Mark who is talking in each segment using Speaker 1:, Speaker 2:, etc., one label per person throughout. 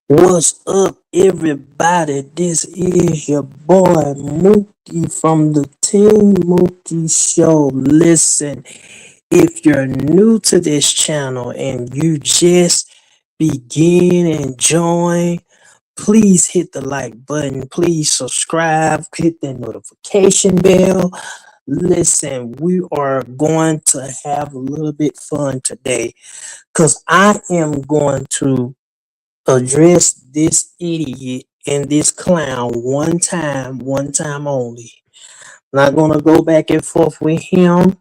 Speaker 1: What's up, everybody? This is your boy Mookie from the Team Mookie Show. Listen, if you're new to this channel and you just begin and join, please hit the like button. Please subscribe, hit the notification bell. Listen, we are going to have a little bit fun today because I am going to address this idiot and this clown one time only. Not gonna go back and forth with him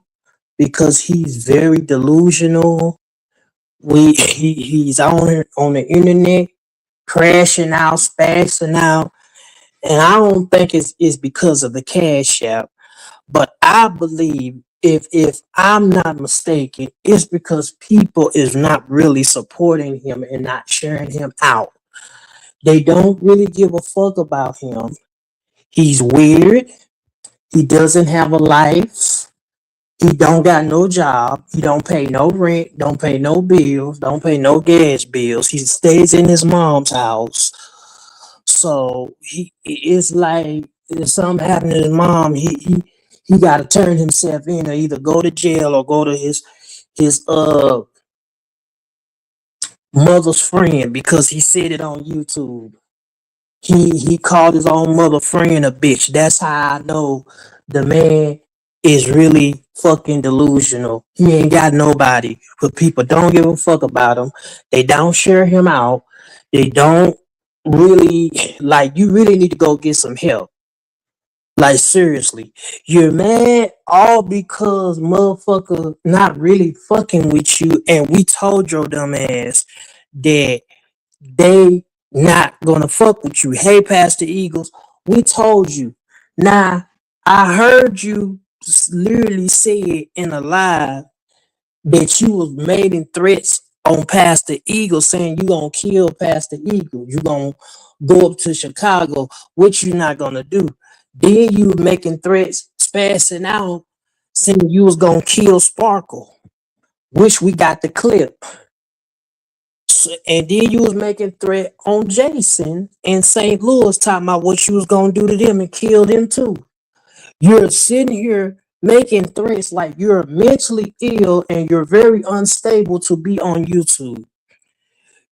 Speaker 1: because he's very delusional. He's on the internet crashing out, spazzing out, and I don't think it's because of the cash app. But I believe if I'm not mistaken, it's because people is not really supporting him and not sharing him out. They don't really give a fuck about him. He's weird. He doesn't have a life. He don't got no job. He don't pay no rent. Don't pay no bills. Don't pay no gas bills. He stays in his mom's house. So it's like if something happened to his mom, he got to turn himself in or either go to jail or go to his mother's friend because he said it on YouTube. He called his own mother friend a bitch. That's how I know the man is really fucking delusional. He ain't got nobody. But people don't give a fuck about him. They don't share him out. They don't really like you really need to go get some help. Like seriously. You're mad all because motherfucker not really fucking with you and we told your dumb ass that they not gonna fuck with you. Hey, Pastor Eagles, we told you. Now, I heard you literally say in a live that you was making threats on Pastor Eagles, saying you gonna kill Pastor Eagle. You gonna go up to Chicago, which you not gonna do. Then you making threats, spazzing out, saying you was gonna kill Sparkle, which we got the clip. And then you was making threat on Jason in St. Louis, talking about what you was gonna do to them and kill them too. You're sitting here making threats like you're mentally ill and you're very unstable to be on YouTube.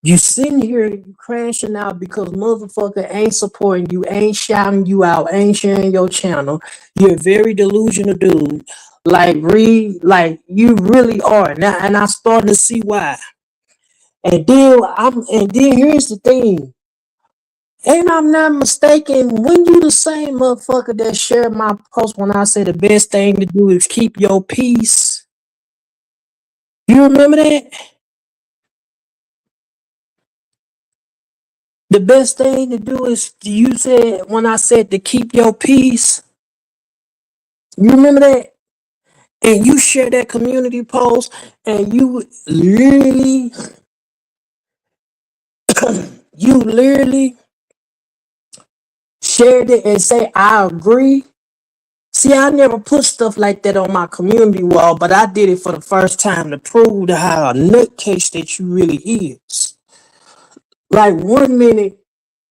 Speaker 1: You sitting here crashing out because motherfucker ain't supporting you, ain't shouting you out, ain't sharing your channel. You're a very delusional dude. Like you really are now, and I'm starting to see why. And then here's the thing. And I'm not mistaken, when you the same motherfucker that shared my post when I said the best thing to do is keep your peace. You remember that? The best thing to do is you said when I said to keep your peace. You remember that? And you share that community post and you literally shared it and say I agree. See, I never put stuff like that on my community wall, but I did it for the first time to prove to how a nutcase that you really is. Like 1 minute,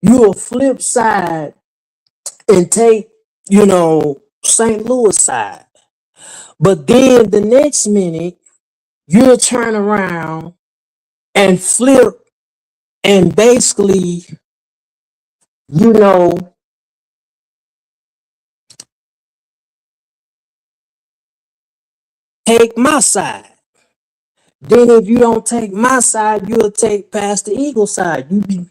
Speaker 1: you'll flip side and take, St. Louis side. But then the next minute, you'll turn around and flip and basically, you know, take my side. Then if you don't take my side, you'll take Pastor Eagle's side. You be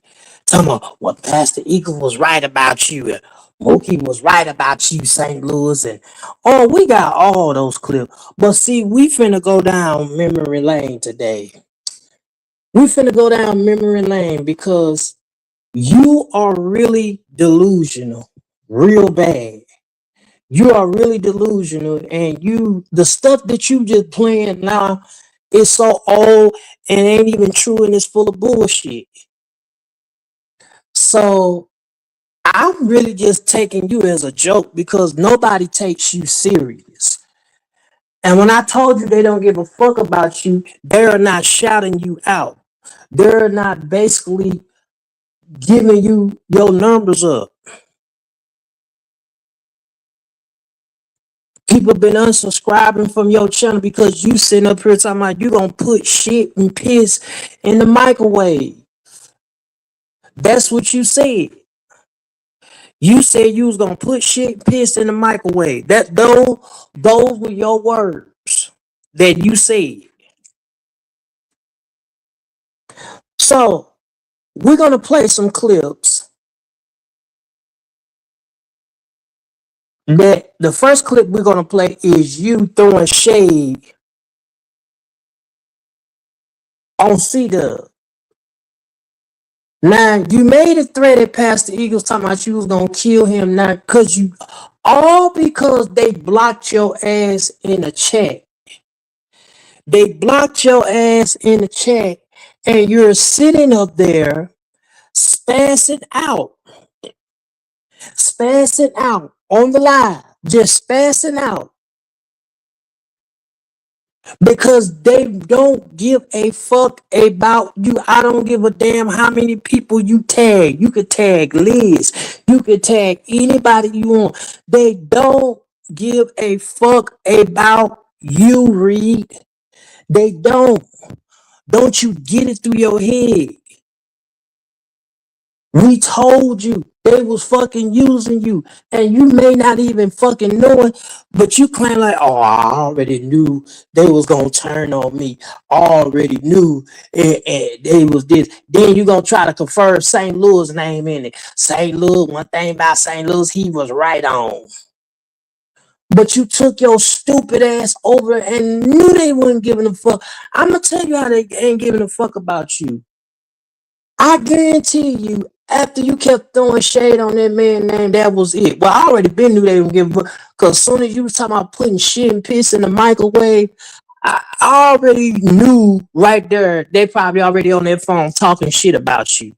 Speaker 1: talking about what Pastor Eagle was right about you. And Mookie was right about you, St. Louis. And oh, we got all those clips. But see, we finna go down memory lane today. We finna go down memory lane because you are really delusional. Real bad. You are really delusional, and the stuff that you just playing now is so old and ain't even true, and it's full of bullshit. So I'm really just taking you as a joke because nobody takes you serious. And when I told you they don't give a fuck about you, they're not shouting you out. They're not basically giving you your numbers up. People been unsubscribing from your channel because you sitting up here talking about you gonna put shit and piss in the microwave. That's what you said. You said you was gonna put shit and piss in the microwave. Those were your words that you said. So we're gonna play some clips. That the first clip we're gonna play is you throwing shade on C-Dub. Now you made a threat at past the Eagles talking about you was gonna kill him now because they blocked your ass in the chat. They blocked your ass in the chat and you're sitting up there spazzing out on the live, just spazzing out. Because they don't give a fuck about you. I don't give a damn how many people you tag. You could tag Liz. You could tag anybody you want. They don't give a fuck about you, Reed. They don't. Don't you get it through your head? We told you they was fucking using you, and you may not even fucking know it, but you claim like, oh, I already knew they was gonna turn on me. I already knew and they was this. Then you gonna try to confirm St. Louis name in it. St. Louis, one thing about St. Louis, he was right on. But you took your stupid ass over and knew they weren't giving a fuck. I'm gonna tell you how they ain't giving a fuck about you. I guarantee you, after you kept throwing shade on that man name, that was it. Well, I already been knew they didn't give a fuck. Because as soon as you was talking about putting shit and piss in the microwave, I already knew right there, they probably already on their phone talking shit about you.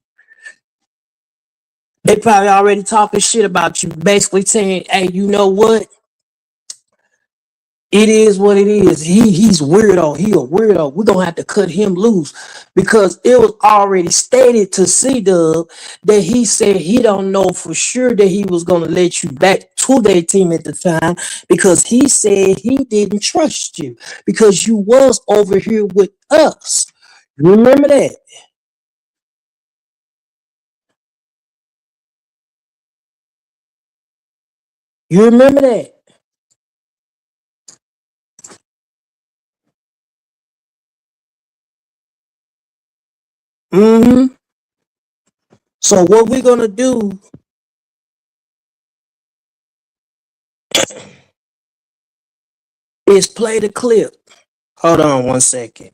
Speaker 1: They probably already talking shit about you, basically saying, hey, you know what? It is what it is. He's weirdo. He a weirdo. We're gonna have to cut him loose because it was already stated to C-Dub that he said he don't know for sure that he was gonna let you back to their team at the time because he said he didn't trust you because you was over here with us. You remember that? You remember that? Mm-hmm. So what we're gonna do is play the clip. Hold on one second.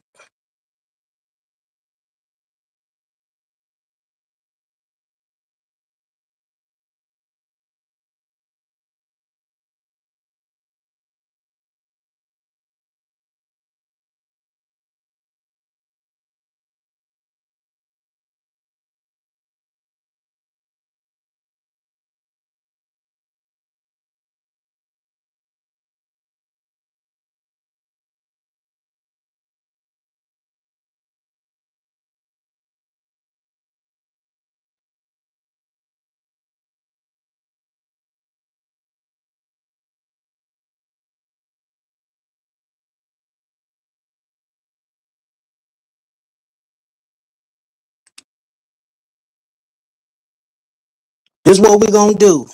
Speaker 1: This is what we're gonna do.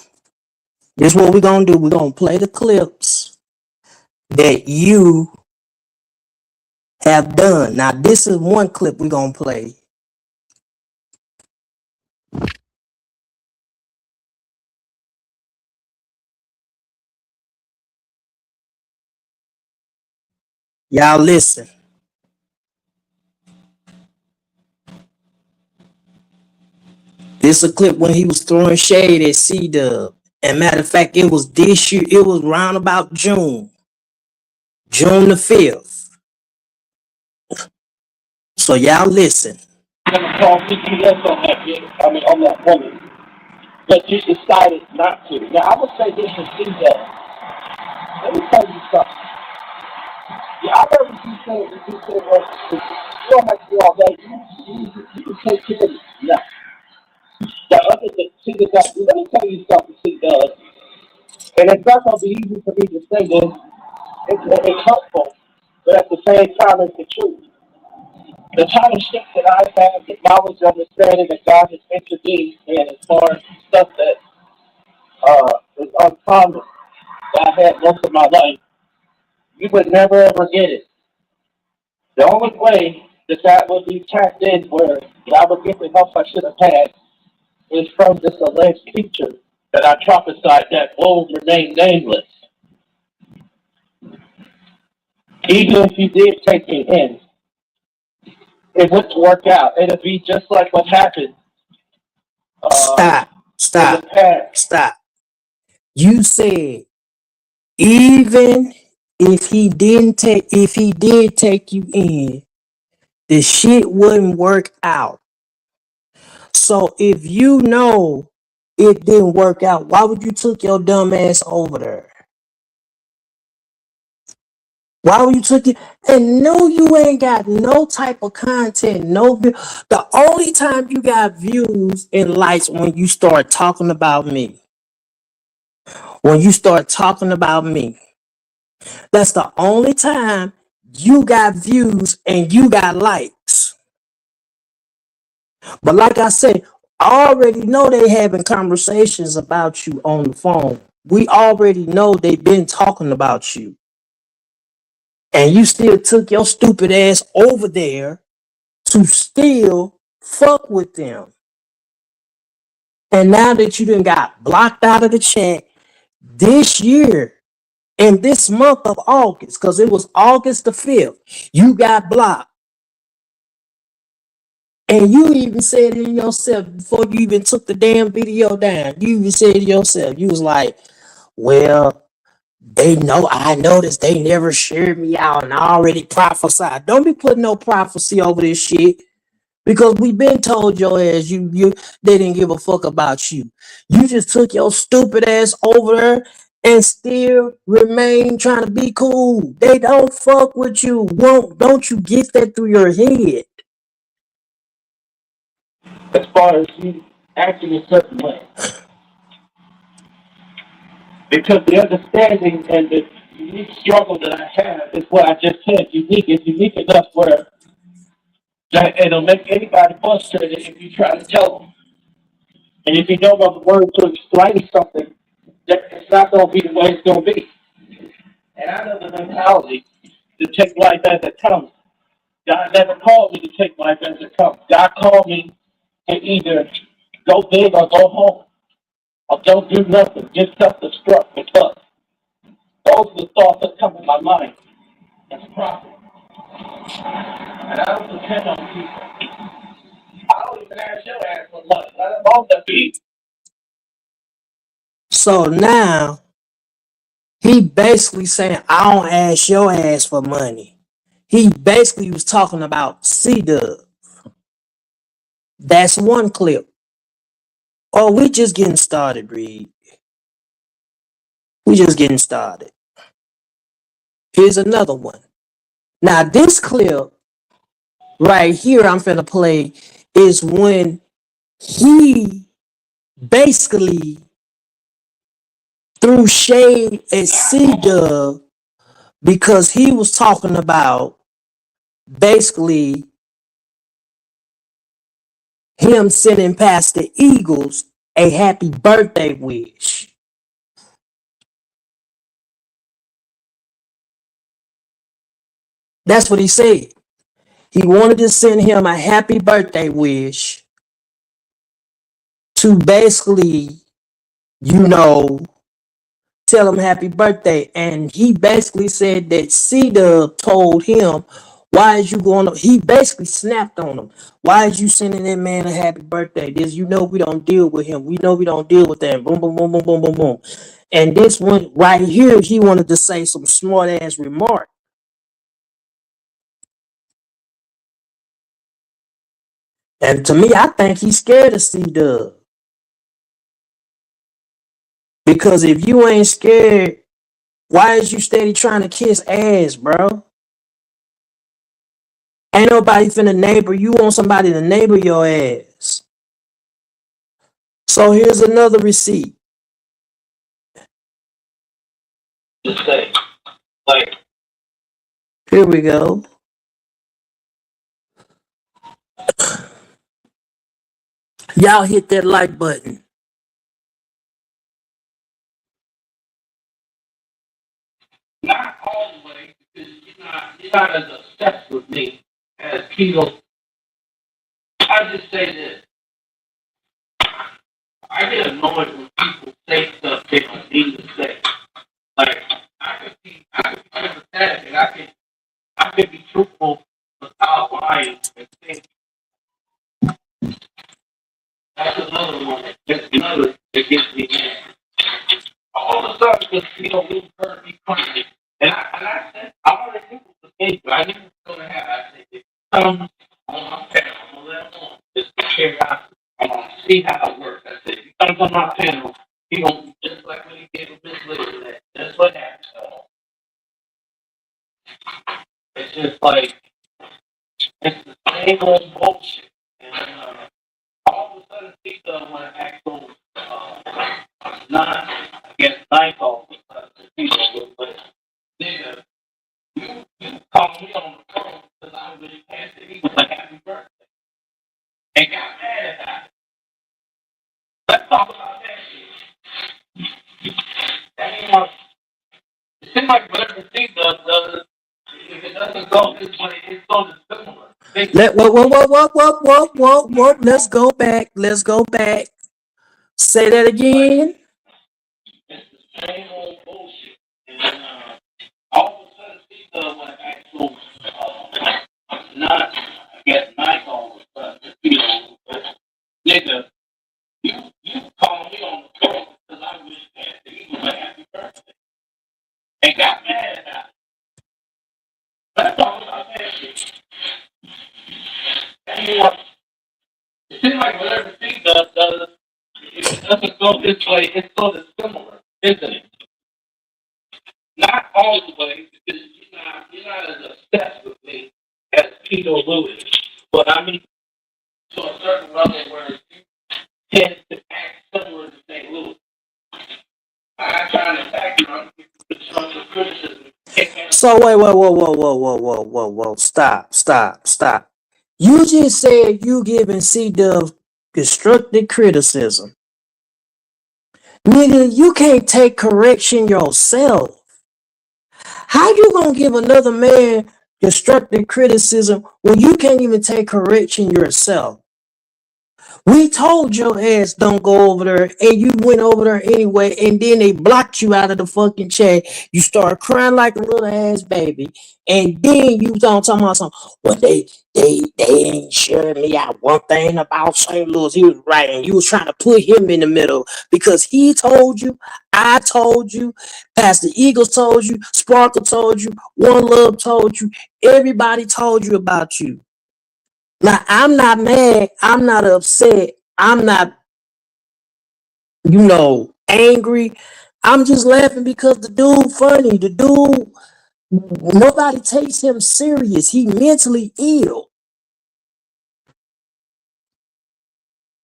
Speaker 1: This is what we're gonna do. We're gonna play the clips that you have done. Now, this is one clip we're gonna play. Y'all listen. This is a clip when he was throwing shade at C-Dub. And matter of fact, it was this year, it was round about June the 5th. So y'all listen.
Speaker 2: Call 50 less on that bitch. I mean, on that woman. But you decided not to. Now, I would say this is C-Dub. Let me tell you something. Yeah, I heard what you said, well, you don't have to do all that. You can take care of it. Yeah. See, let me tell you something, see, Doug. And it's not going to be easy for me to say this. It's helpful, but at the same time, it's the truth. The kind of shit that I have, the knowledge, understanding that God has introduced, and as far as stuff that is uncommon that I had most of my life, you would never ever get it. The only way that that would be tapped in where I would get the help I should have had is from this alleged teacher that I prophesied that will remain nameless. Even if you did take me in, it wouldn't work out. It'd be just like what happened uh,
Speaker 1: Stop,
Speaker 2: in the
Speaker 1: stop,
Speaker 2: past.
Speaker 1: stop. You said even if he did take you in, the shit wouldn't work out. So if you know it didn't work out, why would you took your dumb ass over there? Why would you took it and know you ain't got no type of content, the only time you got views and likes when you start talking about me. When you start talking about me. That's the only time you got views and you got likes. But like I said, I already know they having conversations about you on the phone. We already know they've been talking about you. And you still took your stupid ass over there to still fuck with them. And now that you done got blocked out of the chat this year, in this month of August, because it was August the 5th, you got blocked. And you even said it yourself before you even took the damn video down. You even said it yourself. You was like, well, I noticed they never shared me out and I already prophesied. Don't be putting no prophecy over this shit. Because we been told your ass they didn't give a fuck about you. You just took your stupid ass over there and still remain trying to be cool. They don't fuck with you. Don't you get that through your head?
Speaker 2: As far as you acting a certain way. Because the understanding and the unique struggle that I have is what I just said. Unique is unique enough where that it'll make anybody frustrated if you try to tell them. And if you don't have the word to explain something, that it's not going to be the way it's going to be. And I know the mentality to take life as it comes. God never called me to take life as it comes. God called me to either go big or go home, or don't do nothing, just self-destruct because those are the thoughts that come in my mind as a prophet. And I don't depend on people. I don't even ask your ass for money. Let alone the fee.
Speaker 1: So now he basically saying, I don't ask your ass for money. He basically was talking about C-Dub. That's one clip. Oh, we just getting started, Reed. We just getting started. Here's another one. Now, this clip right here I'm finna play is when he basically threw shade at C-Dub because he was talking about basically him sending past the Eagles a happy birthday wish. That's what he said. He wanted to send him a happy birthday wish to basically, you know, tell him happy birthday. And he basically said that C-Dub told him, why is you going to, he basically snapped on him. Why is you sending that man a happy birthday? This, you know, we don't deal with him. We know we don't deal with that. Boom, boom, boom, boom, boom, boom, boom. And this one right here, he wanted to say some smart ass remark. And to me, I think he's scared of C-Dub. Because if you ain't scared, why is you steady trying to kiss ass, bro? Ain't nobody finna neighbor. You want somebody to neighbor your ass. So here's another receipt.
Speaker 2: Just say, like,
Speaker 1: Here we go. Y'all hit that like button.
Speaker 2: not all the way, because you're not as obsessed with me as Keto. I just say this. I get annoyed when people say stuff they don't need to say. Like, I can be sympathetic and I can be truthful without lying and think that's another one. That's another that gets me mad. All of a sudden, because we heard me crying. And I said, I wanted people to think, but I knew it was going to happen. I said, on my panel, I'm going to let them on. Just to figure out, I'm going to see how it works. I said, if he comes on my panel, he going to just like when he gave a Miss Lady that. That's what happens. So it's just like, it's the same old bullshit. And all of a sudden, he doesn't want to act on not, I guess, nightfall. But nigga, you called me on the phone because I was really past it. He was like, happy birthday. And got mad at that. Let's talk about that shit. That ain't what, it seems like whatever Steve does, if it doesn't go this way, it's going to similar.
Speaker 1: Whoa. Let's go back. Let's go back. Say that again.
Speaker 2: It's the same old bullshit. And all of a sudden, Steve does want to actual, not, I guess, nice all of but nigga, you called me on the phone because I was past it. He was like, happy birthday. And got mad at that. Let's talk about that shit. And it seems like whatever Steve does, if it doesn't go this way, it's sort of similar, isn't it? Not all the way, because you're not as obsessed with me as Peter Lewis. But I mean, to a certain level where you tend to act similar to St. Louis. I try to factor on constructive criticism.
Speaker 1: So whoa. Stop. You just said you giving C Dub constructive criticism. Nigga, you can't take correction yourself. How you gonna give another man constructive criticism when you can't even take correction yourself? We told your ass don't go over there, and you went over there anyway, and then they blocked you out of the fucking chat. You start crying like a little ass baby, and then you don't talk about something. Well, they ain't sharing me out one thing about St. Louis. He was right, and you was trying to put him in the middle because he told you, I told you, Pastor Eagles told you, Sparkle told you, One Love told you, everybody told you about you. Now, I'm not mad. I'm not upset. I'm not, angry. I'm just laughing because the dude funny. The dude, nobody takes him serious. He mentally ill.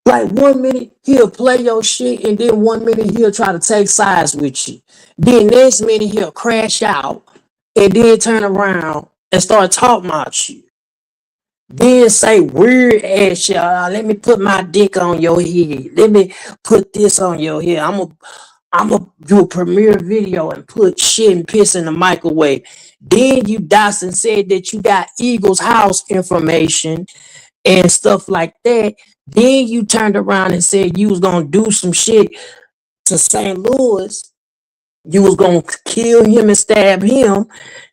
Speaker 1: Like 1 minute he'll play your shit, and then 1 minute he'll try to take sides with you. Then next minute he'll crash out, and then turn around and start talking about you. Then say weird ass shit. Let me put my dick on your head. Let me put this on your head. I'm a do a premiere video and put shit and piss in the microwave. Then you Dawson said that you got Eagles house information and stuff like that. Then you turned around and said you was gonna do some shit to St. Louis. You was gonna kill him and stab him.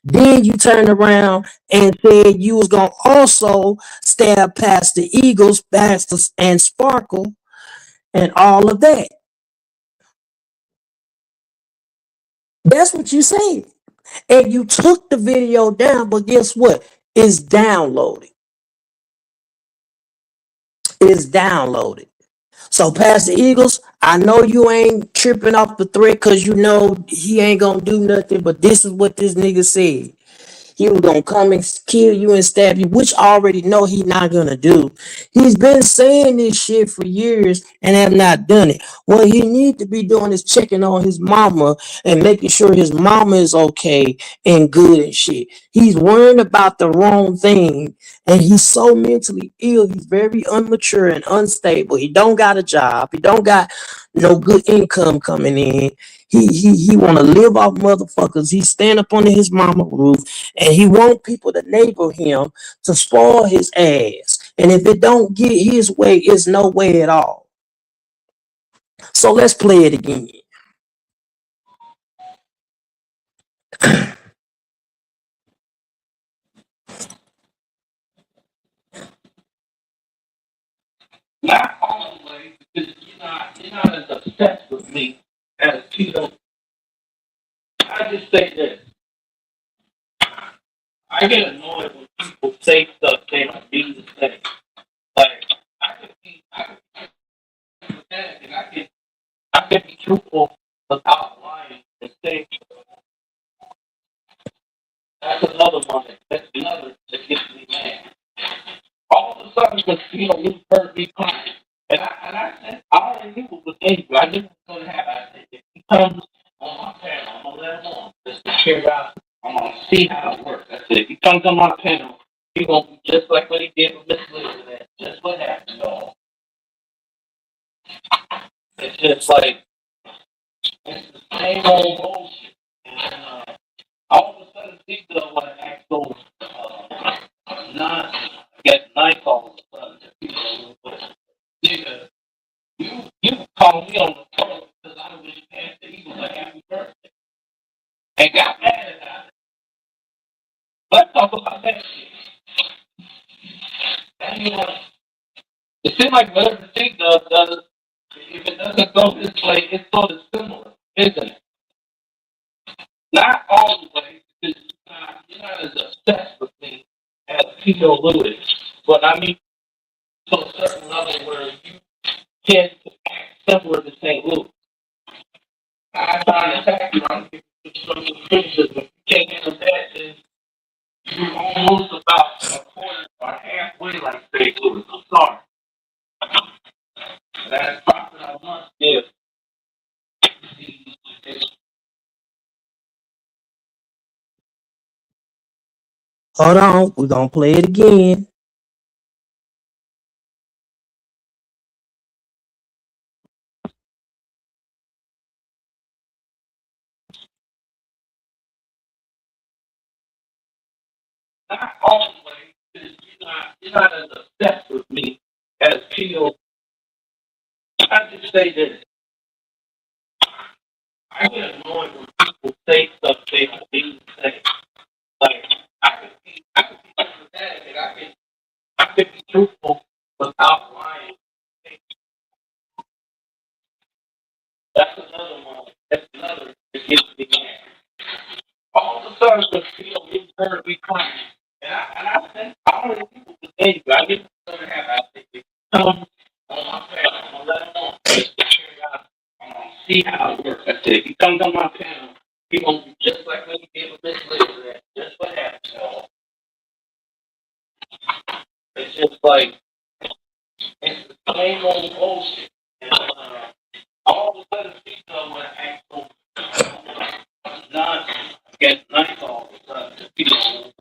Speaker 1: Then you turned around and said you was gonna also stab past the Eagles, Pastor and Sparkle, and all of that. That's what you said. And you took the video down, but guess what? It's downloaded. It's downloaded. So Pastor Eagles, I know you ain't tripping off the threat because you know he ain't gonna do nothing, but this is what this nigga said. he was gonna come and kill you and stab you, which I already know he not gonna do. He's been saying this shit for years and have not done it. What he need to be doing is checking on his mama and making sure his mama is okay and good and shit. He's worrying about the wrong thing, and he's so mentally ill. He's very immature and unstable. He don't got a job. He don't got no good income coming in. He want to live off motherfuckers. He stand up under his mama roof, and he want people to neighbor him to spoil his ass. And if it don't get his way, it's no way at all. So let's play it again.
Speaker 2: Not always, because you're not as obsessed with me as people. I just say this. I get annoyed when people say stuff they don't mean to say. Like I could be pathetic and I could be truthful without lying and say that's another one. That's another that gets me mad. All of a sudden, because you heard me crying, and I said I already knew it was angry. I knew it was going to happen. I said if he comes on my panel, I'm gonna let him on just to cheer out. I'm gonna see how it works. I said if he comes on my panel, he gonna be just like what he did with Miss Elizabeth. Just what happened, y'all. It's just like it's the same old bullshit. And all of a sudden, people don't want to act so not get nice all of a sudden. People, but nigga, you call me on the phone because I was past the Eagles a happy birthday and got mad about it. Let's talk about that shit. And you know, it seems like whatever thing does, if it doesn't go this way, it's sort of similar, isn't it? Not all the way, because you're not as obsessed with me as Peter Lewis, but I mean to a certain level where you can't act similar to St. Louis. I find the fact that I'm giving you some criticism. If you can't handle that, then you're almost about a quarter or halfway like St. Louis. I'm sorry. That's profit I must give.
Speaker 1: Hold on, we're gonna play it again.
Speaker 2: Not always, because you're not as obsessed with me as people. I just say this. I get annoyed when people say stuff they don't mean to say. Like I could be pathetic and I could be truthful without lying. That's another one. That's another that gets me mad. All of a sudden, you heard me crying, and I think all the people today, I didn't know have. I think they come on my panel. I'm gonna let them on just to cheer out. I'm gonna see how it works. I said, if he comes on my panel, he gonna be just like what he did with Miss Elizabeth. Just what happened, y'all. It's just like it's the same old bullshit. And, all of a sudden, people want to act so not get nice all of a sudden. People,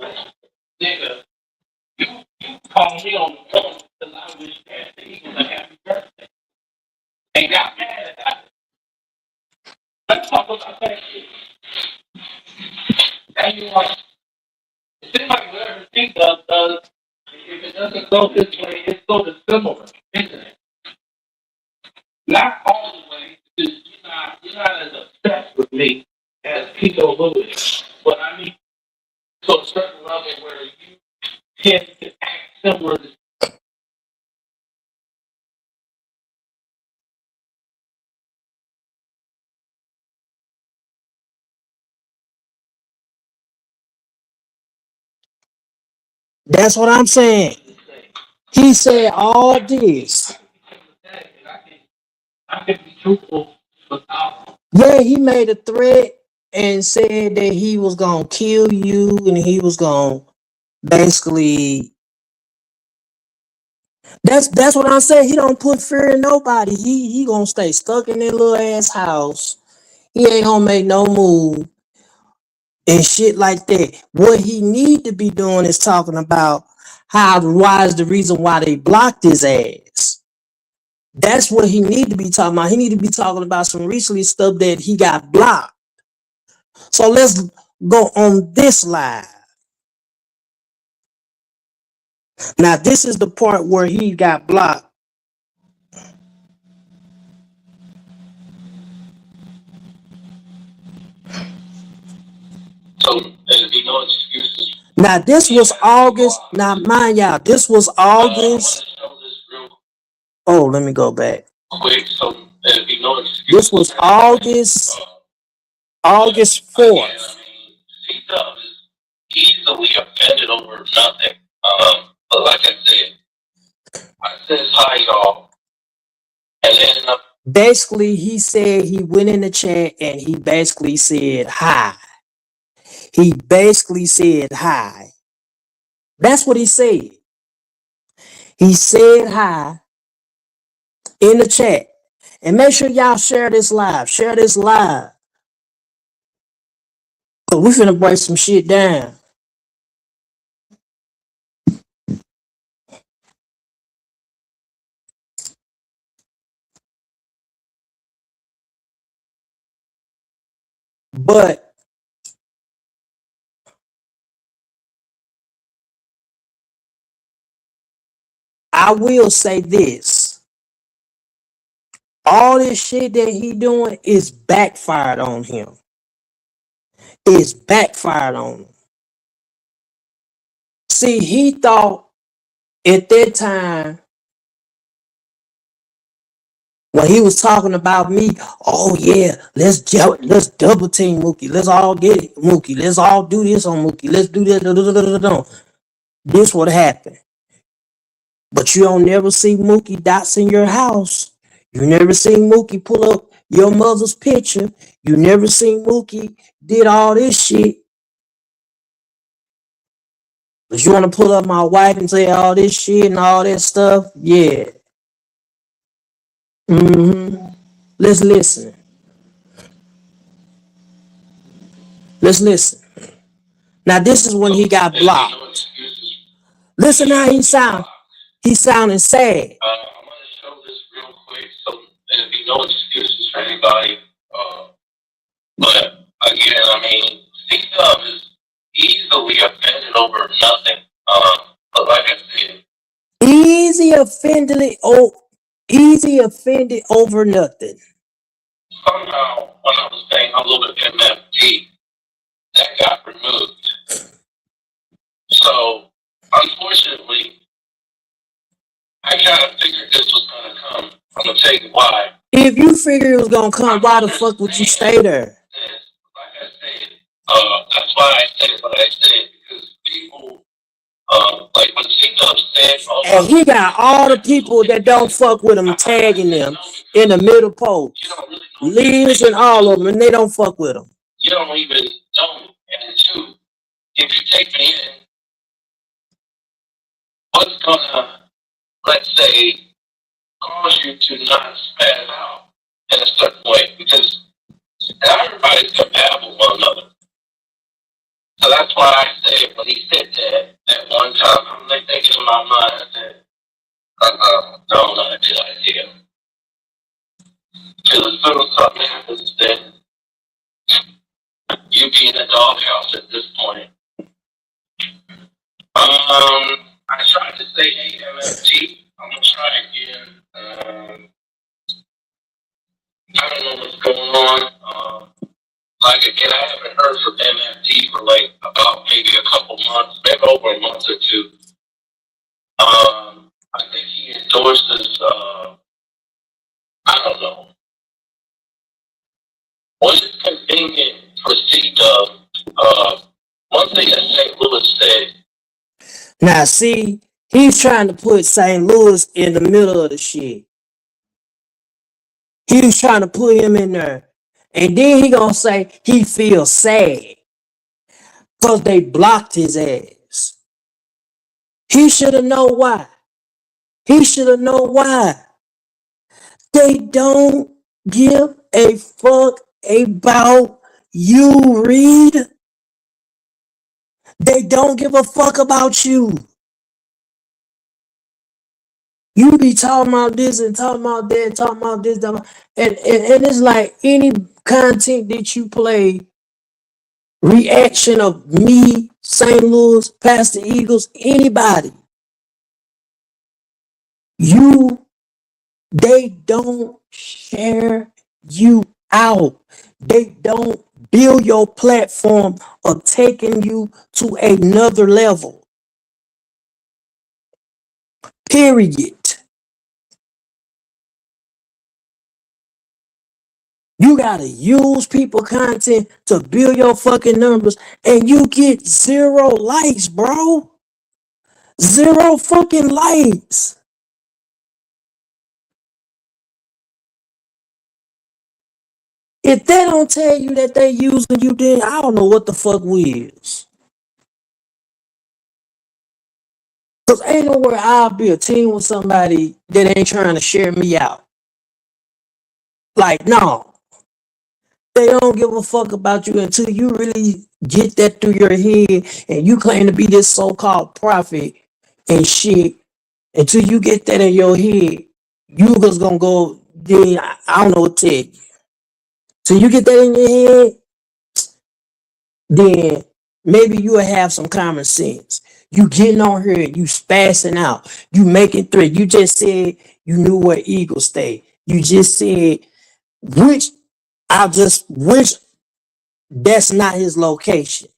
Speaker 2: nigga, you call me on the phone because I wish past the Eagles a happy birthday and got mad about it. Let's talk about that shit. And you know, it seems like whatever thing does, if it doesn't go this way, it's sort of similar, isn't it? Not all the way, because you're not as obsessed with me as Pico Lewis. But I mean to a certain level where you can't act similar to
Speaker 1: That's what I'm saying.
Speaker 2: say.
Speaker 1: He said all
Speaker 2: I
Speaker 1: this.
Speaker 2: can be sympathetic and I can be truthful without
Speaker 1: Yeah, he made a threat. and said that he was gonna kill you and he was gonna basically that's what I'm saying. He don't put fear in nobody. He gonna stay stuck in that little ass house. He ain't gonna make no move and shit like that. What he need to be doing is talking about how why is the reason why they blocked his ass. That's what he need to be talking about. He need to be talking about some recently stuff that he got blocked. So let's go on this live. Now this is the part where he got blocked.
Speaker 2: So there'll be no excuses.
Speaker 1: Now this was August. Now mind y'all, this was August. Oh, let me go back.
Speaker 2: Quick, so there'll be no excuses.
Speaker 1: This was August 4th.
Speaker 2: C-Dub is easily offended over nothing. But like I said hi, y'all. And then
Speaker 1: basically he said he went in the chat and he basically said hi. He basically said hi. That's what he said. He said hi in the chat. And make sure y'all share this live. Share this live. Cause we finna break some shit down. But I will say this. All this shit that he doing is backfired on him. It's backfired on him. See, he thought at that time when he was talking about me, oh yeah, let's double team Mookie. Let's all get it, Mookie. Let's all do this on Mookie. Let's do this. This would happen. But you don't never see Mookie dots in your house. You never seen Mookie pull up your mother's picture. You never seen Mookie did all this shit. But you want to pull up my wife and say all this shit and all that stuff? Yeah. Let's listen. Let's listen. Now this is when he got blocked. Listen how he sound. He sounding sad.
Speaker 2: I'm gonna show this real quick, so there'll be no excuses for anybody. But again, C-Dub is easily offended over nothing. But like I said,
Speaker 1: easy offended over nothing.
Speaker 2: Somehow, when I was paying a little bit of MFT, that got removed. So, unfortunately, I kind of figured this was going to come. I'm going to tell you why.
Speaker 1: If you figured it was going to come, why the fuck would you stay there?
Speaker 2: Like I said, that's why I said what I said, because people, like when C-Dub said,
Speaker 1: and he got all the people that don't fuck with him tagging them in the middle post. Liz and all of them, and they don't fuck with him.
Speaker 2: You don't even know me. And then two, if you take me in, what's gonna, let's say, cause you to not spaz out in a certain way? Because everybody's compatible with one another. So that's why I said when he said that one time, I'm like thinking in my mind, I said, no, not a good idea. Because as soon as something happens, then you be in the doghouse at this point. I tried to say AMFT. I'm gonna try again. I don't know what's going on. Like again, I haven't heard from MFT for like about maybe a couple months, maybe over a month or two. I think he endorses. I don't know. When it's convenient for C-Dub, one thing that St. Louis said.
Speaker 1: Now, see, he's trying to put St. Louis in the middle of the shit. He was trying to put him in there. And then he gonna say he feels sad because they blocked his ass. He should have known why. He should have known why. They don't give a fuck about you, Reed. They don't give a fuck about you. You be talking about this and talking about that, talking about this, and it's like any content that you play, reaction of me, St. Louis, Pastor Eagles, anybody, you, they don't share you out. They don't build your platform of taking you to another level. Period. You gotta use people content to build your fucking numbers, and you get 0 likes, bro. 0 fucking likes. If they don't tell you that they using you, then I don't know what the fuck we is. Cause ain't nowhere I'll be a team with somebody that ain't trying to share me out. Like, no, they don't give a fuck about you until you really get that through your head and you claim to be this so-called prophet and shit. Until you get that in your head, you just gonna go, then I don't know what to tell you. So you get that in your head, then maybe you'll have some common sense. You getting on here, you spazzing out, you making threats. You just said you knew where Eagles stay. You just said which which that's not his location.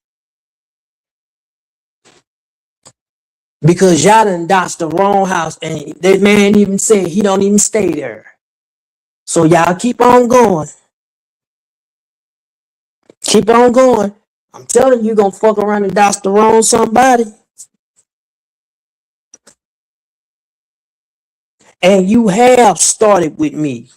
Speaker 1: Because y'all done dodged the wrong house and that man even said he don't even stay there. So y'all keep on going. Keep on going. I'm telling you, gonna fuck around and dodge the wrong somebody. And you have started with me.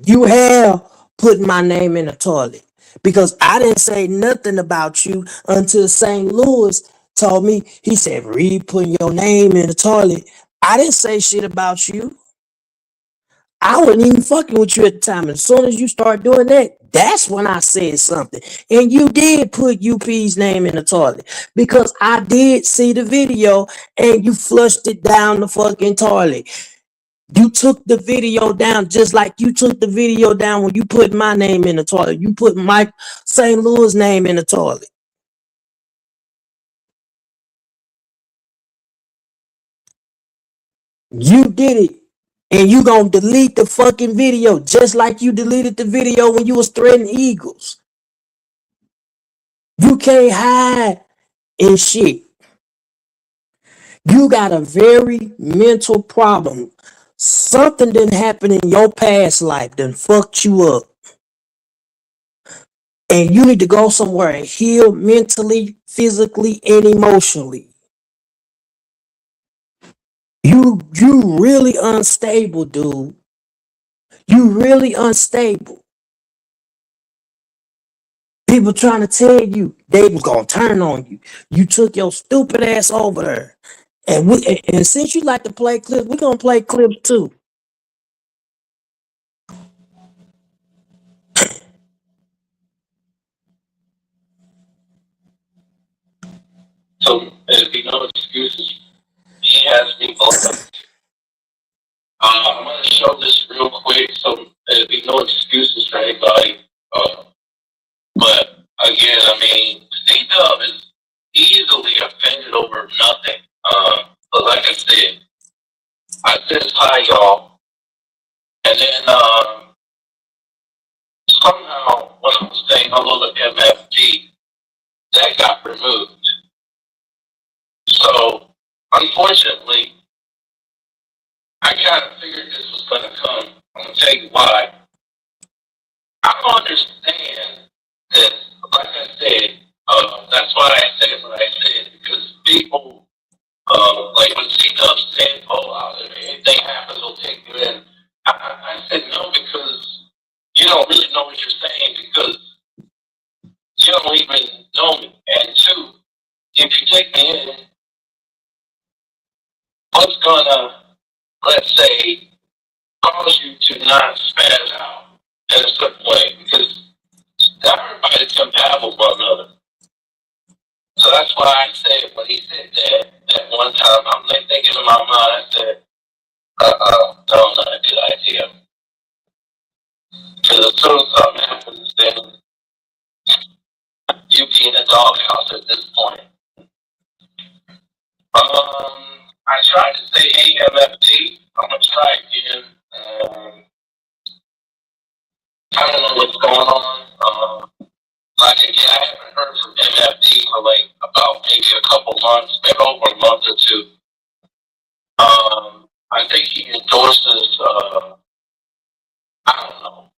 Speaker 1: You have put my name in the toilet. Because I didn't say nothing about you until St. Louis told me, he said, Reed putting your name in the toilet. I didn't say shit about you. I wasn't even fucking with you at the time. As soon as you start doing that, that's when I said something. And you did put UP's name in the toilet because I did see the video and you flushed it down the fucking toilet. You took the video down just like you took the video down when you put my name in the toilet. You put Mike St. Louis' name in the toilet. You did it. And you gonna delete the fucking video just like you deleted the video when you was threatening Eagles. You can't hide in shit. You got a very mental problem. Something didn't happen in your past life that fucked you up. And you need to go somewhere and heal mentally, physically, and emotionally. You really unstable, dude. You really unstable. People trying to tell you they was gonna turn on you. You took your stupid ass over there. And since you like to play clips, we're gonna play clips too.
Speaker 2: So there'll be no excuses. He has me both up. I'm going to show this real quick, so there'll be no excuses for anybody. But again, I mean, D-Dub is easily offended over nothing. But like I said hi, y'all. And then somehow when I was saying hello to MFG, that got removed. So unfortunately, I kind of figured this was going to come. I'm going to tell you why. I don't understand that, like I said, that's why I said what I said, because people, like when C-Dub said, if anything happens, they'll take you in. I said no, because you don't really know what you're saying, don't even know me. And two, if you take me in, what's gonna, let's say, cause you to not spaz out in a certain way? Because not everybody's compatible with one another. So that's why I said when he said that one time, I'm like thinking in my mind, I said, no, not a good idea. Because as soon as something happens, then you be in a doghouse at this point. I tried to say AMFT. I'm gonna try again. I don't know what's going on. Like again, I haven't heard from MFT for like about maybe a couple months, maybe over a month or two. I think he endorses. I don't know.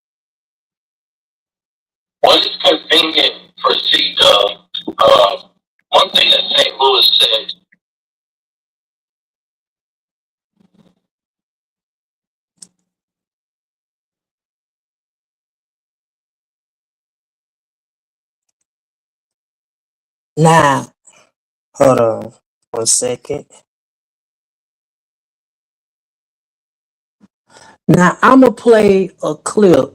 Speaker 2: When it's convenient for C-Dub, one thing that St. Louis said.
Speaker 1: Now, hold on 1 second. Now I'ma play a clip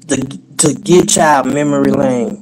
Speaker 1: to get y'all memory lane.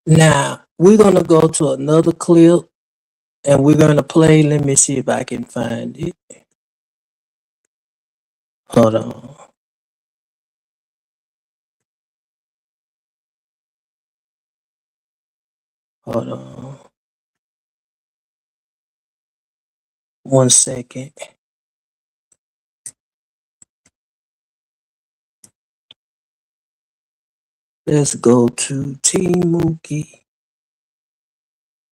Speaker 1: Now we're gonna go to another clip and we're gonna play. Let me see if I can find it. Hold on. Hold on. 1 second. Let's go to Team Mookie.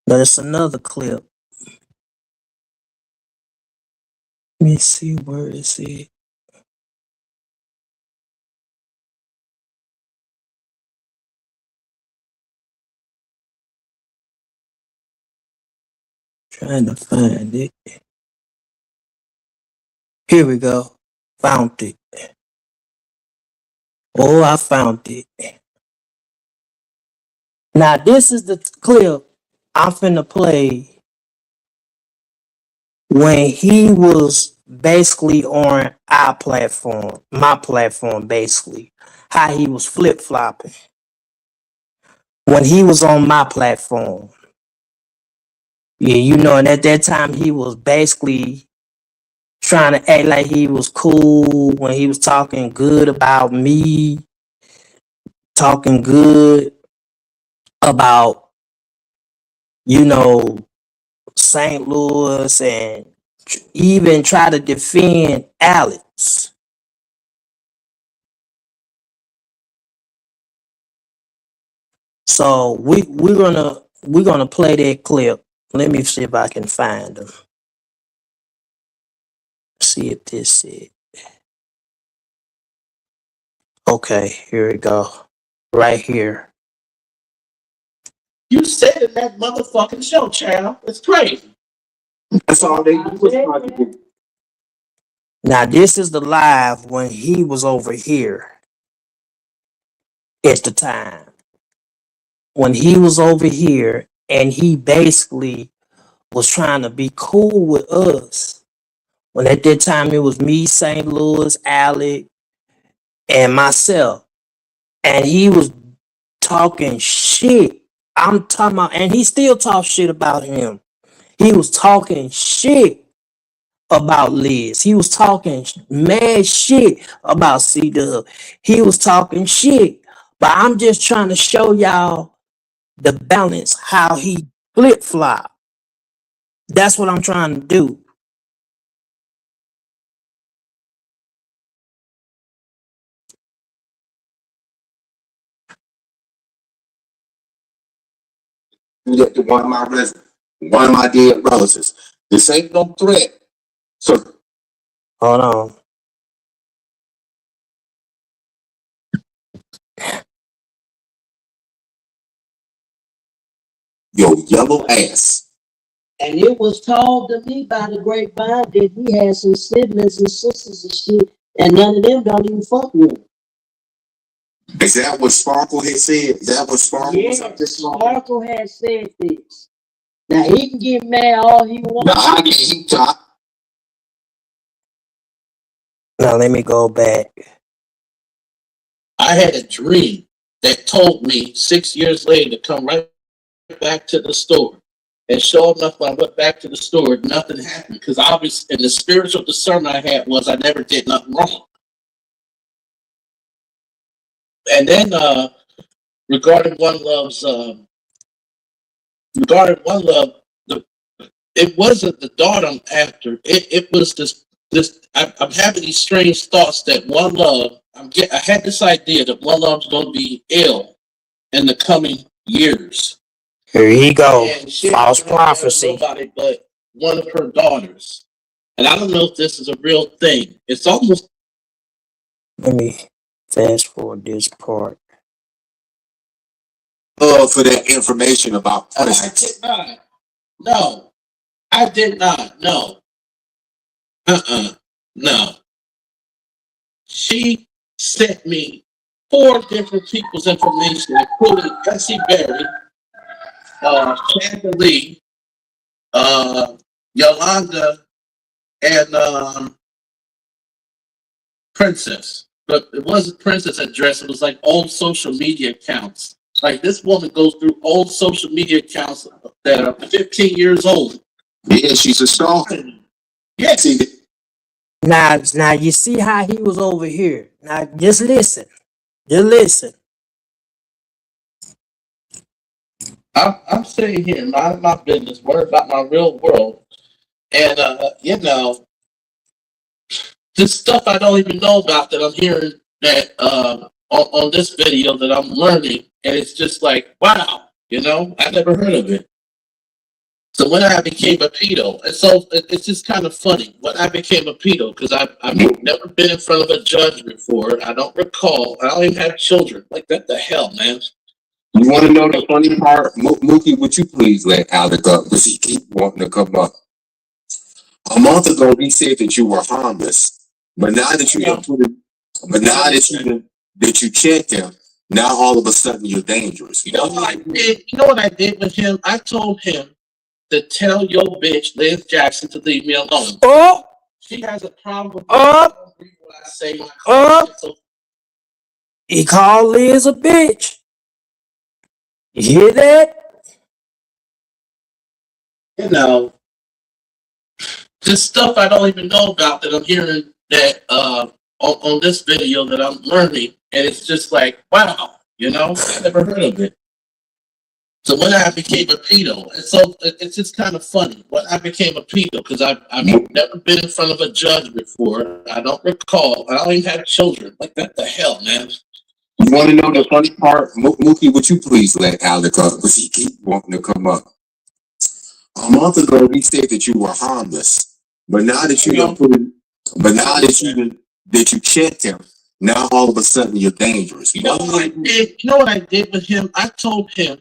Speaker 1: There's another clip. Let me see where is it. Trying to find it. Here we go. Found it. Oh, I found it. Now this is the clip I'm finna play when he was basically on our platform, my platform basically. How he was flip flopping. When he was on my platform. Yeah, you know, and at that time he was basically trying to act like he was cool when he was talking good about me, talking good about, you know, St. Louis, and even try to defend Alex. So we're gonna play that clip. Let me see if I can find them. See if this is it. Okay, here we go. Right here. You said in that motherfucking show, child. It's crazy. That's all they do. Now this is the live when he was over here at the time. When he was over here and he basically was trying to be cool with us. When at that time it was me, St. Louis, Alec, and myself. And he was talking shit I'm talking about, and he still talks shit about him. He was talking shit about Liz. He was talking mad shit about C-Dub. He was talking shit. But I'm just trying to show y'all the balance, how he flip-flop. That's what I'm trying to do.
Speaker 3: Do that to one of my dead relatives. This ain't no threat. So
Speaker 1: Hold on.
Speaker 3: your yellow ass.
Speaker 4: And it was told to me by the grapevine that he had some siblings and sisters and shit, and none of them don't even fuck with him.
Speaker 3: Is that what Sparkle had said? Is that what Sparkle was up this long?
Speaker 4: Sparkle had said this. Now he can get mad all he wants.
Speaker 3: No, I can't talk.
Speaker 1: Now let me go back.
Speaker 2: I had a dream that told me 6 years later to come right back to the store. And sure enough, when I went back to the store, nothing happened. Because obviously, and the spiritual discernment I had was I never did nothing wrong. And then regarding One Love's, it wasn't the daughter I'm after. It was this. I'm having these strange thoughts that One Love. I had this idea that One Love's going to be ill in the coming years.
Speaker 1: Here he go.
Speaker 2: And she
Speaker 1: False
Speaker 2: ain't gonna
Speaker 1: prophecy.
Speaker 2: have nobody but one of her daughters. And I don't know if this is a real thing. It's almost.
Speaker 1: Let me fast forward this part.
Speaker 3: For that information about
Speaker 2: I did not. No, I did not. No. No. She sent me 4 different people's information, including Bessie Berry, Chandelier, Yolanda, and Princess. But it wasn't Princess address, it was like old social media accounts. Like this woman goes through old social media accounts that are 15 years old.
Speaker 3: Yeah, she's a stalker.
Speaker 2: Yes.
Speaker 1: Now you see how he was over here. Now just listen. Just listen.
Speaker 2: I'm sitting here, mind my business, worried about my real world. And, this stuff I don't even know about that I'm hearing that on this video that I'm learning. And it's just like, wow, I never heard of it. So when I became a pedo, and so it's just kind of funny when I became a pedo, because I've never been in front of a judge before. I don't recall. I don't even have children. Like, what the hell, man?
Speaker 3: You want to know the funny part? Mookie, would you please let Alec up? Because he keep wanting to come up. A month ago, he said that you were harmless, but now that you checked him, now all of a sudden you're dangerous.
Speaker 2: You know what I did? You know what I did with him? I told him to tell your bitch Liz Jackson to leave me alone.
Speaker 1: Oh,
Speaker 2: She has a problem with
Speaker 1: what
Speaker 2: I say. When I call
Speaker 1: he called Liz a bitch. You hear that?
Speaker 2: just stuff I don't even know about that I'm hearing that on this video that I'm learning, and it's just like, wow, I never heard of it. So when I became a pedo, and so it's just kind of funny when I became a pedo, because I've never been in front of a judge before. I don't recall. I don't even have children. Like, what the hell, man?
Speaker 3: You want to know the funny part? Mookie, would you please let Alec up? Because he keep wanting to come up. A month ago, he said that you were harmless, but now that you checked him, now all of a sudden you're dangerous.
Speaker 2: You know what I did? You know what I did with him? I told him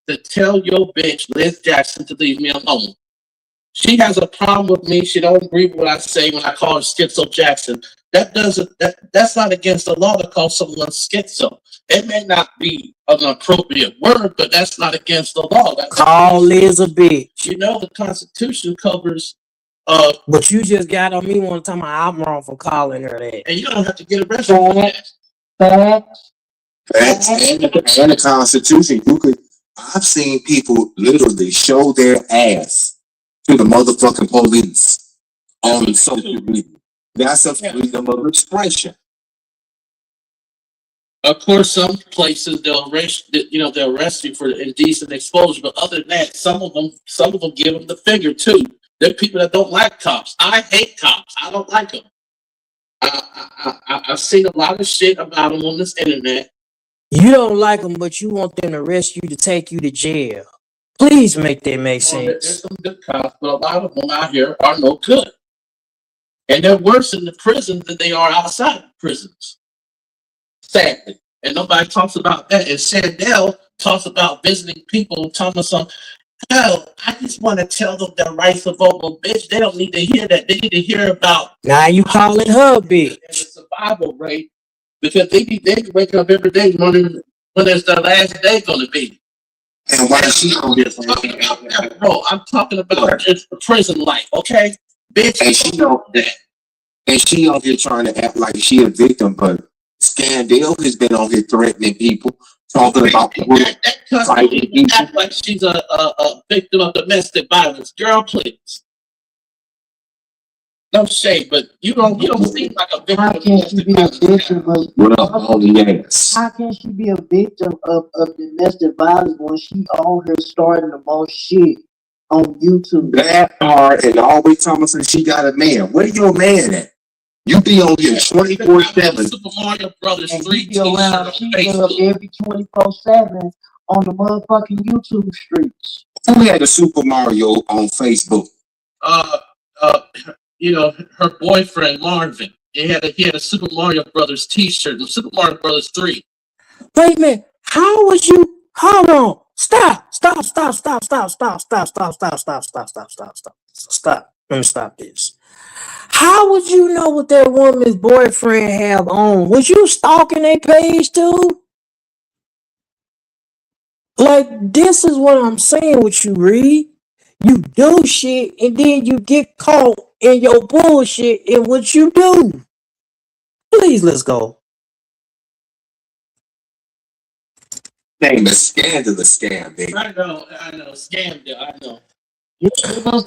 Speaker 2: to tell your bitch Liz Jackson to leave me alone. She has a problem with me. She don't agree with what I say when I call her Schizo Jackson. That's not against the law to call someone schizo. It may not be an appropriate word, but that's not against the law.
Speaker 1: Call Liz a bitch.
Speaker 2: The Constitution covers.
Speaker 1: But you just got on me one time. I'm wrong for calling her that.
Speaker 2: And you don't have to get arrested for that.
Speaker 3: Facts and the Constitution. I've seen people literally show their ass to the motherfucking police on social media. That's a freedom of expression.
Speaker 2: Of course, some places they'll arrest you for indecent exposure, but other than that, some of them give them the finger too. There are people that don't like cops. I hate cops. I don't like them. I've seen a lot of shit about them on this internet.
Speaker 1: You don't like them, but you want them to arrest you to take you to jail. Please make that make
Speaker 2: There's
Speaker 1: sense.
Speaker 2: some good cops, but a lot of them out here are no good, and they're worse in the prisons than they are outside the prisons. Sadly, and nobody talks about that. And Sandell talks about visiting people, talking about some. Hell, I just want to tell them their rights to vote. Well, bitch, they don't need to hear that. They need to hear about
Speaker 1: Now you calling her bitch.
Speaker 2: the survival rate because they wake up every day wondering when is their last day going to be.
Speaker 3: And why she on this?
Speaker 2: Bro, I'm talking about just prison life, okay? Bitch,
Speaker 3: And she don't that. And she on here trying to act like she a victim, but Scandale has been on here threatening people, talking about fighting people.
Speaker 2: act like she's a victim of domestic violence. Girl, please. No shade, but you don't seem like a victim
Speaker 4: How
Speaker 2: of
Speaker 4: can she
Speaker 2: domestic
Speaker 4: be a
Speaker 2: violence.
Speaker 4: victim of?
Speaker 3: What up, all the ass?
Speaker 4: How can she be a victim of domestic violence when she on her starting the most shit on YouTube?
Speaker 3: That part, and always talking about she got a man. Where your man at? You be on here 24/7.
Speaker 2: Super Mario Brothers
Speaker 4: And
Speaker 2: 3
Speaker 4: she be around, she be up
Speaker 2: Facebook.
Speaker 4: every 24/7 on the motherfucking YouTube streets.
Speaker 3: Who had a Super Mario on Facebook?
Speaker 2: Her boyfriend Marvin. He had a Super Mario Brothers T-shirt, the Super Mario Brothers 3.
Speaker 1: Wait a minute. How was you? Hold on. Stop. Stop. Stop. Stop. Stop. Stop. Stop. Stop. Stop. Stop. Stop. Stop. Stop. Stop. Stop. Let me stop this. How would you know what that woman's boyfriend have on? Was you stalking their page too? Like, this is what I'm saying with you, Reed. You do shit and then you get caught in your bullshit in what you do. Please, let's go.
Speaker 3: Name is scandalous scam, baby.
Speaker 2: I know, scammed it, I know.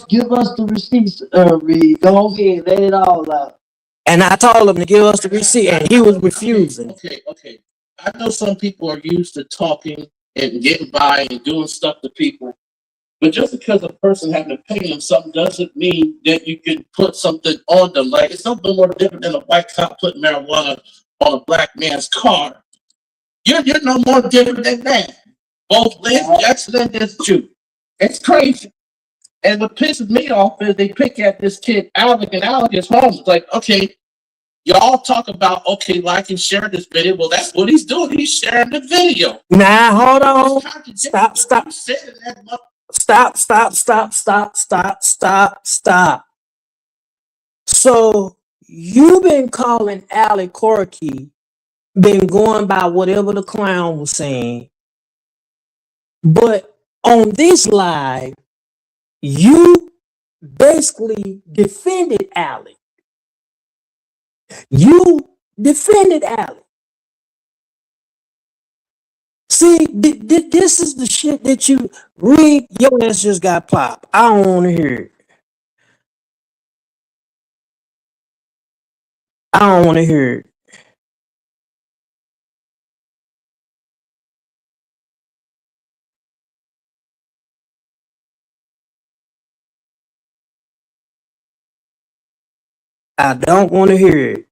Speaker 4: Give us the receipts, Reed. Go ahead, let it all out.
Speaker 1: And I told him to give us the receipt and he was refusing.
Speaker 2: Okay. I know some people are used to talking and getting by and doing stuff to people. But just because a person having to pay them something doesn't mean that you can put something on them. Like, it's something more different than a white cop putting marijuana on a black man's car. You're no more different than that. Both Liz Jackson and this Jew. It's crazy. And what pisses me off is they pick at this kid, Alec, and Alec is home. It's like, okay, y'all talk about, okay, like and share this video. Well, that's what he's doing. He's sharing the video.
Speaker 1: Nah, hold on. Stop. So you've been calling Alec Corky, been going by whatever the clown was saying. But on this live, you basically defended Alec. You defended Alec. See, this is the shit that you read. Your ass just got popped. I don't want to hear it. I don't want to hear it. I don't want to hear it.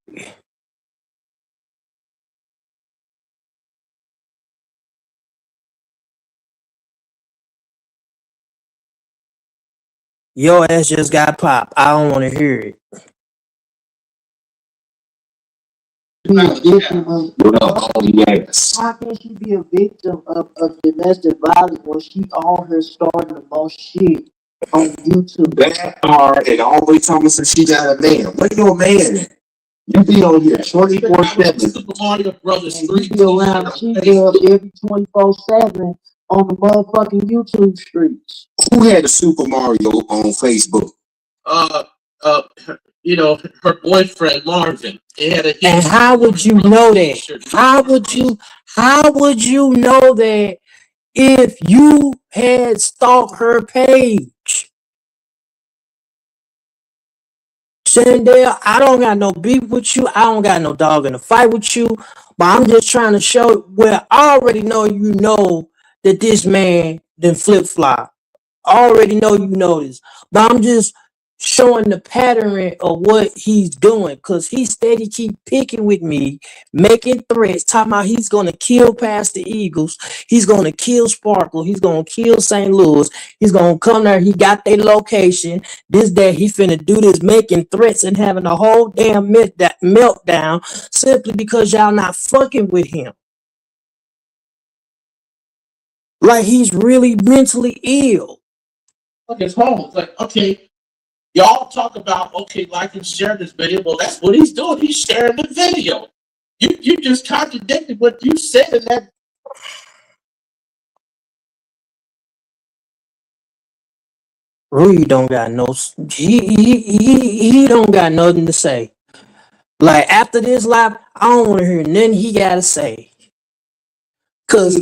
Speaker 1: Your ass just got popped. I don't want to hear it.
Speaker 4: Be a victim of,
Speaker 3: What up, all the ass?
Speaker 4: how can she be a victim of domestic violence when she on her starting the most shit on YouTube?
Speaker 3: That part, and always talking about she got a man. Where your man at? You be on here 24/7.
Speaker 2: Super Mario Brothers
Speaker 4: And
Speaker 2: 3.
Speaker 4: she be around, she be up every 24/7 on the motherfucking YouTube streets.
Speaker 3: Who had a Super Mario on Facebook?
Speaker 2: Her boyfriend Marvin.
Speaker 1: And how would you know that? How would you know that if you had stalked her page. Shandell, I don't got no beef with you. I don't got no dog in the fight with you. But I'm just trying to show where I already know you know that this man then flip flop. I already know you know this. But I'm just showing the pattern of what he's doing. Cause he steady keep picking with me, making threats, talking about he's gonna kill past the Eagles, he's gonna kill Sparkle, he's gonna kill St. Louis, he's gonna come there, he got their location, this that he finna do this, making threats and having a whole damn meltdown simply because y'all not fucking with him. Like he's really mentally ill.
Speaker 2: Look, it's home. It's like, okay, y'all talk about, okay, like and share this video. Well, that's what he's doing. He's sharing the video. You just contradicted what you said in that.
Speaker 1: Rui don't got no. He don't got nothing to say. Like after this live, I don't want to hear nothing he gotta say. Cause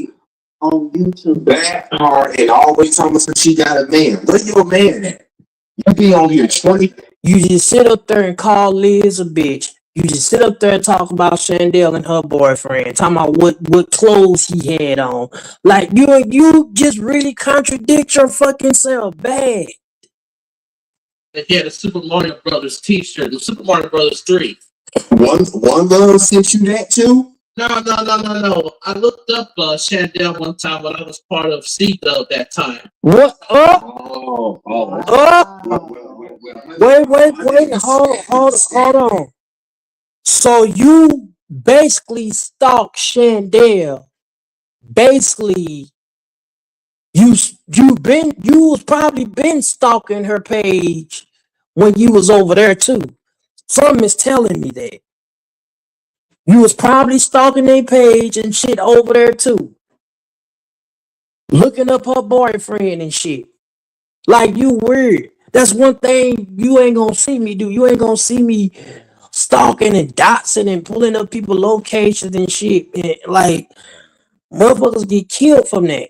Speaker 4: On YouTube.
Speaker 3: That hard and always talking about she got a man. Where your man at? You be on here 20.
Speaker 1: you just sit up there and call Liz a bitch. You just sit up there and talk about Chandel and her boyfriend, talking about what clothes he had on. Like you just really contradict your fucking self bad.
Speaker 2: He had a Super Mario Brothers T-shirt, the Super Mario Brothers 3.
Speaker 3: One love sent you that too?
Speaker 2: No. I looked up Chandel one time when I was part of C-Dub that time.
Speaker 1: What?
Speaker 3: Oh.
Speaker 1: Wait, hold on. So you basically stalked Chandel. Basically, you was probably been stalking her page when you was over there too. Something is telling me that. You was probably stalking their page and shit over there too. Looking up her boyfriend and shit. Like you weird. That's one thing you ain't gonna see me do. You ain't gonna see me stalking and doxing and pulling up people locations and shit. And like motherfuckers get killed from that.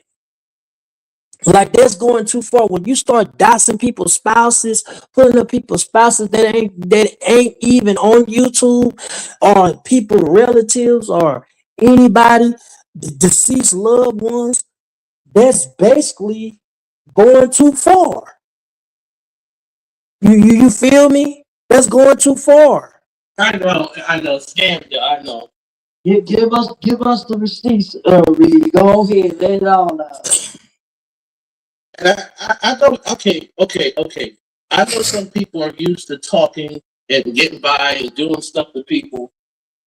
Speaker 1: Like that's going too far. When you start doxing people's spouses, pulling up people's spouses that ain't even on YouTube, or people relatives or anybody, deceased loved ones, that's basically going too far. You feel me? That's going too far.
Speaker 2: I know, scam you, I know.
Speaker 4: Give us the receipts, Reed. Go ahead, let it all out.
Speaker 2: And I don't. Okay. I know some people are used to talking and getting by and doing stuff to people,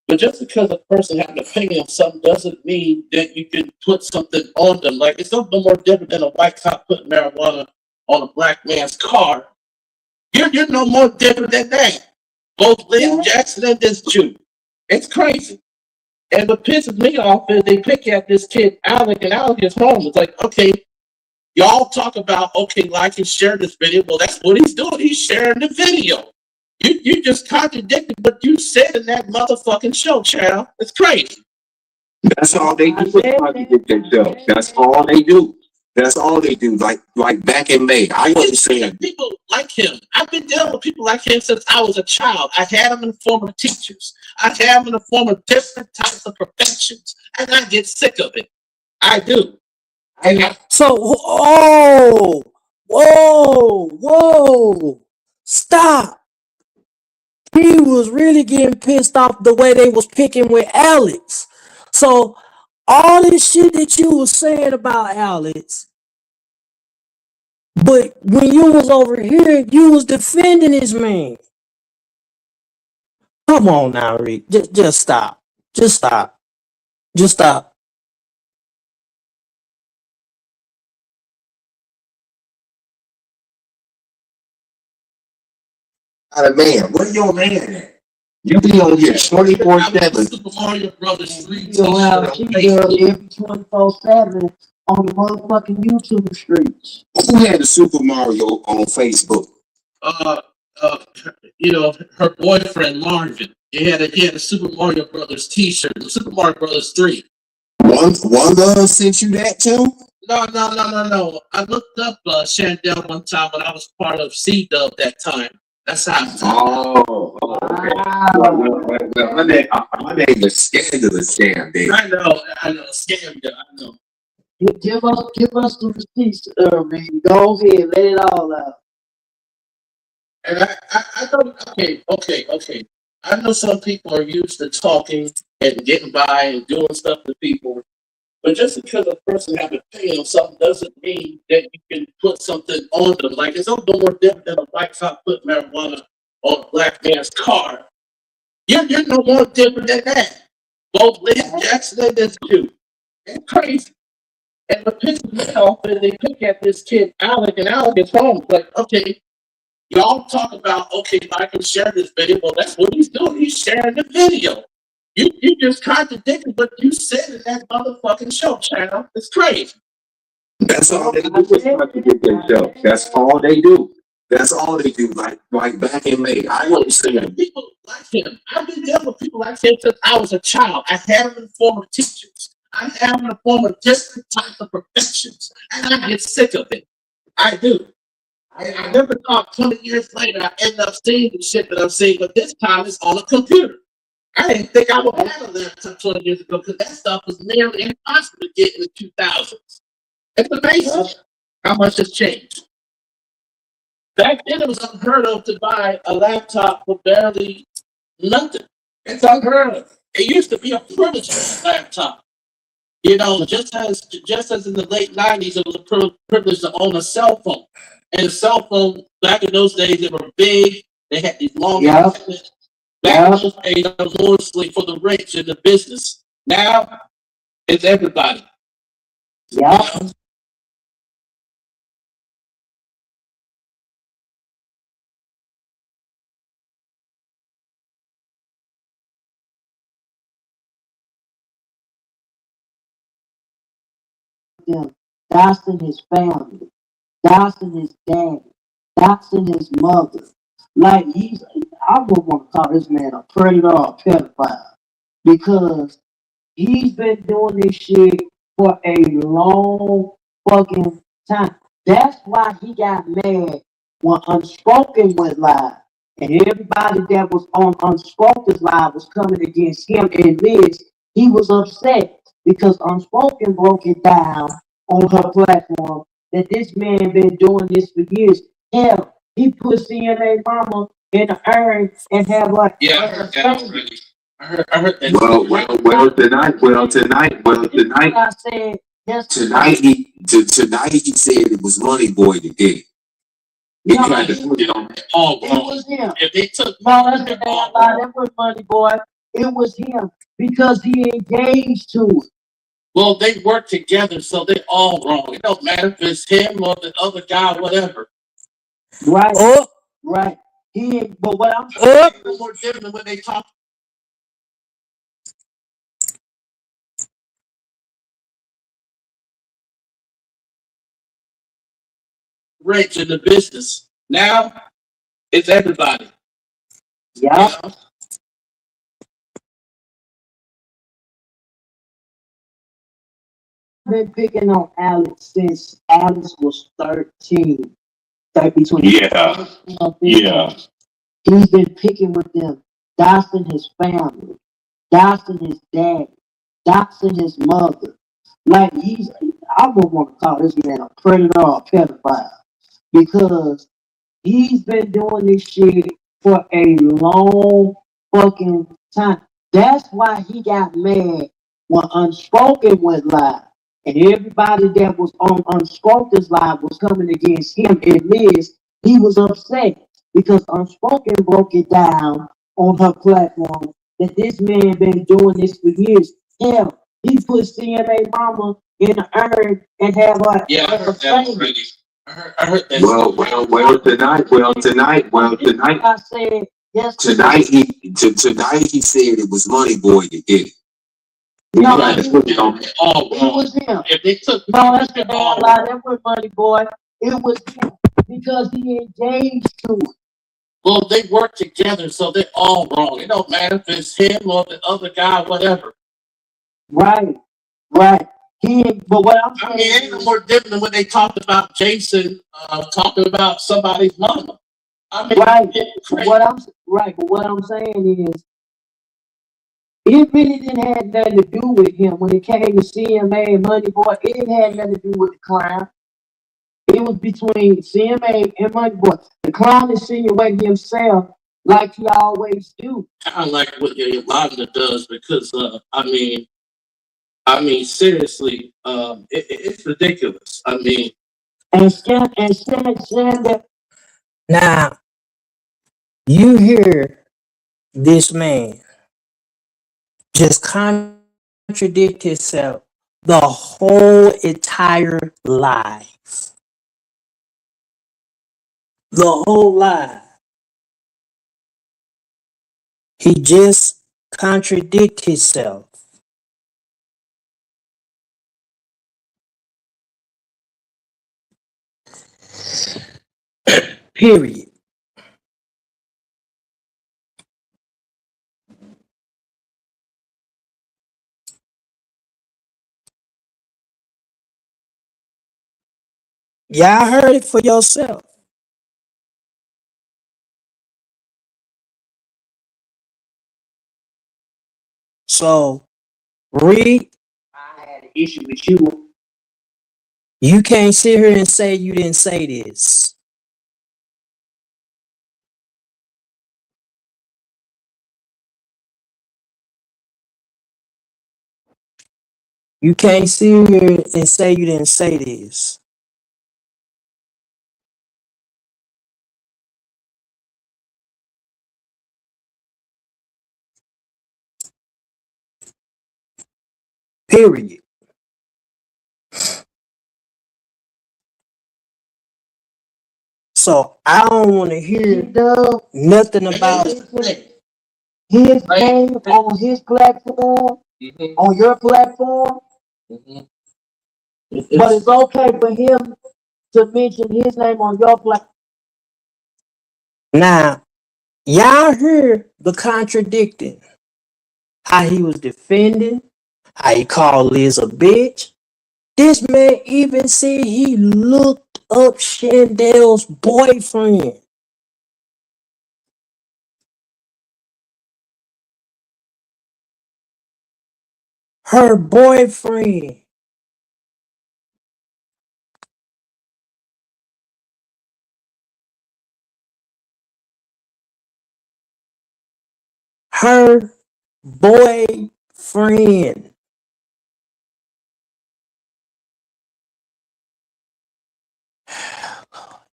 Speaker 2: but just because a person has an opinion of something doesn't mean that you can put something on them. Like it's no more different than a white cop putting marijuana on a black man's car. You're no more different than that. Both Liz Jackson and this Jew. It's crazy. And what pisses me off is they pick at this kid Alec, and Alec is home. It's like, okay, y'all talk about, okay, like and share this video. Well, that's what he's doing. He's sharing the video. You just contradicted what you said in that motherfucking show, child. It's crazy.
Speaker 3: That's all they do. That's all they do. That's all they do. Like back in May, I understand.
Speaker 2: People like him. I've been dealing with people like him since I was a child. I had them in the form of teachers. I had them in the form of different types of professions, and I get sick of it. I do.
Speaker 1: So, whoa, stop. He was really getting pissed off the way they was picking with Alex. So, all this shit that you was saying about Alex, but when you was over here, you was defending his man. Come on now, Rick. Just stop. Just stop. Just stop.
Speaker 3: Got a man. Where your man at? You be on here 24/7.
Speaker 2: Super Mario Brothers 3
Speaker 4: You don't have
Speaker 2: t-shirt on
Speaker 4: a girl
Speaker 2: Facebook.
Speaker 4: every 24/7 on the motherfucking YouTube streets.
Speaker 3: Who had the Super Mario on Facebook?
Speaker 2: Uh, her boyfriend Marvin. He had a Super Mario Brothers T-shirt, the Super Mario Brothers 3.
Speaker 3: One love sent you that too?
Speaker 2: No. I looked up Shandell one time when I was part of C-Dub that time. That's how.
Speaker 3: Okay. My name is Scandalous Scam, Dave.
Speaker 2: I know. Scam, I know.
Speaker 4: Give us the receipts, man. Go ahead, let it all out.
Speaker 2: And I know, okay. I know some people are used to talking and getting by and doing stuff to people, but just because a person has to pay them something doesn't mean that you can put something on them. Like it's no more different than a white cop put marijuana on a black man's car. You're no more different than that. Both Liz Jackson and this dude. It's crazy. And the pisses me off is they pick at this kid Alec, and Alec is home. Like, okay, y'all talk about, okay, I can share this video. Well, that's what he's doing. He's sharing the video. You just contradicted what you said in that motherfucking show, channel. It's crazy.
Speaker 3: That's all they do is contradict themselves. That's all they do. That's all they do. Like back in May, I wouldn't say it.
Speaker 2: People like him. I've been dealing with people like him since I was a child. I had him in the form of teachers. I have him in the form of different types of professions. And I get sick of it. I do. I never thought 20 years later I end up seeing the shit that I'm seeing, but this time it's on a computer. I didn't think I would have a laptop 20 years ago because that stuff was nearly impossible to get in the 2000s. It's amazing how much has changed. Back then, it was unheard of to buy a laptop for barely nothing. It's unheard of. It used to be a privilege to have a laptop. You know, just as in the late 90s, it was a privilege to own a cell phone. And a cell phone, back in those days, they were big. They had these long antennas. Back in those days, it was mostly for the rich and the business. Now, it's everybody.
Speaker 4: Yeah.
Speaker 2: You know?
Speaker 4: Them. Doxing his family. Doxing his dad. Doxing his mother. Like I would want to call this man a predator or a pedophile because he's been doing this shit for a long fucking time. That's why he got mad when Unspoken went live. And everybody that was on Unspoken's live was coming against him and Liz. He was upset because Unspoken broke it down on her platform that this man been doing this for years. Hell, he put CNA mama in the urn and have like
Speaker 2: I heard that already. I heard that.
Speaker 3: Tonight.
Speaker 4: I said yes.
Speaker 3: Tonight he said it was Money Boy that did it. He tried to put it on.
Speaker 2: Oh,
Speaker 4: it was him.
Speaker 2: If they took
Speaker 4: no, that's the damn lie. That was Money Boy. It was him because he engaged to it.
Speaker 2: Well, they work together, so they're all wrong. It don't matter if it's him or the other guy, whatever.
Speaker 4: Right. Right. But what I'm
Speaker 2: saying is more different than when they talk. Rich in the business. Now it's everybody.
Speaker 4: Yeah.
Speaker 2: You know?
Speaker 4: Been picking on Alex since Alex was 13. Between
Speaker 3: yeah.
Speaker 4: He's been picking with them, doxing his family, doxing his dad, doxing his mother. Like I would want to call this man a predator or a pedophile because he's been doing this shit for a long fucking time. That's why he got mad when Unspoken went live. And everybody that was on Unspoken's live was coming against him and Liz. He was upset because Unspoken broke it down on her platform that this man been doing this for years. Hell, he put CNA mama in the urn and have her.
Speaker 2: Yeah, I heard that already. I heard that.
Speaker 3: Tonight.
Speaker 4: I said yes.
Speaker 3: Tonight he said it was Money Boy that did it.
Speaker 4: No,
Speaker 2: it
Speaker 4: was him.
Speaker 2: If they took
Speaker 4: that's the damn lie. That was Money Boy. It was him because he engaged to it.
Speaker 2: Well, they work together, so they're all wrong. It don't matter if it's him or the other guy, whatever.
Speaker 4: Right. But what I'm
Speaker 2: I mean,
Speaker 4: saying
Speaker 2: ain't no
Speaker 4: is,
Speaker 2: more different than when they talked about Jason talking about somebody's mama. I mean,
Speaker 4: right.
Speaker 2: it's
Speaker 4: But
Speaker 2: crazy.
Speaker 4: what I'm saying is, it really didn't have nothing to do with him when it came to CMA and Money Boy. It didn't have nothing to do with the clown. It was between CMA and Money Boy. The clown insinuated himself like he always do.
Speaker 2: Kind of like what Yolanda does because seriously, it's ridiculous. I mean,
Speaker 4: And Sandra,
Speaker 1: Now, you hear this man just contradict himself the whole entire life. The whole life. He just contradict himself. Period. Y'all heard it for yourself. So, Reed,
Speaker 4: I had an issue with you.
Speaker 1: you can't sit here and say you didn't say this. You can't sit here and say you didn't say this. Period. So I don't want to hear nothing about
Speaker 4: His name on his platform, on your platform, but it's okay for him to mention his name on your platform.
Speaker 1: now. Y'all hear the contradicting. How he was defending, how he called Liz a bitch. This man even said he looked up Chandel's boyfriend. Her boyfriend. Her boyfriend.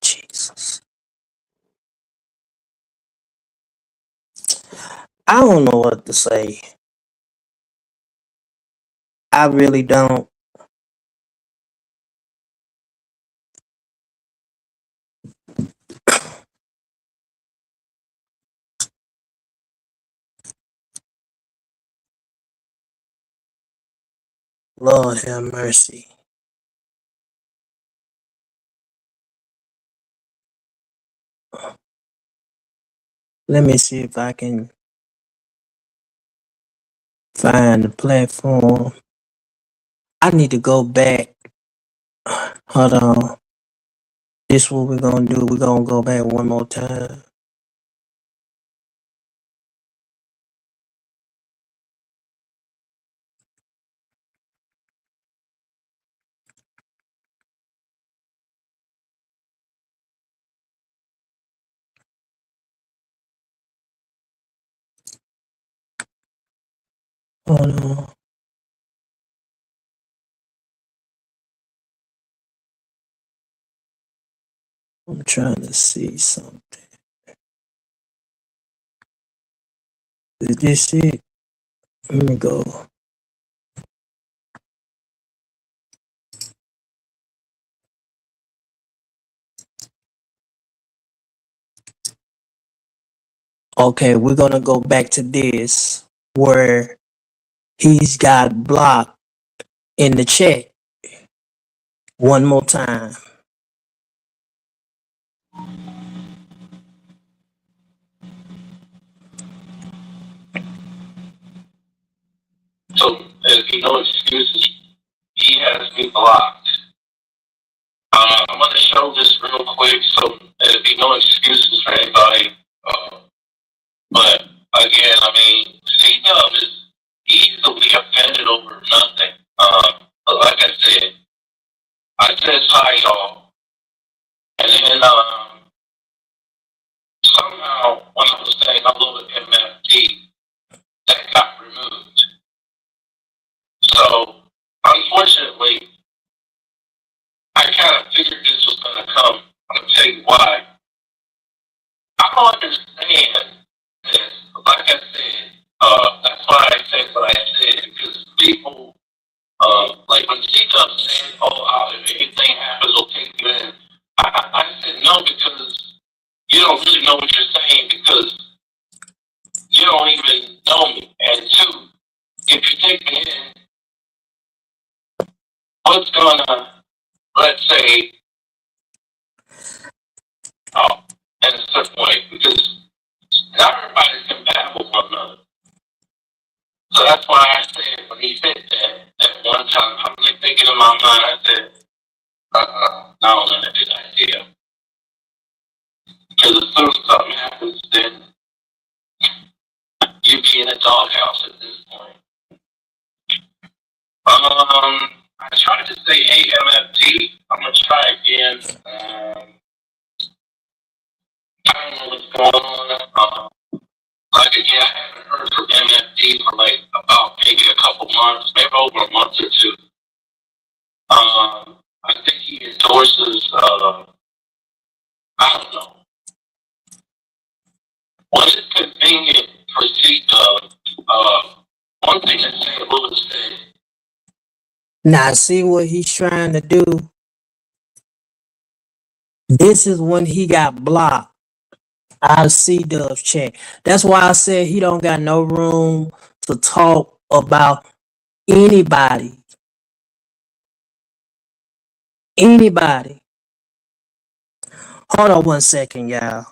Speaker 1: Jesus. I don't know what to say. I really don't. Lord have mercy. Let me see if I can find the platform. I need to go back. Hold on. This what we're gonna do. We're gonna go back one more time. Hold on. I'm trying to see something. Is this it? Let me go. Okay, we're gonna go back to this where he's got blocked in the chat one more time.
Speaker 3: So there's no excuses.
Speaker 2: he has me blocked. I'm going to show this real quick so there'll be no excuses for anybody. But again, I mean, C-Dub is easily offended over nothing. But like I said hi, y'all. And then somehow, when I was saying hello to MFD, that got removed. So, unfortunately, I kind of figured this was going to come. I'm going to tell you why. I don't understand this. Like I said, that's why I said what I said, because people, like when C-Dub said, oh, if anything happens, we'll take you in. I said no, because you don't really know what you're saying, because you don't even know me. And two, if you take me in, what's gonna, let's say, in a certain way, because not everybody's compatible with one another. So that's why I said when he said that at one time, I'm like thinking in my mind, I said, I don't know, that's a good idea. Because as soon as something happens, then you'd be in a doghouse at this point. I tried to say AMFT. I'm gonna try again. I don't know what's going on. Like again, I haven't heard from MFT for like about maybe a couple months, maybe over a month or two. I think he endorses. I don't know. When it's convenient for C-Dub, one thing that St. Louis said.
Speaker 1: Now, see what he's trying to do? This is when he got blocked out of C-Dub's chat. That's why I said he don't got no room to talk about anybody. Anybody. Hold on 1 second, y'all.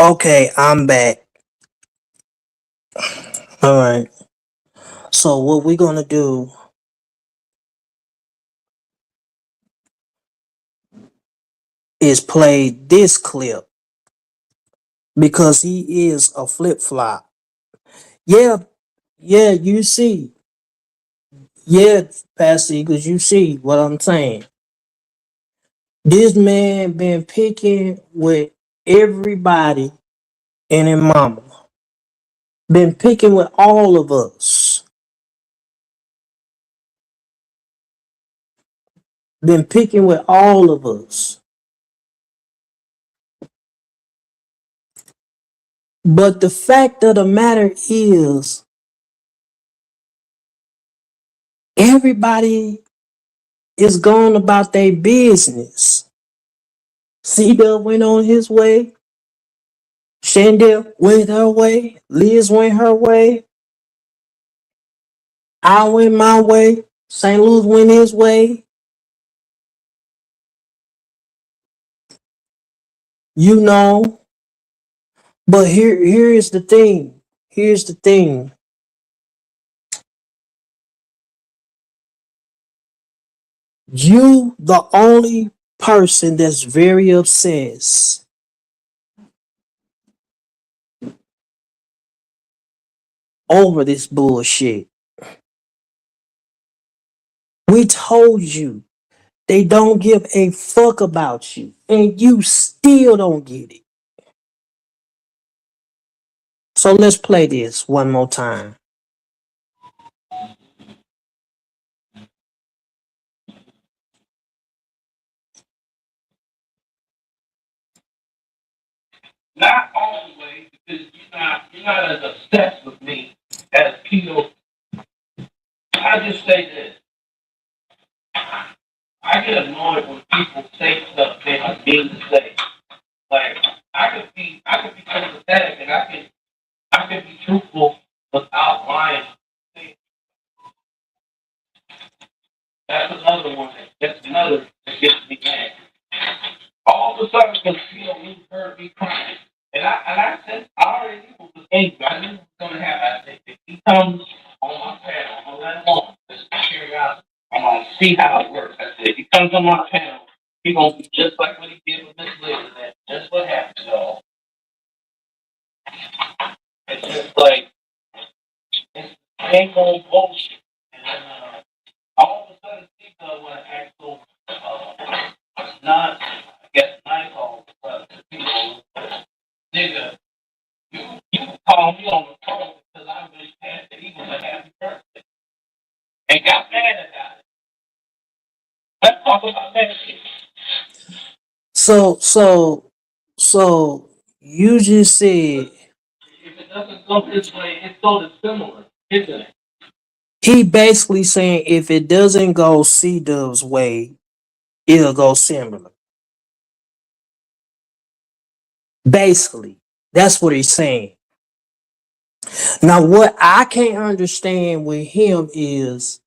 Speaker 1: Okay, I'm back. All right. So what we're gonna do is play this clip because he is a flip flop. Yeah, yeah, you see. Yeah, Pastor, because you see what I'm saying. This man been picking with everybody and his mama. Been picking with all of us. Been picking with all of us. But the fact of the matter is, everybody is going about their business. C-Dub went on his way. Shandell went her way. Liz went her way. I went my way. St. Louis went his way. You know. But here is the thing. Here's the thing. You the only person that's very obsessed over this bullshit. We told you they don't give a fuck about you, and you still don't get it. So let's play this one more time.
Speaker 2: Not all the way, because you're not as obsessed with me as people. I just say this. I get annoyed when people say stuff they don't mean to say. Like I could be sympathetic and I can be truthful without lying. That's another one. That's another that gets me mad. All of a sudden, because you heard me crying, and I said I already knew it was angry. I knew it was gonna happen. I said if he comes on my panel, I'm gonna let him on. Just curiosity. I'm gonna see how it works. I said if he comes on my panel, he gonna be just like what he did with Miss Liz. And that's just what happened, y'all. It's just like it's ain't gonna bullshit. And then, all of a sudden, people want to act so not, I guess, nice all but people, nigga, you call me on the phone because I wish that he was a happy birthday and got mad about it. Let's talk about that shit.
Speaker 1: So so you just said
Speaker 2: If it doesn't go this way, it's so dissimilar, isn't it?
Speaker 1: he basically saying if it doesn't go C Dub's way, it'll go similar. Basically, that's what he's saying. Now, what I can't understand with him is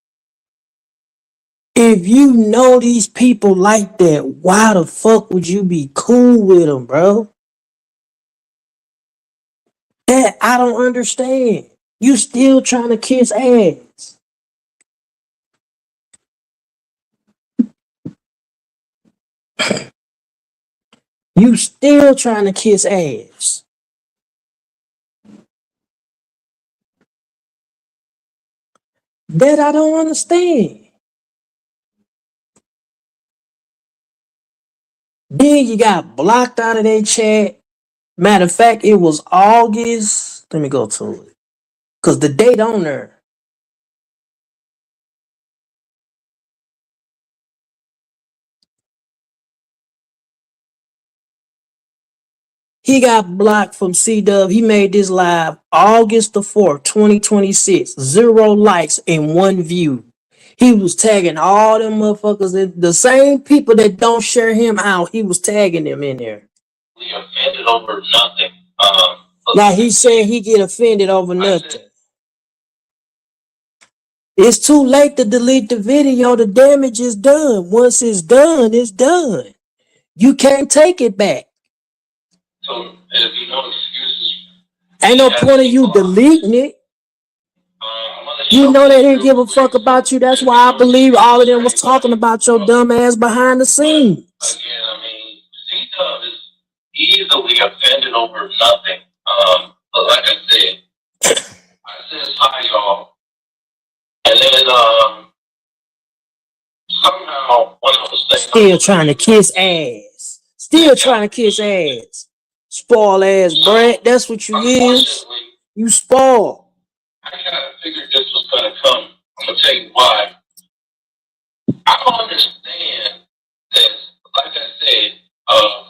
Speaker 1: if you know these people like that, why the fuck would you be cool with them, bro? That I don't understand. You still trying to kiss ass. You still trying to kiss ass. That I don't understand. Then you got blocked out of their chat. Matter of fact, it was August. Let me go to it. Cause the date on there. He got blocked from C Dub. He made this live August the 4th, 2026. 0 likes and 1 view. He was tagging all them motherfuckers. The same people that don't share him out, he was tagging them in there.
Speaker 2: Offended over nothing.
Speaker 1: Now he said he get offended over nothing. It's too late to delete the video. The damage is done. Once it's done, it's done. You can't take it back.
Speaker 2: So it'll be no excuses.
Speaker 1: Ain't no point of you deleting it. You know they didn't give a fuck about you. That's why I believe all of them was talking about your dumb ass behind the scenes.
Speaker 2: Again, I mean, C-Dub is easily offended over nothing. But like I said, I said hi, y'all. And then somehow when I was saying
Speaker 1: still trying to kiss ass. Still trying to kiss ass. Spoil ass brat. That's what you is. You spoil.
Speaker 2: I kind of figured this was gonna come. I'm gonna tell you why. I don't understand this. Like I said,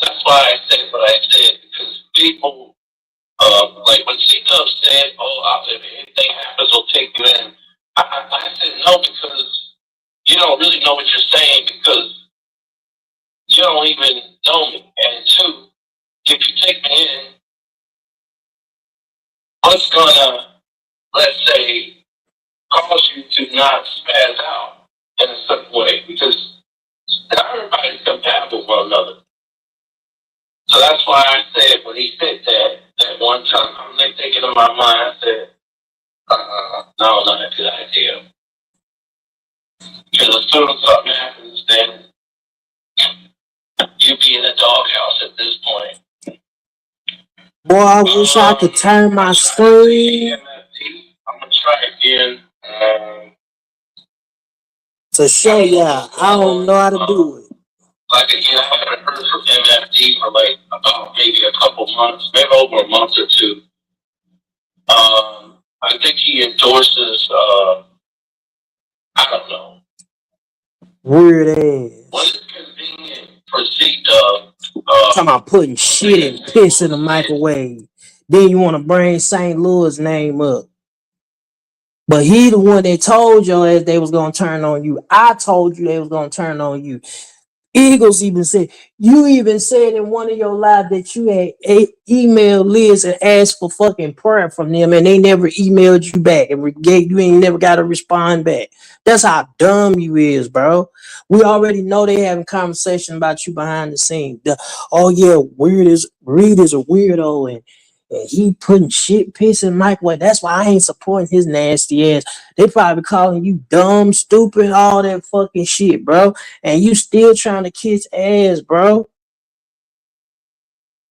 Speaker 2: that's why I said what I said because people, like when C-Dub said, "Oh, if anything happens, we'll take you in." I said no because you don't really know what you're saying because you don't even know me. And two, if you take me in, what's gonna, let's say, cause you to not spaz out in a certain way? Because not everybody's compatible with one another. So that's why I said when he said that one time, I'm like thinking in my mind, I said, no, not a good idea. Because as soon as something happens, then you be in the doghouse at this point.
Speaker 1: Boy, I wish I could turn my screen.
Speaker 2: I'm gonna try again
Speaker 1: to show y'all. I don't know how to do it.
Speaker 2: Like again, I haven't heard from MFD for like about maybe a couple months, maybe over a month or two. I think he endorses. I don't know.
Speaker 1: Weird ass.
Speaker 2: What is convenient for C-Dub?
Speaker 1: Talking about putting shit and piss in the microwave. Then you want to bring St. Louis name up. But he the one that told you that they was gonna turn on you. I told you they was gonna turn on you. Eagles even said, you even said in one of your lives that you had emailed Liz and asked for fucking prayer from them and they never emailed you back and you ain't never got to respond back. That's how dumb you is, bro. We already know they having conversation about you behind the scenes. Oh yeah, Reed is a weirdo and he putting shit, piss in microwave. That's why I ain't supporting his nasty ass. They probably calling you dumb, stupid, all that fucking shit, bro. And you still trying to kiss ass, bro.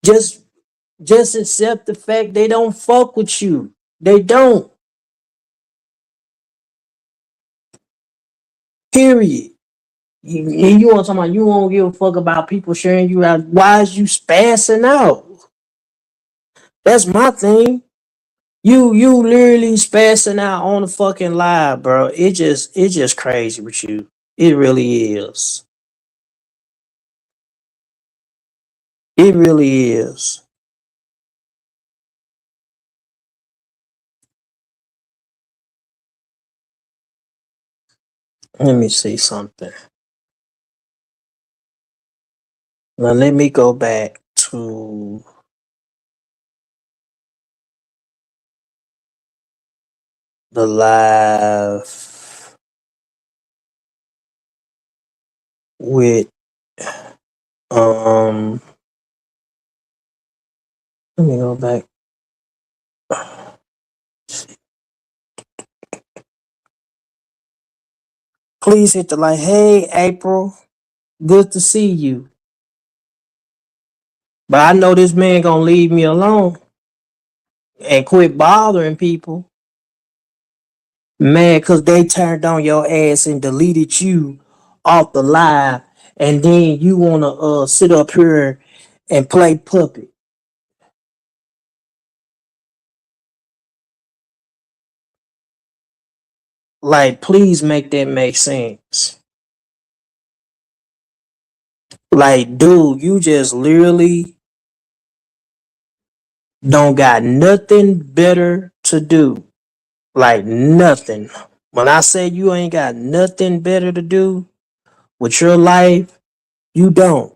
Speaker 1: Just accept the fact they don't fuck with you. They don't. Period. You want somebody you won't give a fuck about people sharing you out. Why is you spazzing out? That's my thing. You literally spazzing out on the fucking live, bro. It's just crazy with you. It really is. It really is. Let me see something. Now let me go back to the live with um let me go back. Please hit the like. Hey April, good to see you. But I know this man gonna leave me alone and quit bothering people. Man, cause they turned on your ass and deleted you off the live, and then you wanna sit up here and play puppet. Like, please make that make sense. Like, dude, you just literally don't got nothing better to do. Like, nothing. When I say you ain't got nothing better to do with your life, you don't.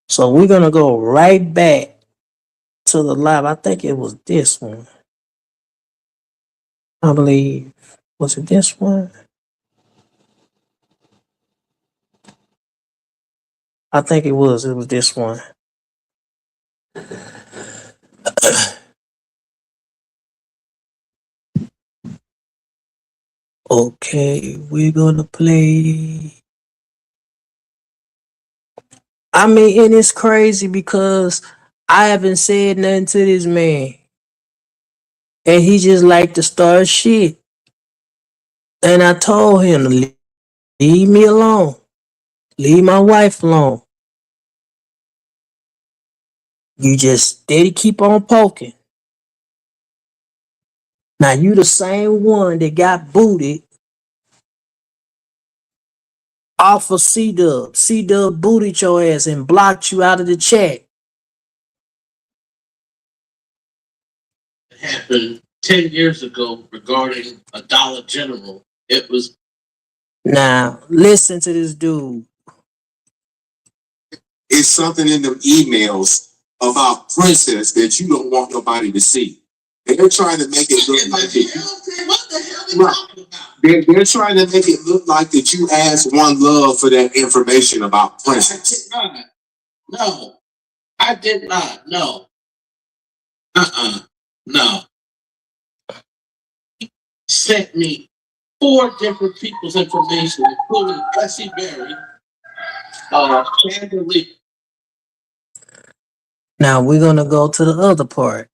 Speaker 1: So we're gonna go right back to the live. I think it was this one. I believe. Was it this one? I think it was. It was this one. Okay, we're gonna play. I mean, and it's crazy because I haven't said nothing to this man, and he just like to start shit. And I told him to leave me alone, leave my wife alone. You just steady keep on poking. Now you the same one that got booted off of C Dub. C Dub booted your ass and blocked you out of the chat.
Speaker 2: Happened 10 years ago regarding a Dollar General. It was.
Speaker 1: Now listen to this dude.
Speaker 3: It's something in them emails about Princess that you don't want nobody to see. They're trying to make it look like it. What the hell are they talking about? They're trying to make it look like that you asked One Love for that information about Princess.
Speaker 2: No, I did not. No. No. Sent me 4 different people's information, including Bessie Berry, Chandelier.
Speaker 1: Now we're gonna go to the other part.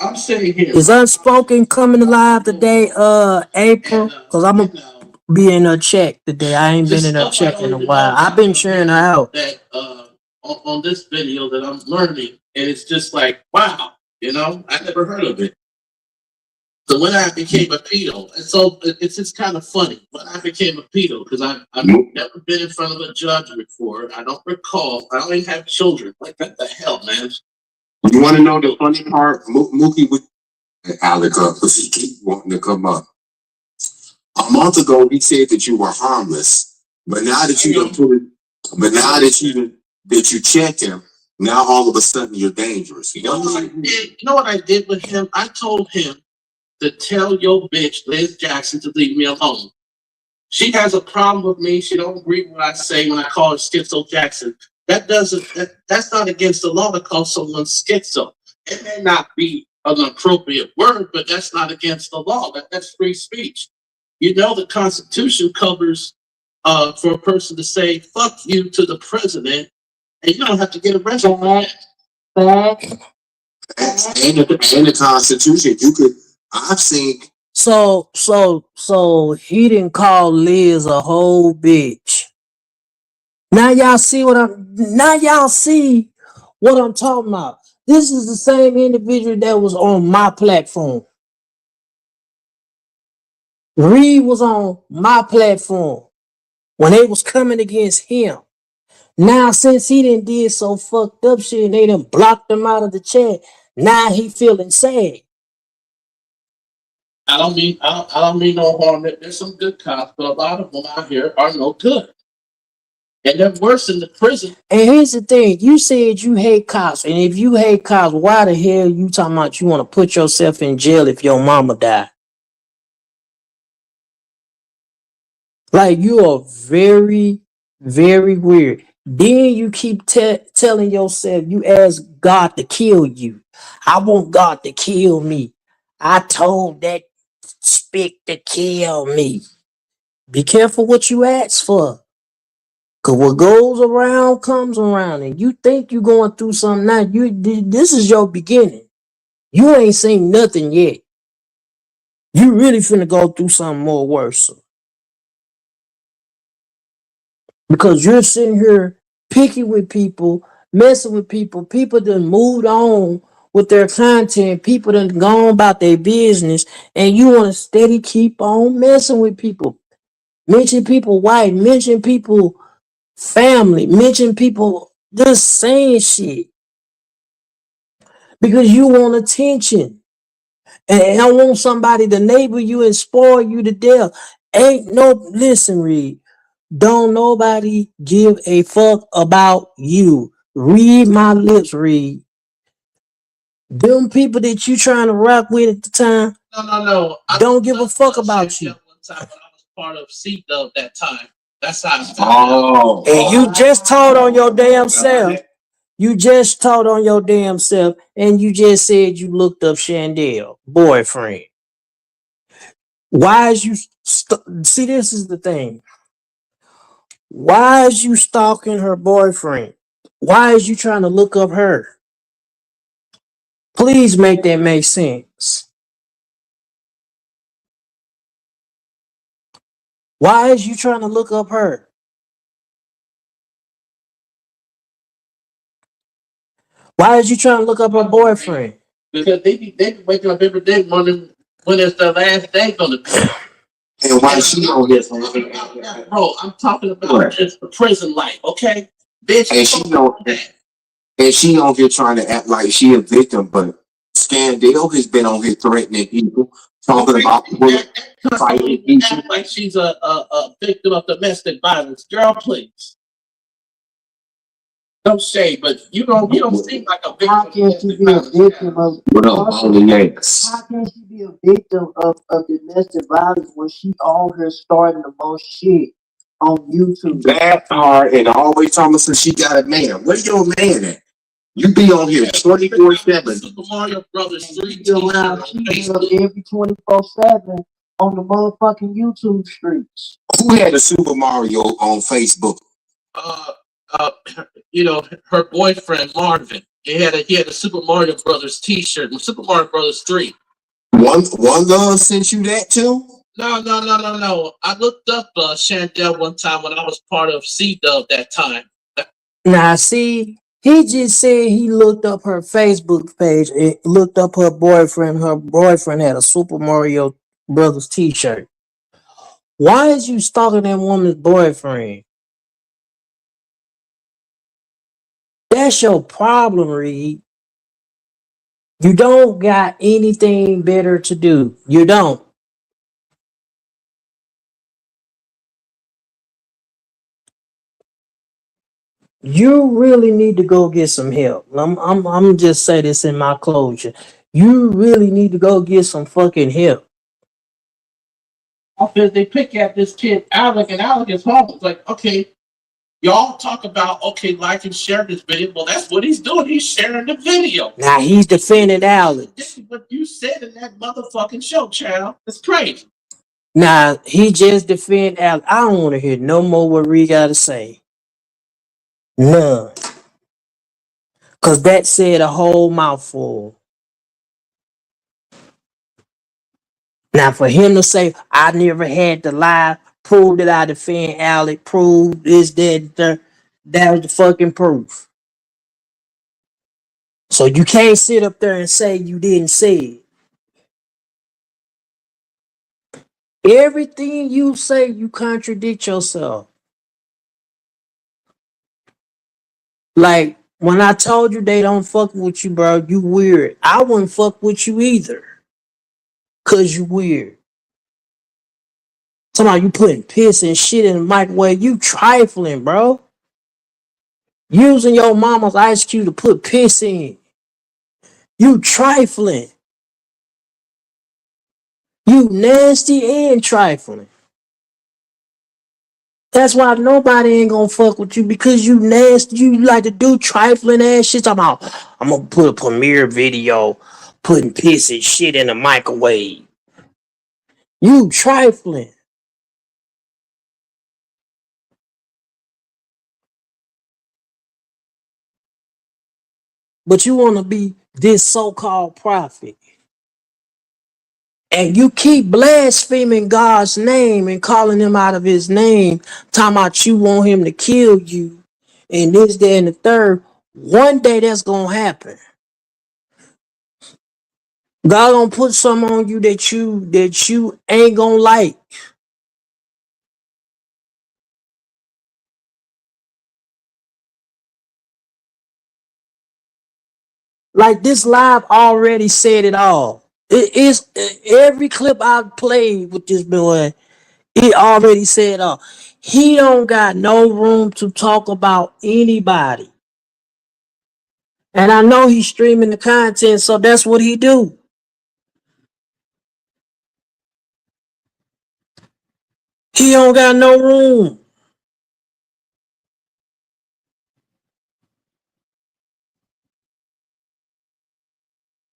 Speaker 2: I'm saying here.
Speaker 1: Is Unspoken coming alive today, April? Cause I'm gonna be in a check today. I ain't been in a check in a while. I've been sharing her out.
Speaker 2: That on this video that I'm learning, and it's just like, wow, I never heard of it. So when I became a pedo, and so it's just kind of funny. When I became a pedo, because I've never been in front of a judge before. I don't recall. I don't even have children. Like, what the hell, man?
Speaker 3: You want to know the funny part? Mookie with Alec up because he keep wanting to come up. A month ago, he said that you were harmless, but now that you don't put it, but now that you checked him, now all of a sudden you're dangerous.
Speaker 2: You know what I did with him? I told him to tell your bitch Liz Jackson to leave me alone. She has a problem with me. She don't agree with what I say when I call her Schizo Jackson. That's not against the law to call someone schizo. It may not be an appropriate word, but that's not against the law. That's free speech. The Constitution covers for a person to say "fuck you" to the president, and you don't have to get arrested for that.
Speaker 3: And the Constitution, you could. I've seen.
Speaker 1: So he didn't call Liz a whole bitch. Now y'all see what I'm talking about. This is the same individual that was on my platform. Reed was on my platform when they was coming against him. Now since he done did so fucked up shit and they done blocked him out of the chat, now he feeling sad.
Speaker 2: I don't mean no harm. There's some good cops, but a lot of them out here are no good. And they're worse in the prison.
Speaker 1: And here's the thing. You said you hate cops. And if you hate cops, why the hell you talking about you want to put yourself in jail if your mama died? Like, you are very, very weird. Then you keep telling yourself you ask God to kill you. I want God to kill me. I told that spick to kill me. Be careful what you ask for. Cause what goes around comes around, and you think you're going through something now. This is your beginning. You ain't seen nothing yet. You really finna go through something more worse. Because you're sitting here picky with people, messing with people. People done moved on with their content. People done gone about their business, and you want to steady keep on messing with people. Mention people white, mention people family, mention people just saying shit because you want attention. And I want somebody to neighbor you and spoil you to death. Listen, Reed. Don't nobody give a fuck about you. Read my lips, Reed. Them people that you trying to rock with at the time,
Speaker 2: No.
Speaker 1: don't give a fuck about you.
Speaker 2: One time when I was part of C Dub that time. That's how I found out.
Speaker 1: And you just told on your damn self. You just told on your damn self, and you just said you looked up Chandel boyfriend. Why is you see? This is the thing. Why is you stalking her boyfriend? Why is you trying to look up her? Please make that make sense. Why is you trying to look up her? Why is you trying to look up her boyfriend?
Speaker 2: Because they be waking up every day wondering when is the last day gonna be.
Speaker 3: And why she on this?
Speaker 2: Bro, I'm talking about just the prison life, okay? Bitch,
Speaker 3: And she don't. And she on here trying to act like she a victim, but Scandale has been on here threatening people, talking about fighting people.
Speaker 2: like she's a victim of domestic violence. Girl, please. No shade, but you don't seem like a victim.
Speaker 4: How can she be a victim of
Speaker 3: What up, Only Yanks?
Speaker 4: how can she be a victim of domestic violence when she on here starting the most shit on YouTube?
Speaker 3: That part, and always talking about she got a man. Where's your man at? You be on here 24/7.
Speaker 2: Super Mario Brothers 3
Speaker 4: She around she up every 24/7 on the motherfucking YouTube streets.
Speaker 3: Who had a Super Mario on Facebook?
Speaker 2: uh, uh, her boyfriend Marvin. He had a Super Mario Brothers T-shirt, Super Mario Brothers 3.
Speaker 3: One Love sent you that too?
Speaker 2: No. I looked up Chandel one time when I was part of C Dub that time.
Speaker 1: Now, see, he just said he looked up her Facebook page and looked up her boyfriend. Her boyfriend had a Super Mario Brothers T-shirt. Why is you stalking that woman's boyfriend? That's your problem, Reed. You don't got anything better to do. You don't. You really need to go get some help. I'm just say this in my closure. You really need to go get some fucking help.
Speaker 2: Because they pick at this kid Alec, and Alec is home. It's like, okay, y'all talk about like and share this video. Well, that's what he's doing. He's sharing the video.
Speaker 1: Now he's defending Alex.
Speaker 2: This is what you said in that motherfucking show, child. It's crazy.
Speaker 1: Now he just defend Alex. I don't want to hear no more what Reed got to say. None. Cause that said a whole mouthful. Now for him to say I never had to lie, prove that I defend Alex, prove this, that was the fucking proof. So you can't sit up there and say you didn't say it. Everything you say, you contradict yourself. Like when I told you they don't fuck with you, bro, you weird. I wouldn't fuck with you either. Cause you weird. Somehow you putting piss and shit in the microwave, you trifling, bro. Using your mama's ice cube to put piss in. You trifling. You nasty and trifling. That's why nobody ain't gonna fuck with you because you nasty. You like to do trifling ass shit. I'm gonna put a premiere video putting piss and shit in the microwave. You trifling. But you wanna be this so-called prophet. And you keep blaspheming God's name and calling him out of his name, talking about you want him to kill you, and this, that, and the third. One day that's gonna happen. God gonna put something on you that you ain't gonna like. Like this live already said it all. It is every clip I played with this boy. It already said all. He don't got no room to talk about anybody. And I know he's streaming the content, so that's what he do. He don't got no room.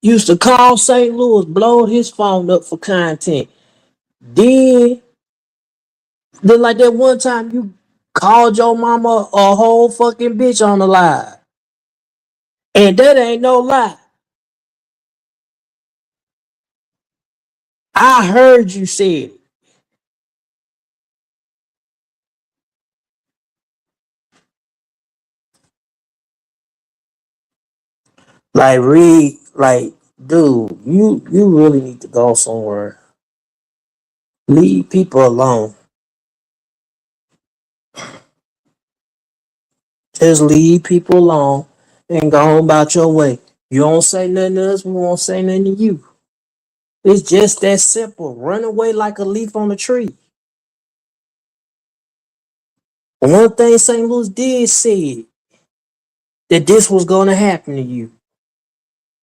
Speaker 1: Used to call St. Louis, blow his phone up for content. Then like that one time you called your mama a whole fucking bitch on the live. And that ain't no lie. I heard you say it. Like Reed, like, dude, you really need to go somewhere. Leave people alone. Just leave people alone and go on about your way. You don't say nothing to us, we won't say nothing to you. It's just that simple. Run away like a leaf on a tree. One thing St. Louis did say that this was gonna happen to you.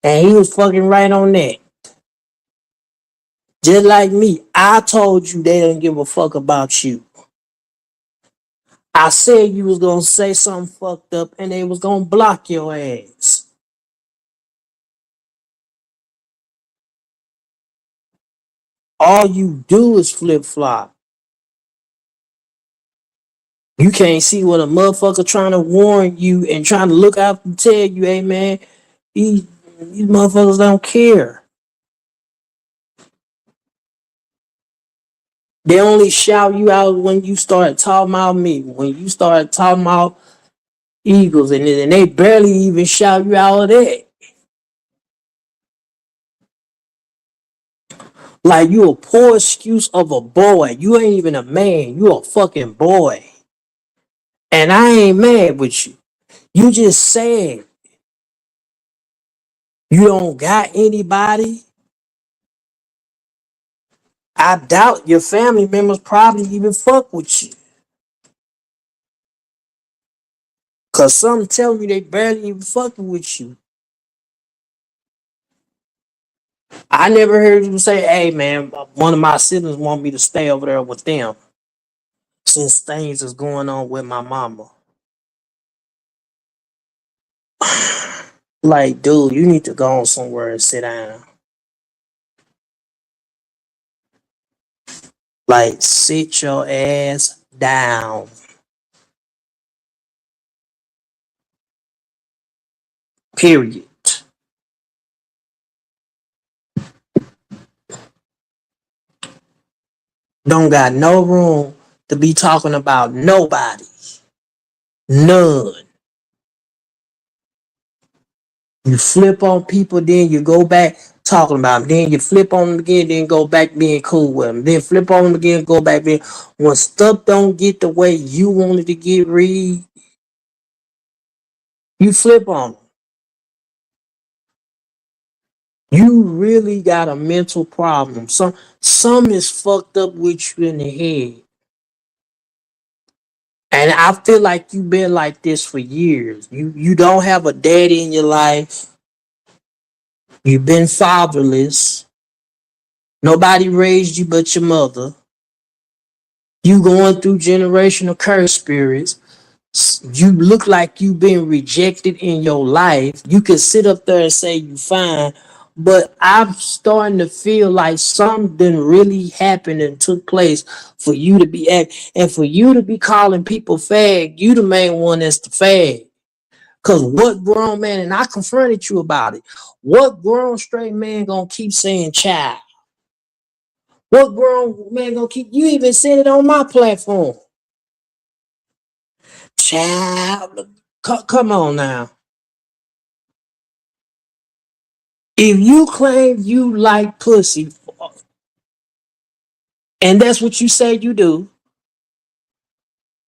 Speaker 1: And he was fucking right on that. Just like me, I told you they didn't give a fuck about you. I said you was gonna say something fucked up and they was gonna block your ass. All you do is flip flop. You can't see what a motherfucker trying to warn you and trying to look out and tell you, hey man, these motherfuckers don't care. They only shout you out when you start talking about me, when you start talking about Eagles, and they barely even shout you out of that. Like you a poor excuse of a boy. You ain't even a man. You a fucking boy. And I ain't mad with you. You just said you don't got anybody. I doubt your family members probably even fuck with you. Cause some tell me they barely even fucking with you. I never heard you say, hey man, one of my siblings want me to stay over there with them since things is going on with my mama. Like, dude, you need to go on somewhere and sit down. Like, sit your ass down. Period. Don't got no room to be talking about nobody. None. You flip on people, then you go back talking about them. Then you flip on them again, then go back being cool with them. Then flip on them again, go back being. When stuff don't get the way you wanted to get read, you flip on them. You really got a mental problem. Some is fucked up with you in the head. And I feel like you've been like this for years. You don't have a daddy in your life. You've been fatherless. Nobody raised you but your mother. You going through generational curse spirits. You look like you've been rejected in your life. You can sit up there and say you fine, but I'm starting to feel like something really happened and took place for you to be at, and for you to be calling people fag. You the main one that's the fag. Cause what grown man, and I confronted you about it. What grown straight man gonna keep saying child? What grown man gonna keep? You even said it on my platform. Child, come on now. If you claim you like pussy, and that's what you say you do,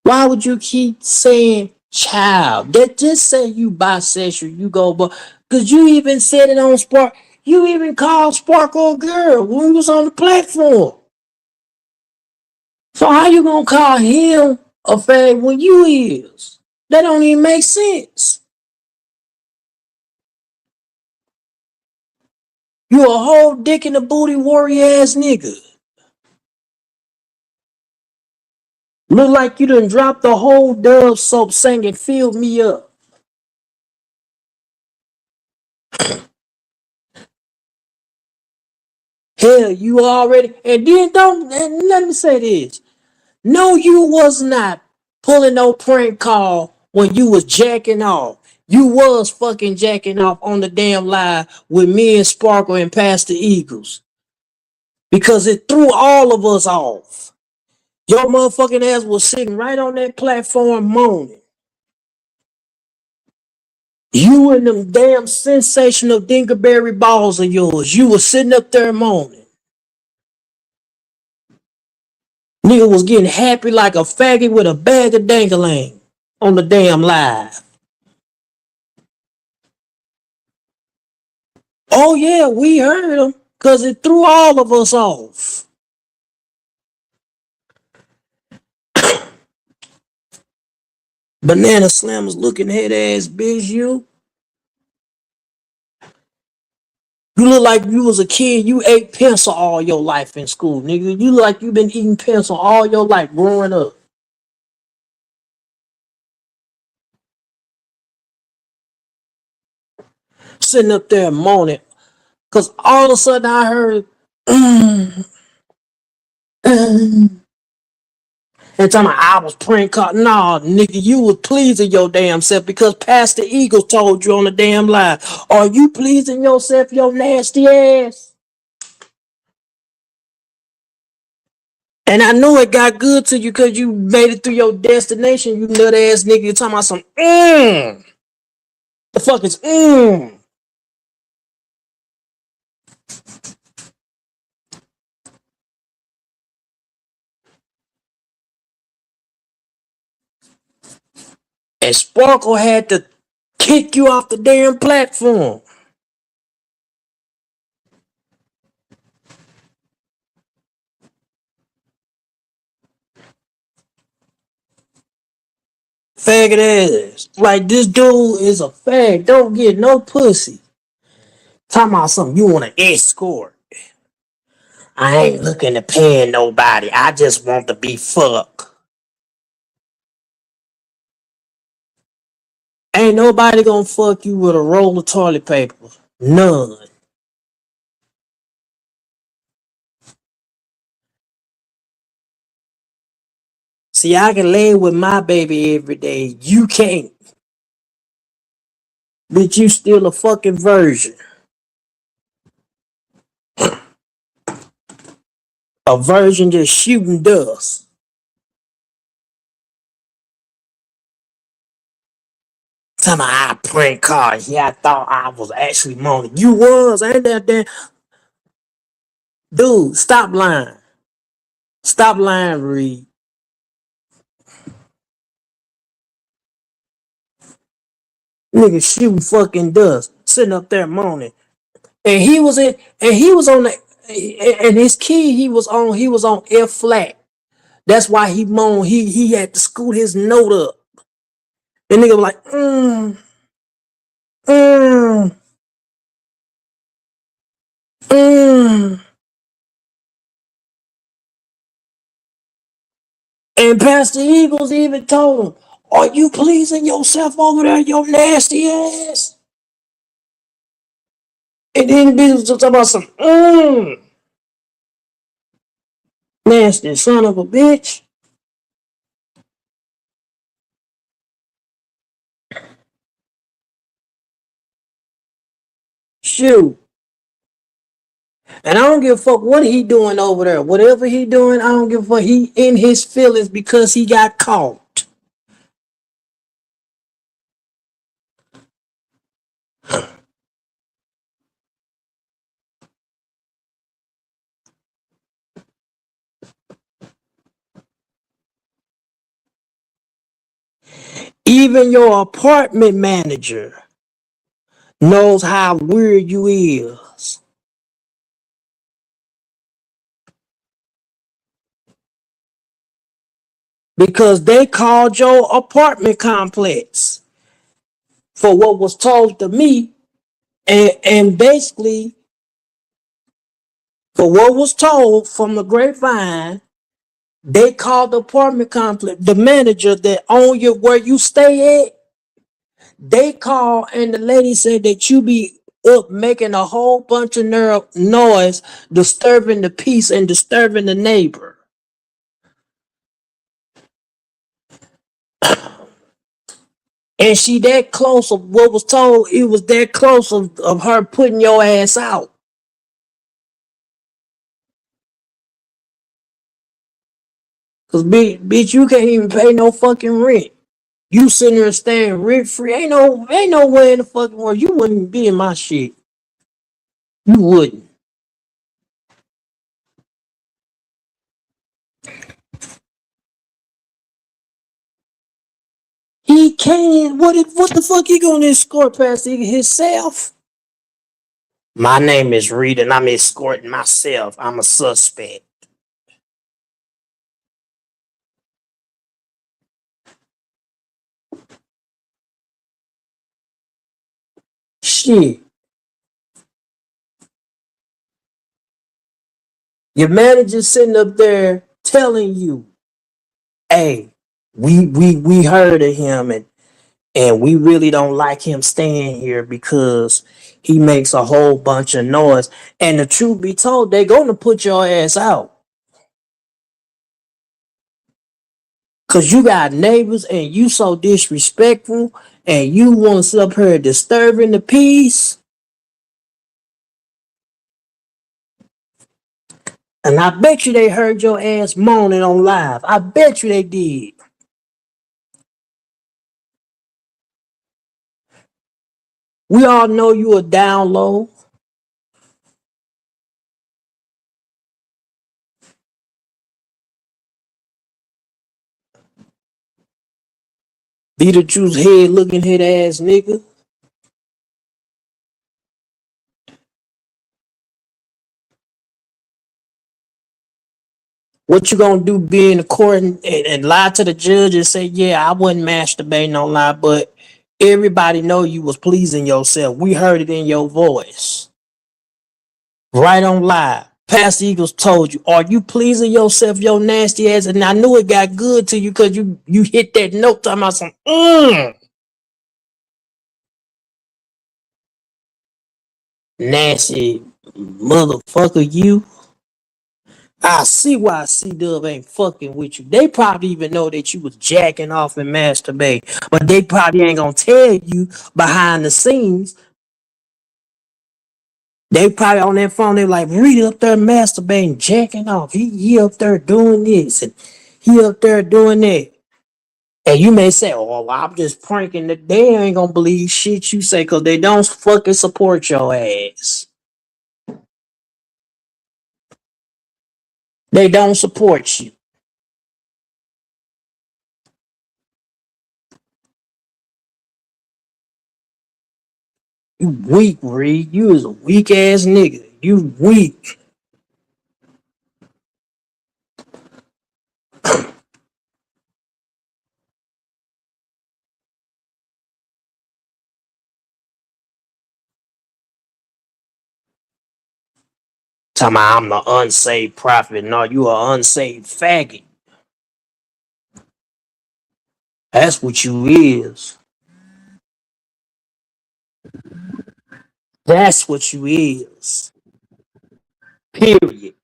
Speaker 1: why would you keep saying child? That just say you bisexual, you go, but because you even said it on Spark, you even called Sparkle a girl when we was on the platform. So how you gonna call him a fag when you is? That don't even make sense. You a whole dick in the booty warrior ass nigga. Look like you done dropped the whole Dove soap singing "Fill Me Up." Hell, you already, and then don't, and let me say this. No, you was not pulling no prank call when you was jacking off. You was fucking jacking off on the damn live with me and Sparkle and Pastor Eagles. Because it threw all of us off. Your motherfucking ass was sitting right on that platform moaning. You and them damn sensational Dinkerberry balls of yours. You was sitting up there moaning. Nigga was getting happy like a faggot with a bag of dangling on the damn live. Oh yeah, we heard him because it threw all of us off. Banana Slammers looking head ass bitch, you. You look like you was a kid. You ate pencil all your life in school, nigga. You look like you been eating pencil all your life growing up. Sitting up there moaning. Cause all of a sudden I heard and talking about I was prank caught. Nah, nigga, you was pleasing your damn self because Pastor Eagles told you on the damn line. Are you pleasing yourself, your nasty ass? And I know it got good to you because you made it through your destination, you nut ass nigga. You talking about some The fuck is And Sparkle had to kick you off the damn platform. Faggot ass. Like this dude is a fag. Don't get no pussy. Talking about something you want to escort. I ain't looking to pay nobody. I just want to be fucked. Ain't nobody gonna fuck you with a roll of toilet paper. None. See, I can lay with my baby every day. You can't. Bitch, you still a fucking virgin. A virgin just shooting dust. Tell me I prank call. Yeah, I thought I was actually moaning. You was, ain't that damn. Dude, stop lying. Stop lying, Reed. Nigga shooting fucking dust. Sitting up there moaning. And he was in, and he was on the, and his key he was on F flat. That's why he moaned. He had to scoot his note up. And nigga was like, mm, mm. And Pastor Eagles even told him, "Are you pleasing yourself over there, your nasty ass?" And then he was talking about some nasty son of a bitch. Shoot. And I don't give a fuck what he doing over there. Whatever he doing, I don't give a fuck. He in his feelings because he got caught. Even your apartment manager knows how weird you is. Because they called your apartment complex for what was told to me. And basically, for what was told from the grapevine, They called the apartment complex, the manager that own you where you stay at. They called and the lady said that you be up making a whole bunch of noise, disturbing the peace and disturbing the neighbor. And she that close of what was told, it was that close of her putting your ass out. Cause bitch, you can't even pay no fucking rent. You sitting there staying rent free. Ain't no way in the fucking world you wouldn't even be in my shit. You wouldn't. He can't. What the fuck he gonna escort past himself? My name is Reed and I'm escorting myself. I'm a suspect. Shit. Your manager sitting up there telling you, hey, we heard of him and we really don't like him staying here because he makes a whole bunch of noise. And the truth be told, they're gonna put your ass out. Cause you got neighbors and you so disrespectful and you want to sit up here disturbing the peace. And I bet you they heard your ass moaning on live. I bet you they did. We all know you a down low. Be the juice head looking head ass nigga. What you gonna do be in the court and lie to the judge and say, yeah, I wasn't masturbating on live, but everybody know you was pleasing yourself. We heard it in your voice. Right on live. Pastor Eagles told you, are you pleasing yourself, your nasty ass? And I knew it got good to you because you hit that note talking about some nasty motherfucker you. I see why C-Dub ain't fucking with you. They probably even know that you was jacking off and masturbating, but they probably ain't gonna tell you behind the scenes. They probably on that phone, they like, Rita up there masturbating, jacking off. He up there doing this and he up there doing that. And you may say, oh, well, I'm just pranking. They ain't gonna believe shit you say because they don't fucking support your ass. They don't support you. You weak, Reed. You is a weak ass nigga. You weak. Talking about I'm the unsaved prophet. No, you are unsaved faggot. That's what you is. That's what you is. Period.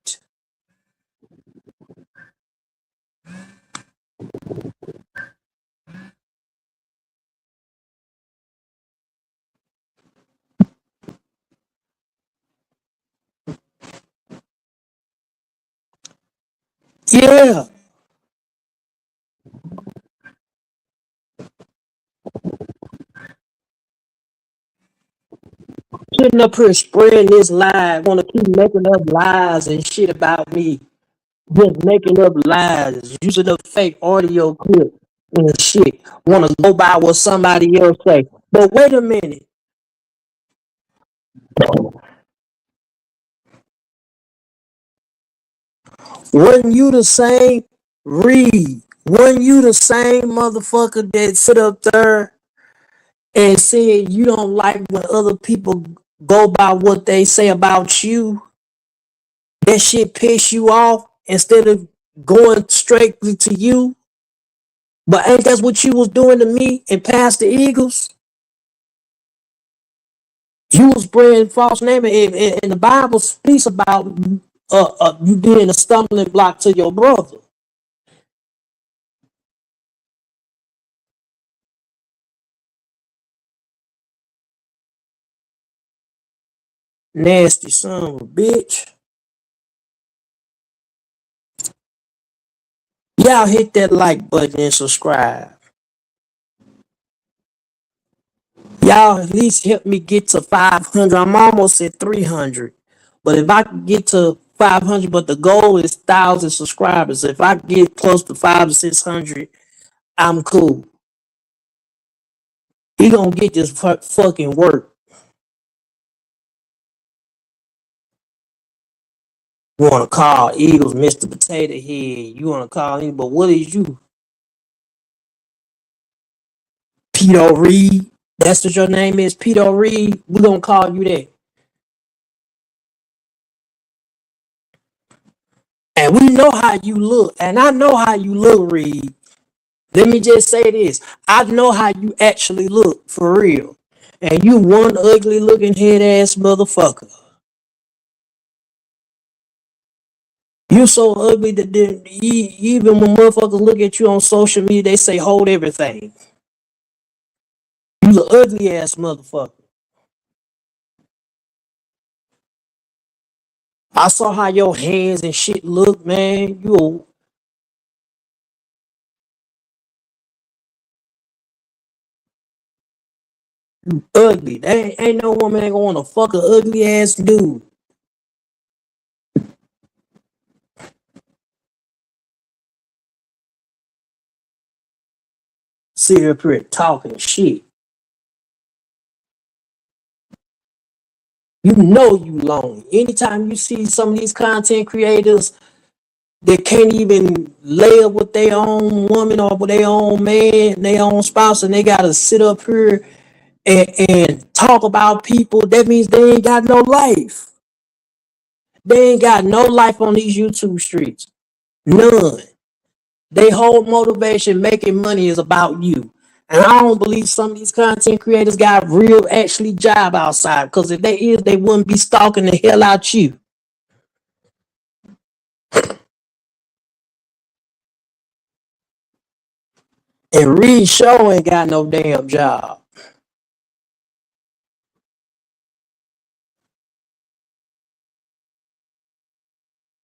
Speaker 1: Yeah. Sitting up here spreading this lie, wanna keep making up lies and shit about me. Just making up lies, using up fake audio clips and shit. Wanna go by what somebody else say. But wait a minute. Wasn't you the same Reed? Wasn't you the same motherfucker that sit up there and said you don't like when other people go by what they say about you? That shit piss you off instead of going straightly to you, but ain't that what you was doing to me and past the Eagles? You was spreading false name, and the Bible speaks about you being a stumbling block to your brother. Nasty son of a bitch. Y'all hit that like button and subscribe. Y'all at least help me get to 500. I'm almost at 300. But if I can get to 500, but the goal is 1,000 subscribers. If I get close to 500 to 600, I'm cool. He gonna get this fucking work. You wanna call Eagles Mr. Potato Head. You wanna call him, but what is you? Peter Reed. That's what your name is, Peter Reed. We gonna call you that. And we know how you look. And I know how you look, Reed. Let me just say this. I know how you actually look, for real. And you one ugly looking head ass motherfucker. You so ugly that even when motherfuckers look at you on social media, they say hold everything. You an ugly ass motherfucker. I saw how your hands and shit look, man. You ugly. Ain't no woman ain't gonna wanna fuck a ugly ass dude. Sit up here talking shit. You know you lonely. Anytime you see some of these content creators that can't even lay up with their own woman or with their own man, their own spouse, and they gotta sit up here and talk about people, that means they ain't got no life. They ain't got no life on these YouTube streets. None. They whole motivation making money is about you. And I don't believe some of these content creators got real actually job outside. Because if they is, they wouldn't be stalking the hell out you. And Reed Show ain't got no damn job.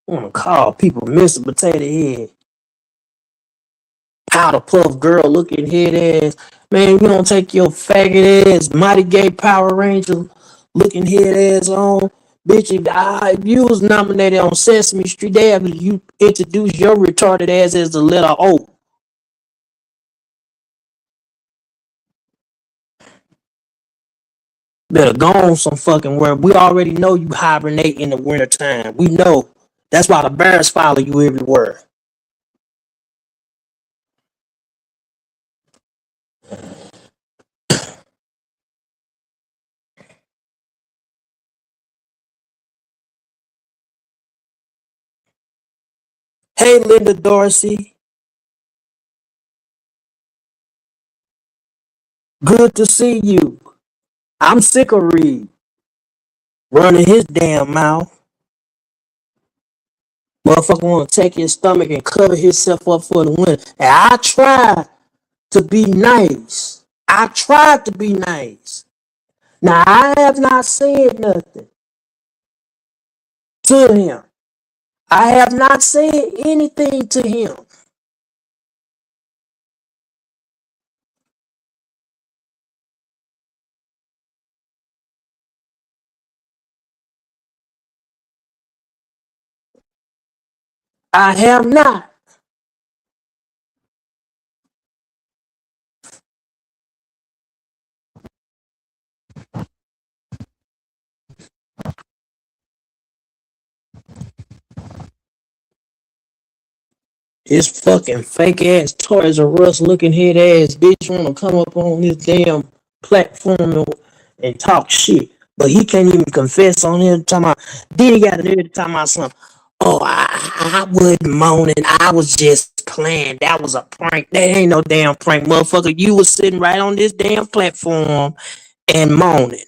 Speaker 1: I wanna call people Mr. Potato Head. Powder puff girl looking head ass. Man, you don't take your faggot ass, mighty gay Power Ranger looking head ass on. Bitch, if you was nominated on Sesame Street, they have you introduce your retarded ass as the letter O. Better go on some fucking word. We already know you hibernate in the wintertime. We know. That's why the bears follow you everywhere. Hey, Linda Dorsey. Good to see you. I'm sick of Reed running his damn mouth. Motherfucker want to take his stomach and cover himself up for the win. And I tried to be nice. I tried to be nice. Now, I have not said nothing to him. I have not said anything to him. I have not. This fucking fake ass Toys R Us looking head ass bitch want to come up on this damn platform and talk shit. But he can't even confess on him talking about, then he got to nerve to talk about something. Oh, I wasn't moaning. I was just playing. That was a prank. That ain't no damn prank, motherfucker. You was sitting right on this damn platform and moaning.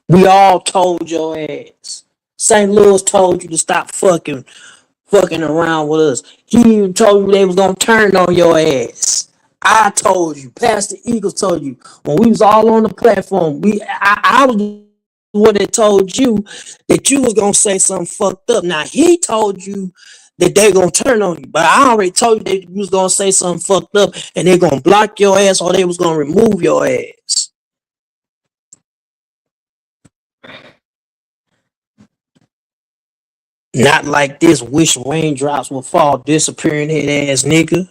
Speaker 1: We all told your ass. St. Louis told you to stop fucking around with us. He even told you they was gonna turn on your ass. I told you. Pastor Eagles told you when we was all on the platform. I was the one that told you that you was gonna say something fucked up. Now he told you that they gonna turn on you, but I already told you that you was gonna say something fucked up and they gonna block your ass or they was gonna remove your ass. Not like this. Wish raindrops will fall, disappearing head ass nigga.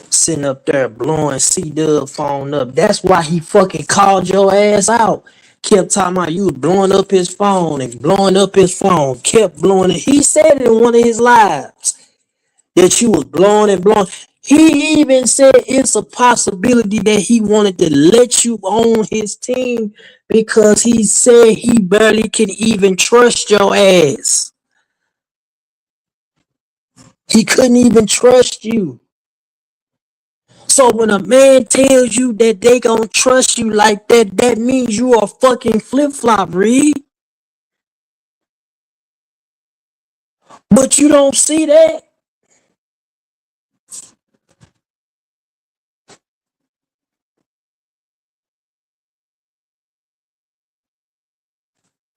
Speaker 1: Sitting up there blowing C Dub phone up. That's why he fucking called your ass out. Kept talking about you was blowing up his phone and blowing up his phone. Kept blowing it. He said it in one of his lives that you was blowing and blowing. He even said it's a possibility that he wanted to let you on his team because he said he barely can even trust your ass. He couldn't even trust you. So when a man tells you that they gonna trust you like that, that means you are fucking flip flop, Reed. But you don't see that.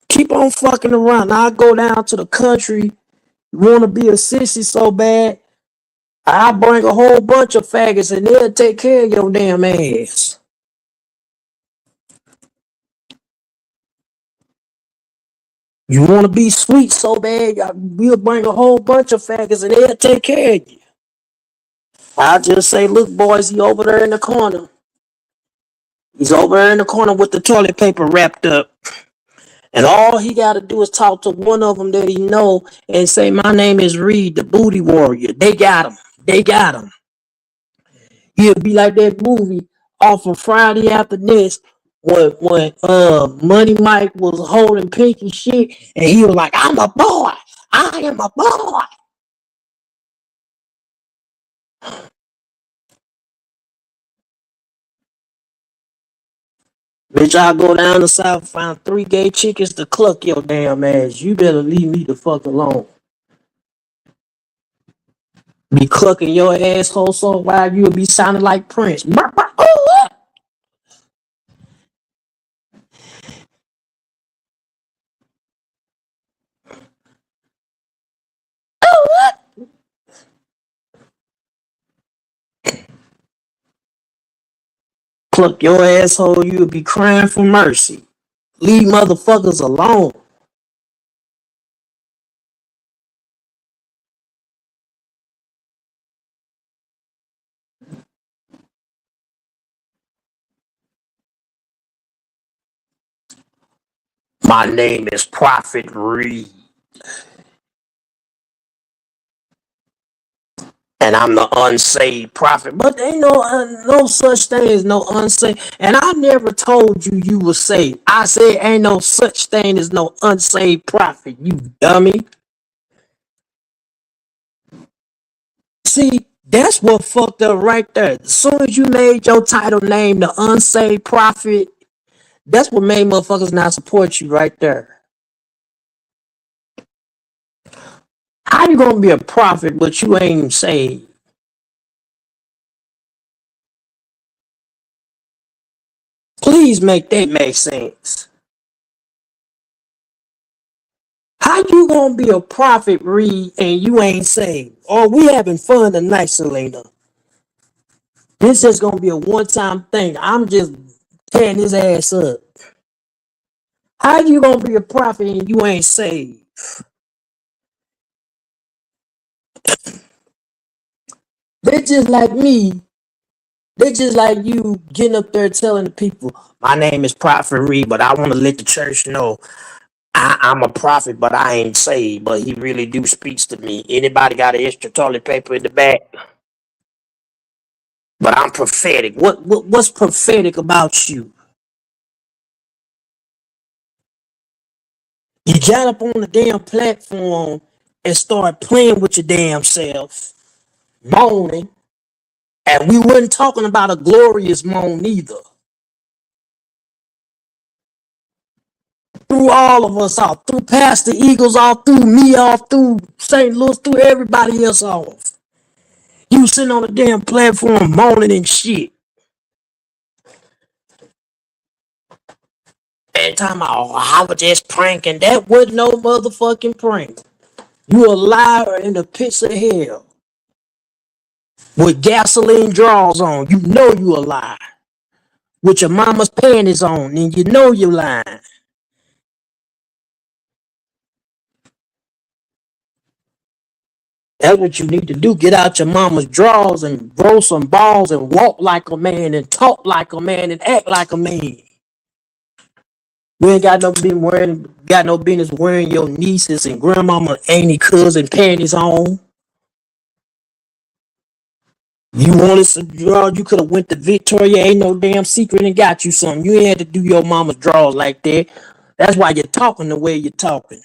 Speaker 1: Keep on fucking around. I'll go down to the country. You wanna be a sissy so bad? I'll bring a whole bunch of faggots and they'll take care of your damn ass. You wanna be sweet so bad? We'll bring a whole bunch of faggots and they'll take care of you. I'll just say, look, boys, he over there in the corner. He's over there in the corner with the toilet paper wrapped up. And all he got to do is talk to one of them that he know and say, "My name is Reed, the Booty Warrior." They got him. They got him. He'll be like that movie off of Friday After Next when Money Mike was holding Pinky shit and he was like, "I'm a boy. I am a boy." Bitch, I go down the south, find 3 gay chickens to cluck your damn ass. You better leave me the fuck alone. Be clucking your asshole so while you'll be sounding like Prince. Cluck your asshole, you'll be crying for mercy. Leave motherfuckers alone. My name is Prophet Reed, and I'm the unsaved prophet. But there ain't no such thing as no unsaved. And I never told you you were saved. I said ain't no such thing as no unsaved prophet. You dummy. See, that's what fucked up right there. As soon as you made your title name the unsaved prophet, that's what made motherfuckers not support you right there. How you gonna be a prophet but you ain't saved? Please make that make sense. How you gonna be a prophet, Reed, and you ain't saved? Or we having fun tonight, Selena? This is gonna be a one-time thing. I'm just tearing his ass up. How you gonna be a prophet and you ain't saved? They just like me. They just like you getting up there telling the people, "My name is Prophet Reed, but I want to let the church know I'm a prophet, but I ain't saved. But he really do speaks to me. Anybody got an extra toilet paper in the back? But I'm prophetic. What's prophetic about you? You got up on the damn platform and started playing with your damn self, moaning, and we wasn't talking about a glorious moan either. Threw all of us off, threw Pastor Eagles off, threw me off, threw St. Louis, threw everybody else off. You sitting on the damn platform moaning and shit. And talking about, oh, I was just pranking. That wasn't no motherfucking prank. You a liar in the pits of hell with gasoline draws on. You know you a liar. With your mama's panties on, and you know you lying. That's what you need to do. Get out your mama's drawers and grow some balls and walk like a man and talk like a man and act like a man. We ain't got no business wearing your nieces and grandmama, auntie, cousin panties on. You wanted some drawers, you could have went to Victoria, ain't no damn secret, and got you something. You ain't had to do your mama's drawers like that. That's why you're talking the way you're talking.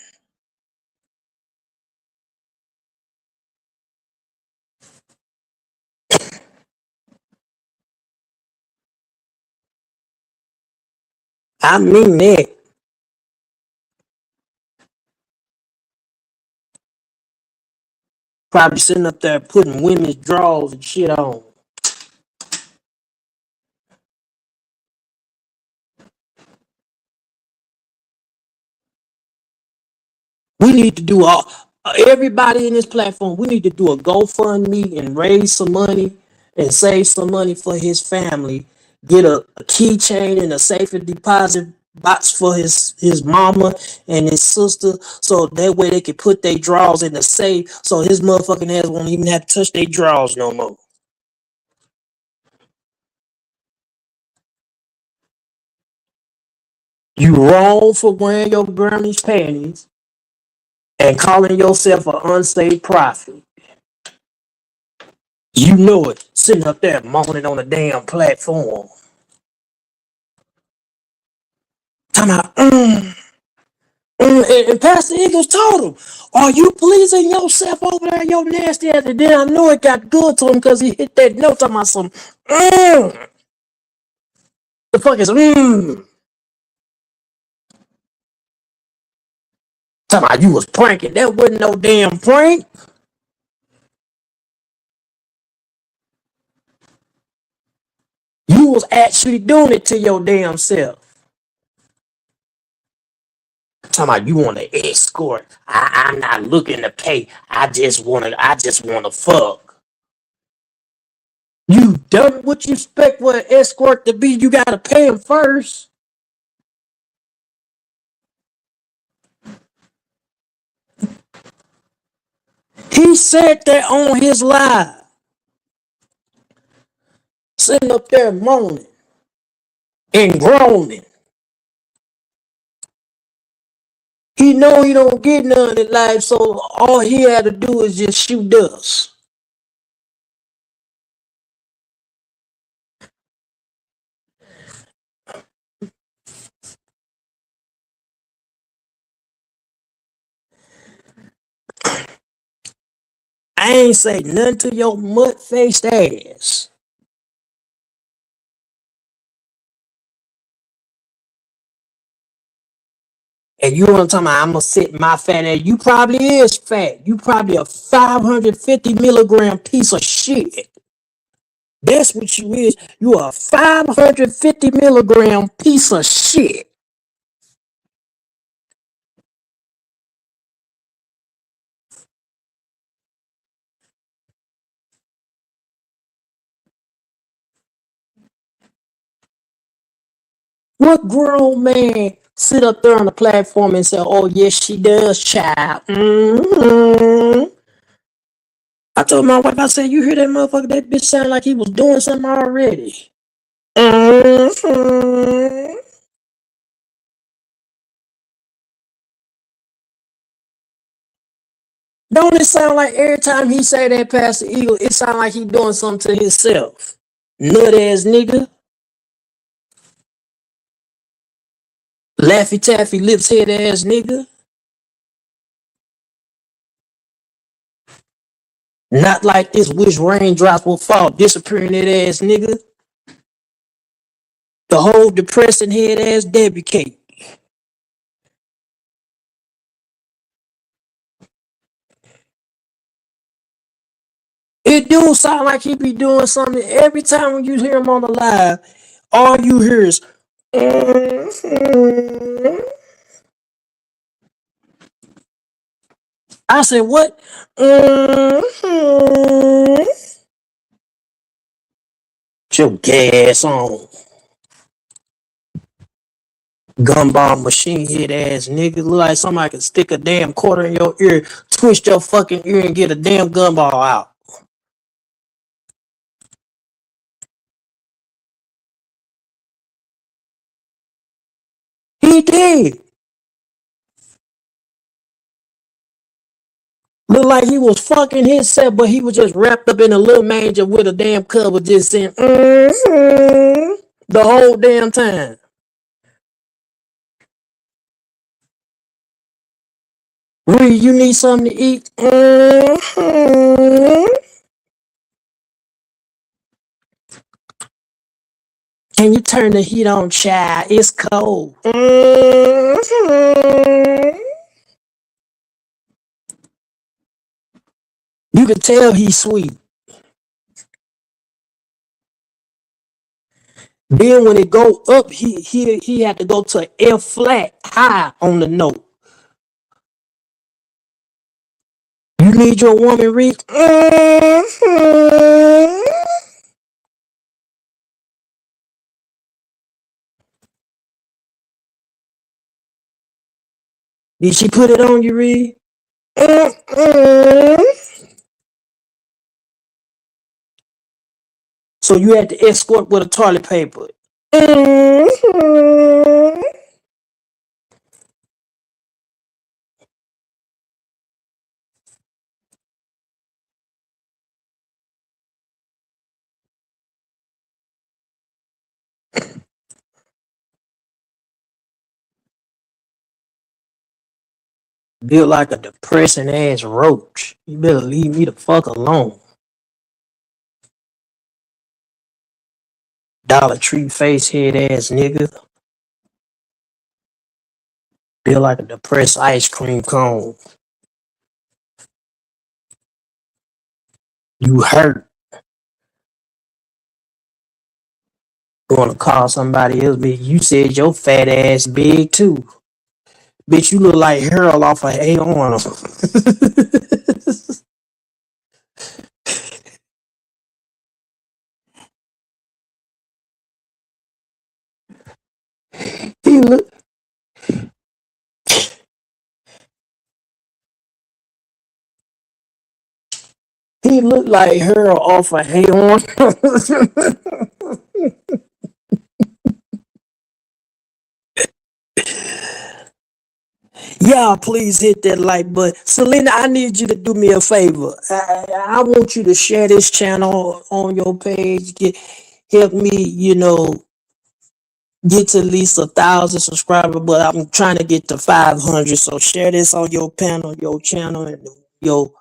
Speaker 1: I mean that. Probably sitting up there putting women's drawers and shit on. We need to do all everybody in this platform. We need to do a GoFundMe and raise some money and save some money for his family. Get a keychain and a safe deposit box for his mama and his sister, so that way they can put their drawers in the safe, so his motherfucking ass won't even have to touch their drawers no more. You wrong for wearing your Burmese panties and calling yourself an unsaved prophet. You know it, sitting up there moaning on the damn platform. Talking about, and Pastor Eagles told him, are you pleasing yourself over there, your nasty ass? And then I know it got good to him because he hit that note talking about some, the fuck is, talking about you was pranking. That wasn't no damn prank. You was actually doing it to your damn self. Talking about you want to escort. I'm not looking to pay. I just wanna fuck. You done what you expect for an escort to be. You gotta pay him first. He said that on his live, sitting up there moaning and groaning. He know he don't get none in life, so all he had to do is just shoot dust. I ain't say nothing to your mud-faced ass. And you want to talk about I'm gonna sit my fat ass. You probably is fat. You probably a 550 milligram piece of shit. That's what you is. You a 550 milligram piece of shit. What grown man sit up there on the platform and say, "Oh yes, she does, child"? I told my wife, I said, "You hear that motherfucker? That bitch sound like he was doing something already." Mm-hmm. Don't it sound like every time he say that past the Eagle, it sound like he doing something to himself? Nut ass nigga, laffy taffy lips head ass nigga, not like this. Wish raindrops will fall, disappearing that ass nigga. The whole depressing head ass Debbie cake. It do sound like he be doing something every time when you hear him on the live. All you hear is. "Mhm." I said, what? "Mhm." Get your gas on. Gumball machine head ass nigga. Look like somebody could stick a damn quarter in your ear, twist your fucking ear, and get a damn gumball out. He did. Look like he was fucking himself, but he was just wrapped up in a little manger with a damn cover, just saying the whole damn time. Ree, you need something to eat? Can you turn the heat on, child? It's cold. You can tell he's sweet. Then when it go up, he had to go to F flat high on the note. You need your woman, Rick? Did she put it on you, Rick? So you had to escort with a toilet paper. Built like a depressing ass roach. You better leave me the fuck alone. Dollar Tree face head ass nigga. Built like a depressed ice cream cone. You hurt. You wanna call somebody else big? You said your fat ass big too. Bitch, you look like Harold off of A Arnold. he look he looked like Harold off of A Arnold. Y'all, please hit that like button. Selena, I need you to do me a favor. I want you to share this channel on your page. Help me, get to at least 1,000 subscribers, but I'm trying to get to 500. So share this on your panel, your channel, and your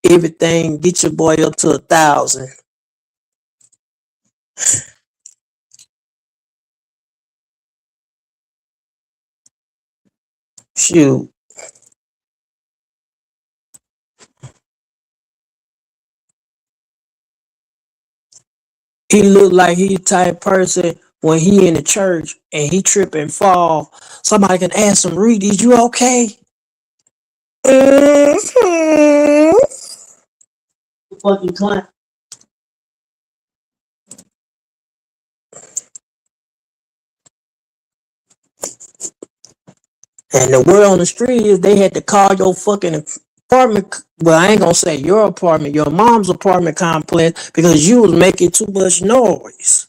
Speaker 1: everything. Get your boy up to 1,000. Shoot, he look like he the type person when he in the church and he trip and fall. Somebody can ask him, Reed, is you okay? Mhm.
Speaker 4: Fucking clown.
Speaker 1: And the word on the street is they had to call your fucking apartment. Well, I ain't gonna say your apartment, your mom's apartment complex because you was making too much noise.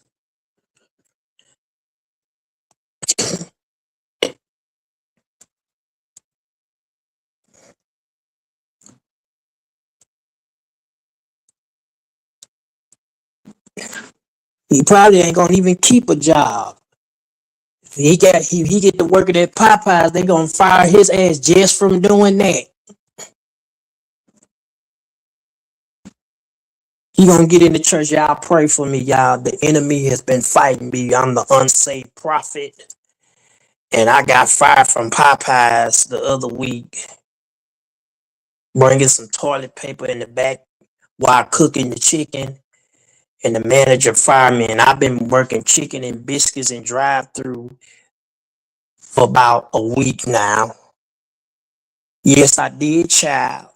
Speaker 1: He probably ain't gonna even keep a job. He get to working at Popeyes, they gonna fire his ass just from doing that. He gonna get in the church. Y'all pray for me, y'all. The enemy has been fighting me. I'm the unsaved prophet. And I got fired from Popeyes the other week, bringing some toilet paper in the back while cooking the chicken. And the manager fired me. And I've been working chicken and biscuits and drive through for about a week now. Yes, I did, child.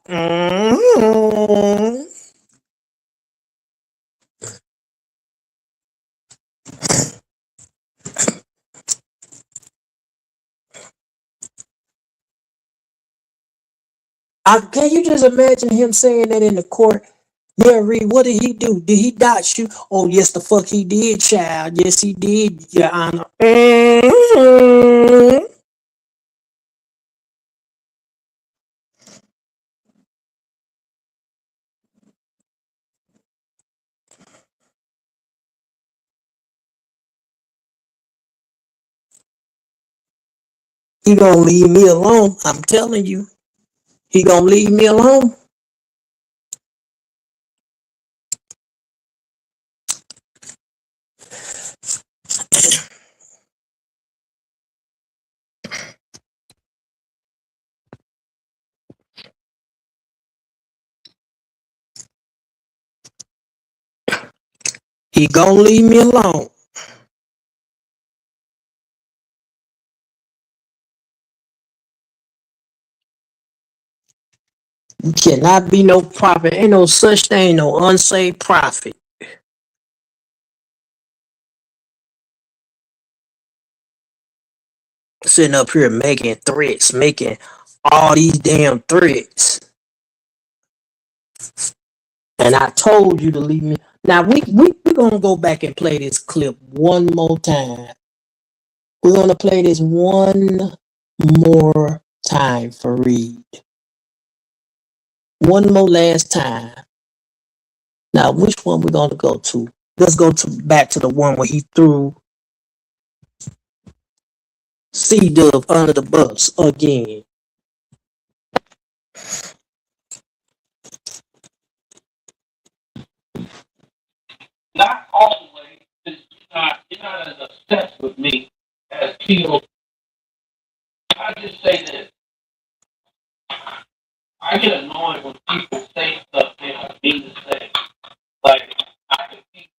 Speaker 1: Can you just imagine him saying that in the court? Yeah, Reed, what did he do? Did he dox you? Oh, yes, the fuck he did, child. Yes, he did, Your Honor. He gonna leave me alone. I'm telling you. He gonna leave me alone. He gonna leave me alone. You cannot be no prophet. Ain't no such thing, no unsaved prophet. Sitting up here making threats, making all these damn threats. And I told you to leave me. Now we gonna go back and play this clip one more time. We're gonna play this one more time for Reed. One more last time. Now which one we gonna go to? Let's go to back to the one where he threw C Dub under the bus again.
Speaker 2: Not always, because you're not as obsessed with me as people. I just say this. I get annoyed when people say stuff they don't mean to say. Like, I can be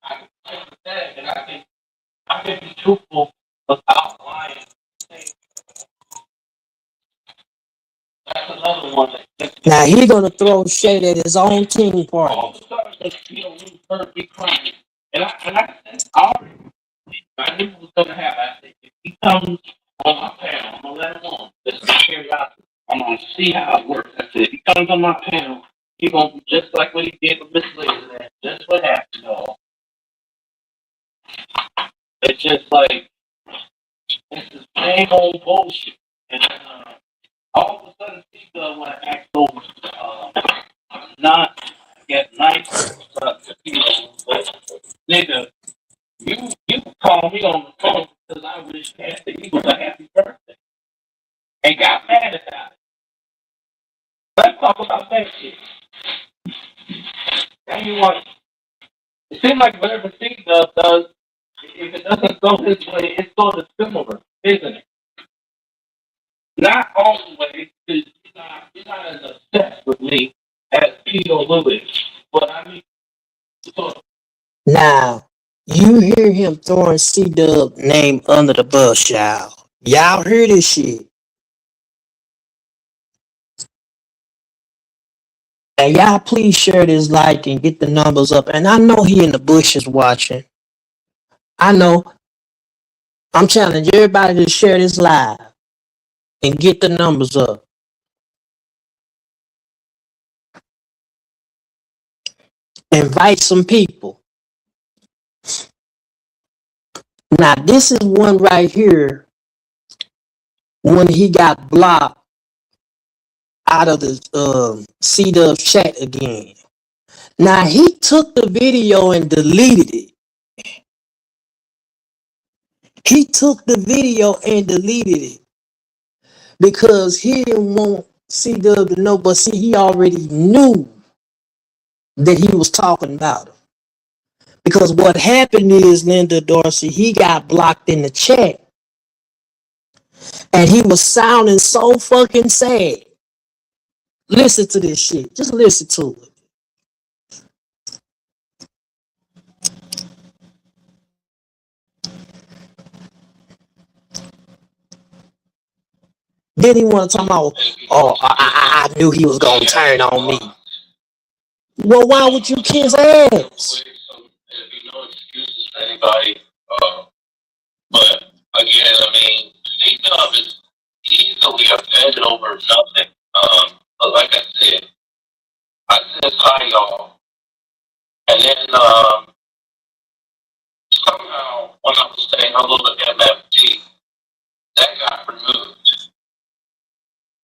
Speaker 2: sympathetic and I can be truthful without lying. That's another one that
Speaker 1: Now he gonna throw shade at his own team party.
Speaker 2: all of a sudden we heard me crying. I knew it was gonna happen. I said, if he comes on my panel, I'm gonna let him on. This is curiosity. I'm gonna see how it works. I said, if he comes on my panel, he's gonna be just like what he did with Miss Lady. Just what happened, y'all. It's just like this is same old bullshit. And all of a sudden, people want to act so not get nice, but nigga, you call me on the phone because I wish Cassie Eagles a happy birthday and got mad about it. Let's talk about that shit. And you want it seems like whatever Steve does, if it doesn't go his way, it's sort of similar, isn't it? Not always, because you're not as obsessed with me as Peter Lewis. But I mean, so
Speaker 1: Now you hear him throwing C Dub name under the bus, y'all. Y'all hear this shit. And y'all please share this like and get the numbers up. And I know he in the bushes watching. I know. I'm challenging everybody to share this live and get the numbers up. Invite some people. Now this is one right here when he got blocked out of the C Dub chat again. Now he took the video and deleted it. He took the video and deleted it because he didn't want CW to know, but see, he already knew that he was talking about him. Because what happened is, Linda Dorsey, he got blocked in the chat and he was sounding so fucking sad. Listen to this shit. Just listen to it. Then he want to talk about, oh, I knew he was going to turn on me. Well, why would you kiss ass?
Speaker 2: There'd be no excuses for anybody. But again, I mean, C-Dub is easily offended over nothing. But like I said, I said hi, y'all. And then somehow, when I was saying hello to MFG, that got removed.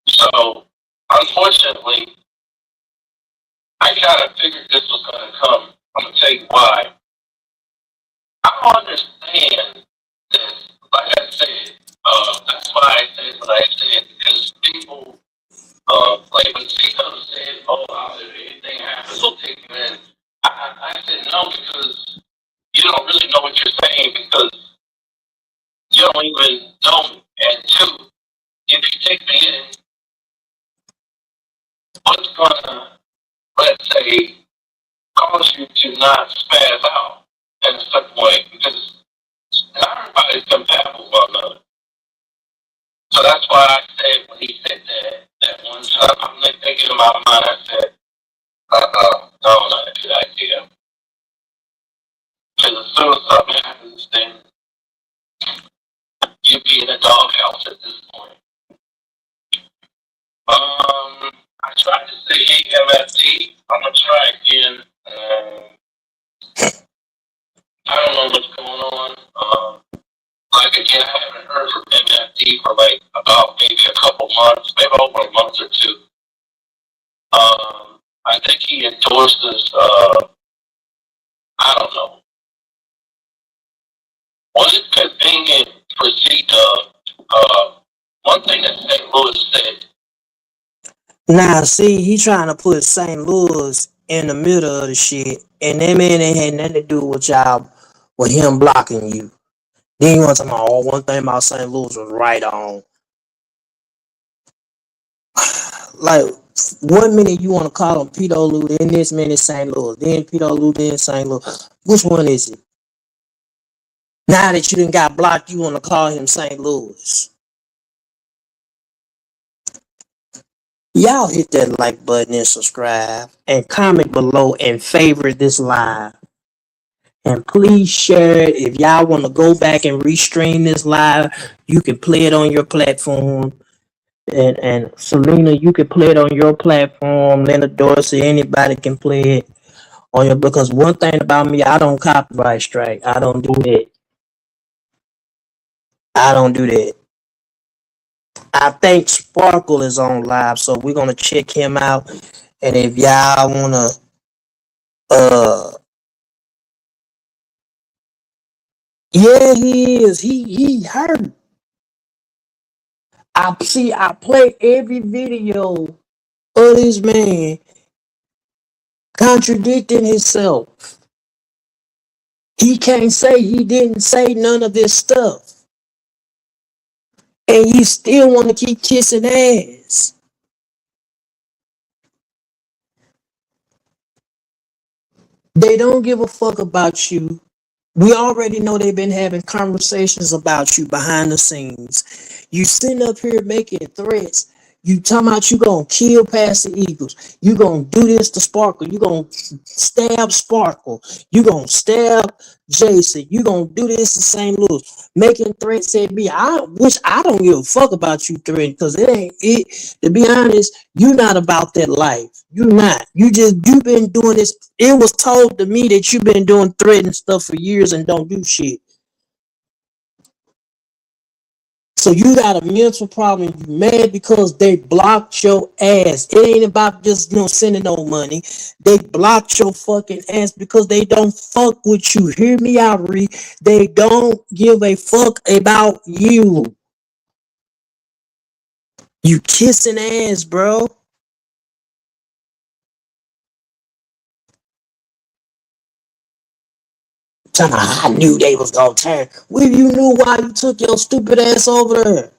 Speaker 2: So, unfortunately, I kind of figured this was going to come. I'm going to tell you why. I don't understand this. Like I said, that's why I said what I said, because people, like when C-Dub said, oh, if anything happens, we'll take you in. I said no, because you don't really know what you're saying, because you don't even know me. And two, if you take me in, what's gonna, let's say, cause you to not spaz out in a certain way? Because not everybody's compatible with one another. So that's why I said when he said that one time, I'm like thinking in my mind, I said, no, not a good idea. Because as soon as something happens, then you'd be in a doghouse at this point. I tried to say MFT. I'm gonna try again. I don't know what's going on. Like again, I haven't heard from MFT for like about maybe a couple months, maybe over a month or two. I think he endorses. I don't know. What is convenient for C-Dub? One thing that St. Louis said.
Speaker 1: Now, see, he trying to put St. Louis in the middle of the shit, and that man ain't had nothing to do with y'all, with him blocking you. Then you want to talk about, oh, one thing about St. Louis was right on. Like, 1 minute you want to call him Peter Lou, then this minute St. Louis, then Peter Lou, then St. Louis. Which one is it? Now that you done got blocked, you want to call him St. Louis. Y'all hit that like button and subscribe and comment below and favorite this live. And please share it. If y'all want to go back and restream this live, you can play it on your platform. And Selena, you can play it on your platform. Linda Dorsey, anybody can play it on your, because one thing about me, I don't copyright strike. I don't do that. I don't do that. I think Sparkle is on live, so we're gonna check him out. And if y'all wanna yeah, he is. He hurt. I play every video of this man contradicting himself. He can't say he didn't say none of this stuff. And you still want to keep kissing ass. They don't give a fuck about you. We already know they've been having conversations about you behind the scenes. You sitting up here making threats. You talking about you gonna kill Pastor Eagles. You gonna do this to Sparkle. You gonna stab Sparkle. You gonna stab Jason. You gonna do this to St. Louis. Making threats at me. I wish I don't give a fuck about you threatening, because it ain't it. To be honest, you're not about that life. You're not. You've been doing this. It was told to me that you've been doing threatening stuff for years and don't do shit. So you got a mental problem. You mad because they blocked your ass. It ain't about just sending no money. They blocked your fucking ass because they don't fuck with you. Hear me out, Ree. They don't give a fuck about you. You kissing ass, bro. I knew they was gonna turn. Well, you knew why you took your stupid ass over there.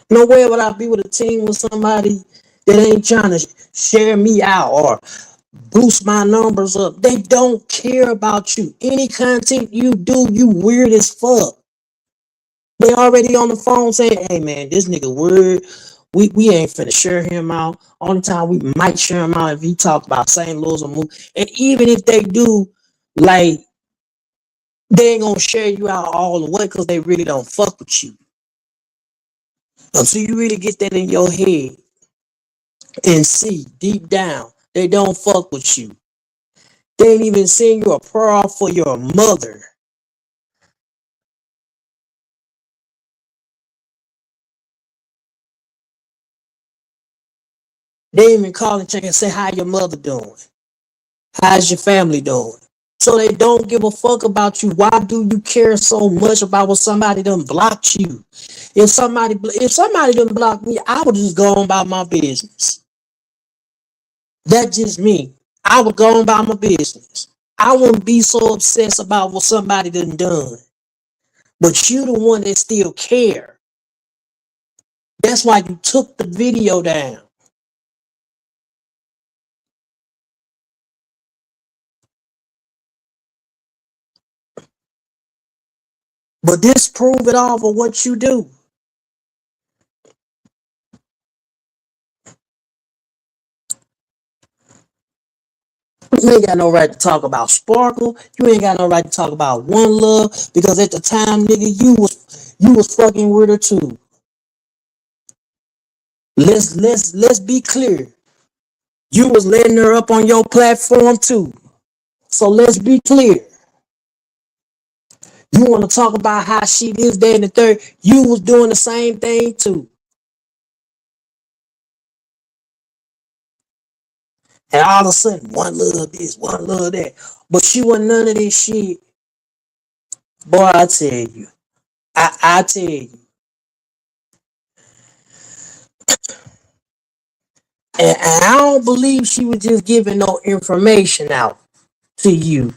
Speaker 1: Nowhere would I be with a team with somebody that ain't trying to share me out or boost my numbers up. They don't care about you. Any content you do, you weird as fuck. They already on the phone saying, hey man, this nigga weird. We ain't finna share him out. Only time we might share him out if he talk about St. Louis or move. And even if they do, like, they ain't gonna share you out all the way because they really don't fuck with you. Until you really get that in your head and see deep down, they don't fuck with you. They ain't even send you a prayer for your mother. They ain't even call and check and say how your mother doing. How's your family doing? So they don't give a fuck about you. Why do you care so much about what somebody done blocked you? If somebody done blocked me, I would just go on about my business. That's just me. I would go on about my business. I wouldn't be so obsessed about what somebody done. But you the one that still care. That's why you took the video down. But disprove it all for what you do. You ain't got no right to talk about Sparkle. You ain't got no right to talk about One Love because at the time, nigga, you was fucking with her too. Let's be clear. You was letting her up on your platform too. So let's be clear. You want to talk about how she is, that, and the third. You was doing the same thing too. And all of a sudden, One Love this, One Love that. But she wasn't none of this shit. Boy, I tell you. I tell you. And I don't believe she was just giving no information out to you.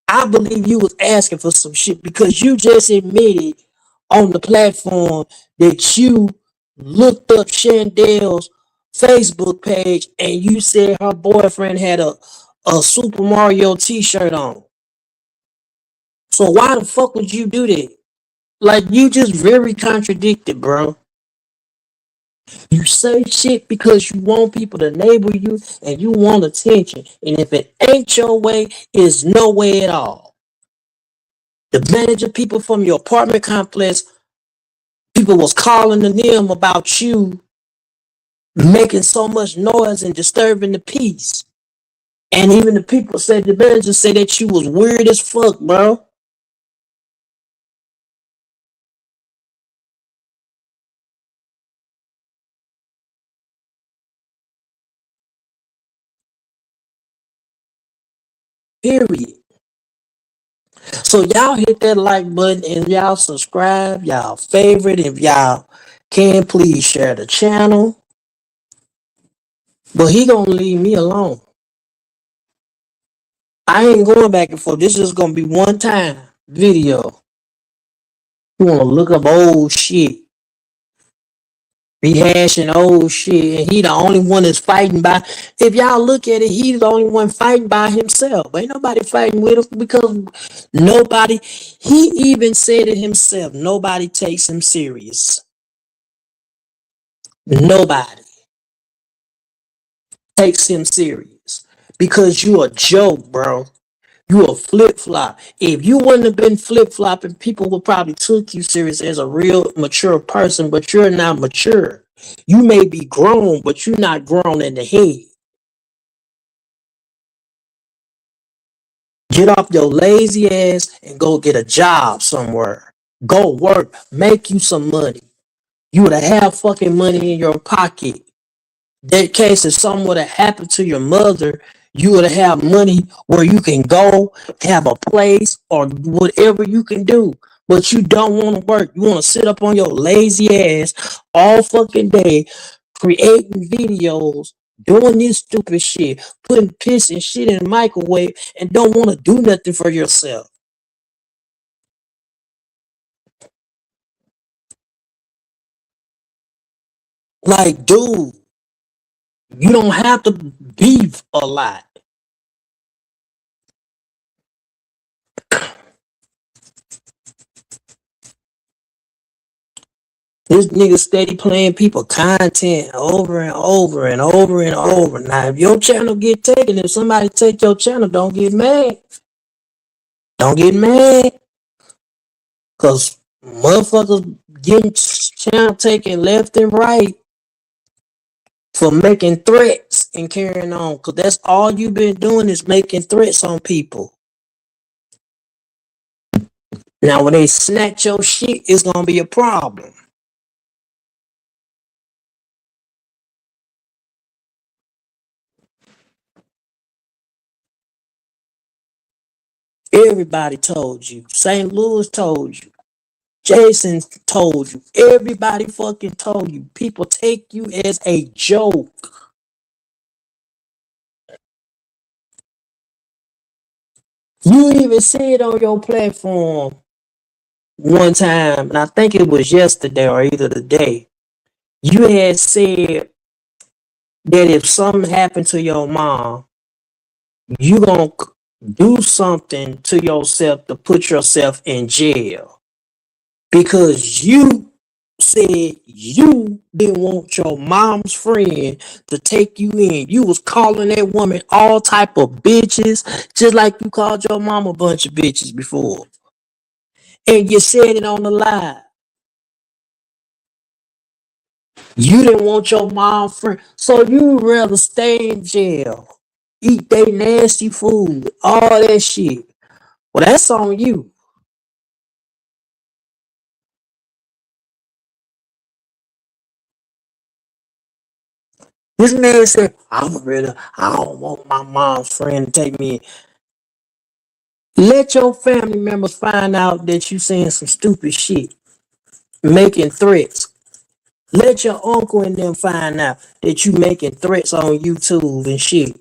Speaker 1: I believe you was asking for some shit because you just admitted on the platform that you looked up Chandel's Facebook page and you said her boyfriend had a Super Mario t-shirt on. So why the fuck would you do that? Like, you just very contradicted, bro. You say shit because you want people to neighbor you and you want attention. And if it ain't your way, it's no way at all. The manager people from your apartment complex, people was calling to them about you making so much noise and disturbing the peace. And even the people said the manager said that you was weird as fuck, bro. Period. So y'all hit that like button and y'all subscribe, y'all favorite. If y'all can, please share the channel. But he gonna leave me alone. I ain't going back and forth. This is gonna be one time video. You wanna look up old shit, rehashing old shit, and he the only one that's fighting by. If y'all look at it, he's the only one fighting by himself. Ain't nobody fighting with him because nobody. He even said it himself. Nobody takes him serious. Nobody takes him serious because you a joke, bro. You a flip flop. If you wouldn't have been flip flopping, people would probably took you serious as a real mature person. But you're not mature. You may be grown, but you're not grown in the head. Get off your lazy ass and go get a job somewhere. Go work, make you some money. You would have fucking money in your pocket. That case, if something would have happened to your mother, you would have money where you can go, have a place, or whatever you can do. But you don't want to work. You want to sit up on your lazy ass all fucking day, creating videos, doing this stupid shit, putting piss and shit in the microwave, and don't want to do nothing for yourself. Like, dude, you don't have to beef a lot. This nigga steady playing people content over and over and over and over. Now, if your channel get taken, if somebody take your channel, don't get mad. Don't get mad. Cause motherfuckers getting channel taken left and right for making threats and carrying on. Cause that's all you been doing is making threats on people. Now, when they snatch your shit, it's gonna be a problem. Everybody told you. St. Louis told you. Jason told you. Everybody fucking told you. People take you as a joke. You even said on your platform one time, and I think it was yesterday or either the day, you had said that if something happened to your mom, you gonna do something to yourself to put yourself in jail. Because you said you didn't want your mom's friend to take you in. You was calling that woman all type of bitches, just like you called your mom a bunch of bitches before. And you said it on the live. You didn't want your mom's friend. So you would rather stay in jail, eat they nasty food, all that shit. Well, that's on you. This man said, I don't want my mom's friend to take me in. Let your family members find out that you saying some stupid shit, making threats. Let your uncle and them find out that you making threats on YouTube and shit.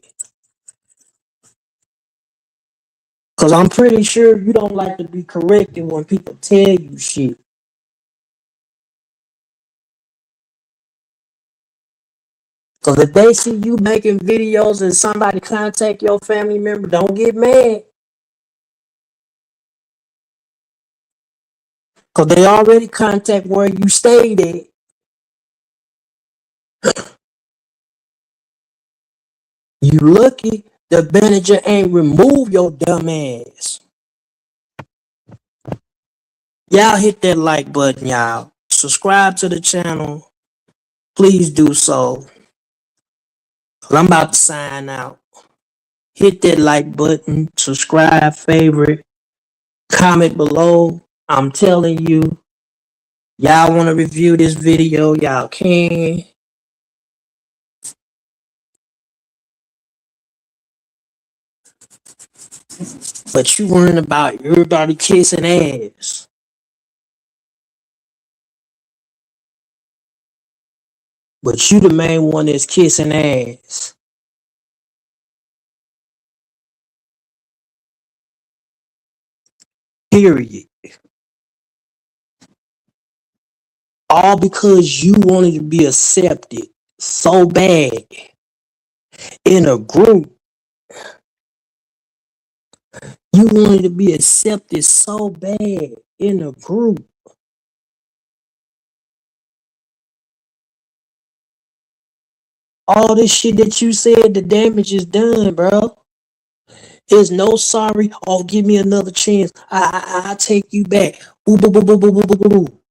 Speaker 1: Cause I'm pretty sure you don't like to be corrected when people tell you shit. Cause if they see you making videos and somebody contact your family member, don't get mad. Cause they already contact where you stayed at. You lucky the manager ain't remove your dumb ass. Y'all hit that like button, y'all. Subscribe to the channel. Please do so. I'm about to sign out. Hit that like button, subscribe, favorite, comment below. I'm telling you, y'all want to review this video, y'all can. But you worrying about everybody kissing ass. But you the main one that's kissing ass. Period. All because you wanted to be accepted so bad in a group. You wanted to be accepted so bad in a group. All this shit that you said, the damage is done, bro. There's no sorry. Oh, give me another chance. I'll take you back. Boo, boo, boo, boo, boo, boo, boo, boo, boo.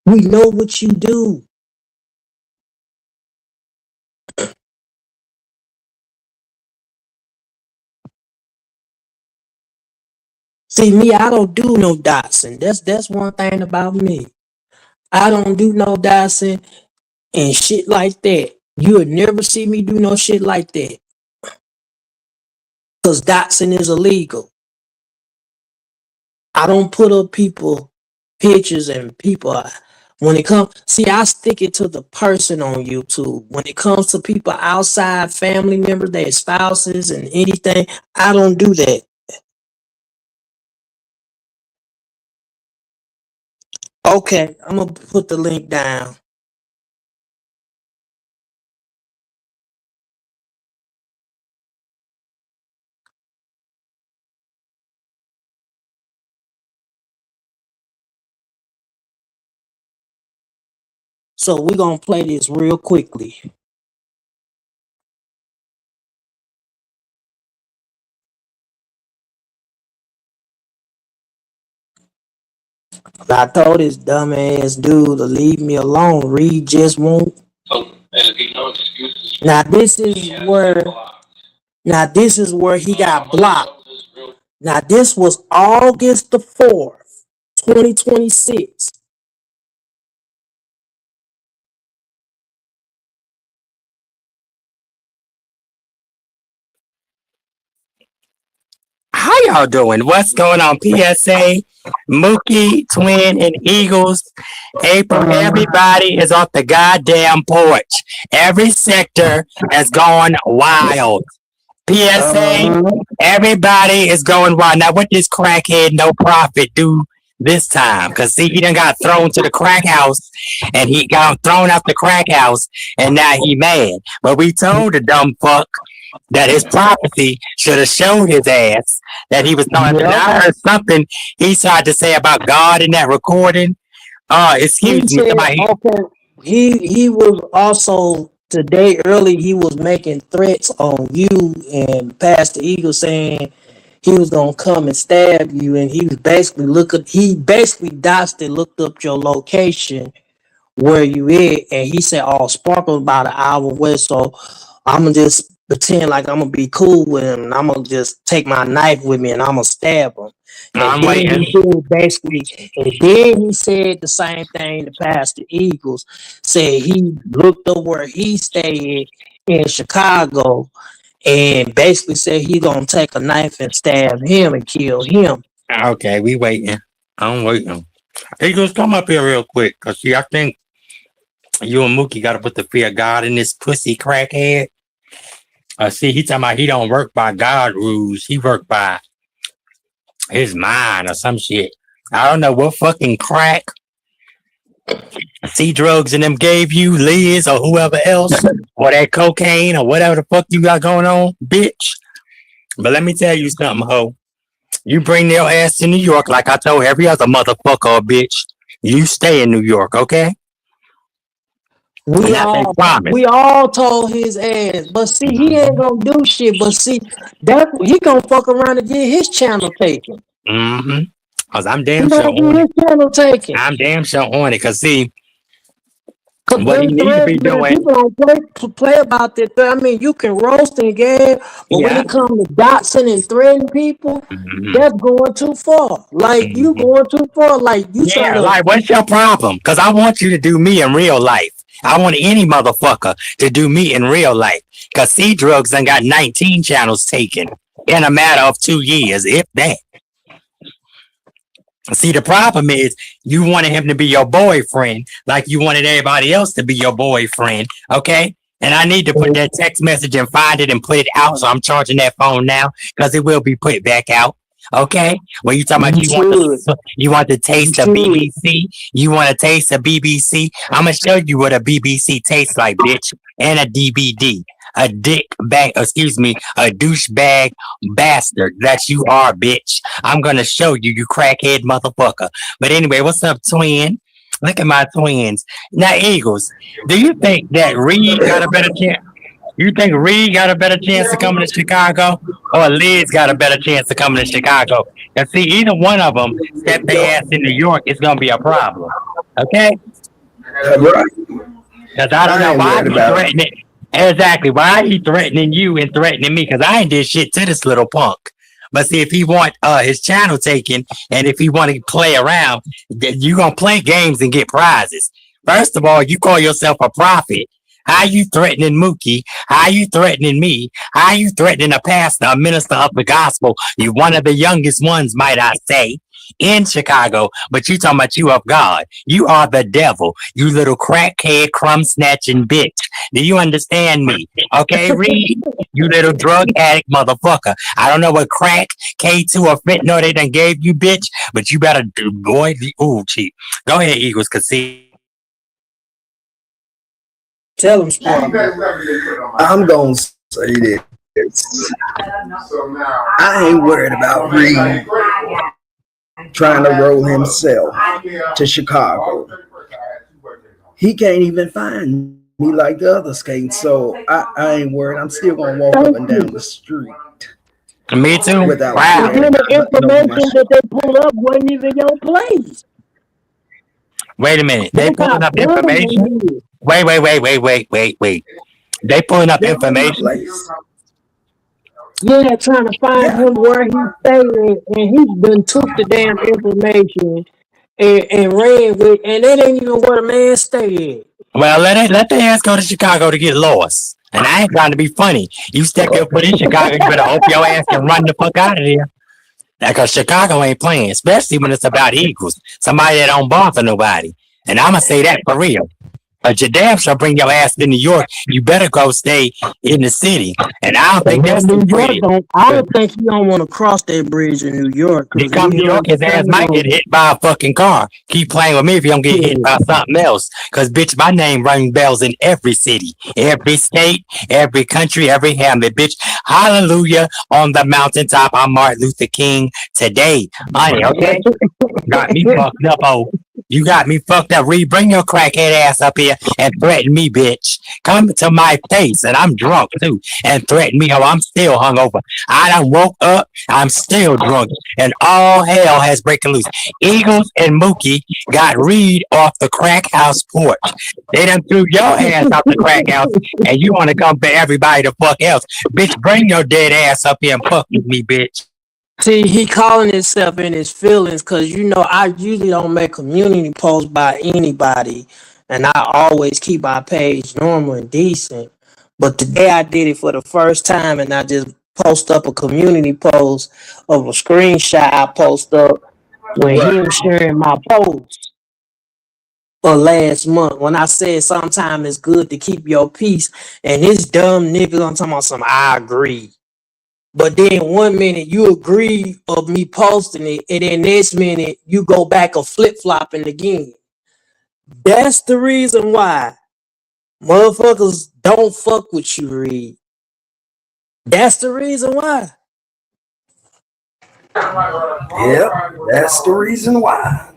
Speaker 1: We know what you do. See me, I don't do no doxing. That's one thing about me. I don't do no doxing and shit like that. You would never see me do no shit like that. Cause doxing is illegal. I don't put up people pictures and people when it comes see I stick it to the person on YouTube. When it comes to people outside family members, their spouses and anything, I don't do that. Okay, I'm gonna put the link down. So we're gonna play this real quickly. I told this dumbass dude to leave me alone. Reed just won't. Now this is where now this is where he got blocked. Now this was August the 4th, 2026.
Speaker 5: How y'all doing? What's going on? PSA, Mookie, Twin, and Eagles. April, everybody is off the goddamn porch. Every sector has gone wild. PSA, everybody is going wild. Now, what this crackhead no profit do this time? Because, see, he done got thrown to the crack house, and he got thrown out the crack house, and now he mad. But we told the dumb fuck that his prophecy should have showed his ass that he was throwing.
Speaker 1: Yep.
Speaker 5: I heard something he tried to say about God in that recording.
Speaker 1: He
Speaker 5: Excuse me,
Speaker 1: said,
Speaker 5: somebody.
Speaker 1: okay, he was also today early he was making threats on you and Pastor Eagle saying he was gonna come and stab you, and he was basically dodged and looked up your location where you at, and he said, "Oh, Sparkle about an hour away, so I'm gonna just pretend like I'm gonna be cool with him, and I'm gonna just take my knife with me, and I'm gonna stab him." And
Speaker 5: I'm
Speaker 1: then
Speaker 5: waiting.
Speaker 1: he said basically, and then he said the same thing to Pastor Eagles. Said he looked up where he stayed in Chicago, and basically said he gonna take a knife and stab him and kill him.
Speaker 5: Okay, we waiting. I'm waiting. Eagles, come up here real quick, cause see, I think you and Mookie got to put the fear of God in this pussy crackhead. See, he talking about he don't work by God rules. He work by his mind or some shit. I don't know what fucking crack, C drugs and them gave you, Liz or whoever else, or that cocaine or whatever the fuck you got going on, bitch. But let me tell you something, ho. You bring your ass to New York like I told every other motherfucker or bitch. You stay in New York, okay?
Speaker 1: We
Speaker 5: And that's a
Speaker 1: all
Speaker 5: promise.
Speaker 1: we all told his ass, but see, he ain't gonna do shit. But see, that he gonna fuck around and get his channel taken.
Speaker 5: Mm-hmm. Cause I'm
Speaker 1: He
Speaker 5: damn sure
Speaker 1: gonna
Speaker 5: on
Speaker 1: get
Speaker 5: it.
Speaker 1: his channel taken.
Speaker 5: I'm damn sure on it. Cause see,
Speaker 1: Cause
Speaker 5: what he
Speaker 1: them
Speaker 5: need to
Speaker 1: threats,
Speaker 5: be
Speaker 1: man,
Speaker 5: doing.
Speaker 1: people don't play about that. I mean, you can roast and gag, but when
Speaker 5: Yeah.
Speaker 1: it comes to doxing and threatening people,
Speaker 5: Mm-hmm.
Speaker 1: that's going too far. Like you
Speaker 5: Mm-hmm.
Speaker 1: going too far. Like you trying
Speaker 5: Yeah,
Speaker 1: to.
Speaker 5: like what's your problem? Cause I want you to do me in real life. I want any motherfucker to do me in real life. Cause C drugs done got 19 channels taken in a matter of 2 years, if that. See, the problem is you wanted him to be your boyfriend, like you wanted everybody else to be your boyfriend. Okay. And I need to put that text message and find it and put it out. So I'm charging that phone now because it will be put back out. Okay. When you talking about
Speaker 1: You should.
Speaker 5: you want to
Speaker 1: You
Speaker 5: taste the
Speaker 1: should.
Speaker 5: BBC, you want to taste the BBC. I'm gonna show you what a BBC tastes like, bitch, and a DBD. A dick bag, excuse me, a douchebag bastard that you are, bitch. I'm gonna show you, you crackhead motherfucker. But anyway, what's up, twin? Look at my twins. Now, Eagles, do you think that Reed got a better chance? You think Reed got a better chance of coming to Chicago, or Liz got a better chance of coming to Chicago? And see, either one of them step their ass in New York, it's gonna be a problem. Okay?
Speaker 3: Right.
Speaker 5: Because I don't
Speaker 3: I
Speaker 5: know
Speaker 3: ain't
Speaker 5: why
Speaker 3: worried
Speaker 5: he
Speaker 3: about it.
Speaker 5: threatening. Exactly. Why he threatening you and threatening me? Because I ain't did shit to this little punk. But see, if he want his channel taken, and if he want to play around, then you gonna play games and get prizes. First of all, you call yourself a prophet. How you threatening Mookie? How you threatening me? How you threatening a pastor, a minister of the gospel? You one of the youngest ones, might I say, in Chicago. But you talking about you of God. You are the devil. You little crackhead, crumb snatching bitch. Do you understand me? Okay, Reed? You little drug addict motherfucker. I don't know what crack, K2 or fentanyl they done gave you, bitch, but you better do, boy. Ooh, cheap. Go ahead, Eagles, cause see.
Speaker 1: Tell him, Spark.
Speaker 6: I'm gonna say this. I ain't worried about Reed trying to roll himself to Chicago. He can't even find me like the others can't. So I ain't worried. I'm still gonna walk up and down the street.
Speaker 5: Me too.
Speaker 6: Without
Speaker 5: Wow.
Speaker 1: The information that they pulled up wasn't even your place.
Speaker 5: Wait a minute. They pulling up information. Wait. They pulling up information.
Speaker 1: Yeah, trying to find him where he's staying, and he's been took the damn information and ran with, and that ain't even where the man stay at.
Speaker 5: Well, let the ass go to Chicago to get lost. And I ain't trying to be funny. You step your foot in Chicago, you better hope your ass can run the fuck out of there. Because Chicago ain't playing, especially when it's about Eagles. Somebody that don't bother nobody. And I'ma say that for real. But your damn sure bring your ass to New York. You better go stay in the city. And I don't think that's too pretty.
Speaker 1: I don't think he don't want to cross that bridge in New York.
Speaker 5: He come to New York, his ass might get hit by a fucking car. Keep playing with me if you don't get hit by something else. Cause bitch, my name rings bells in every city, every state, every country, every hamlet. Bitch, hallelujah on the mountaintop. I'm Martin Luther King today. Honey, okay? Got me fucked up, oh. You got me fucked up. Reed, bring your crackhead ass up here and threaten me, bitch. Come to my face, and I'm drunk too, and threaten me. Oh, I'm still hungover. I done woke up. I'm still drunk, and all hell has breaking loose. Eagles and Mookie got Reed off the crack house porch. They done threw your ass off the crack house, and you want to come for everybody the fuck else. Bitch, bring your dead ass up here and fuck with me, bitch.
Speaker 1: See, he calling himself in his feelings because, you know, I usually don't make community posts by anybody. And I always keep my page normal and decent. But today I did it for the first time and I just post up a community post of a screenshot I post up when he was sharing my post for last month. When I said sometimes it's good to keep your peace. And this dumb nigga, I'm talking about some, I agree. But then 1 minute you agree of me posting it, and then next minute you go back a flip-flopping again. That's the reason why motherfuckers don't fuck with you, Reed. That's the reason why.
Speaker 6: Yep, that's the reason why.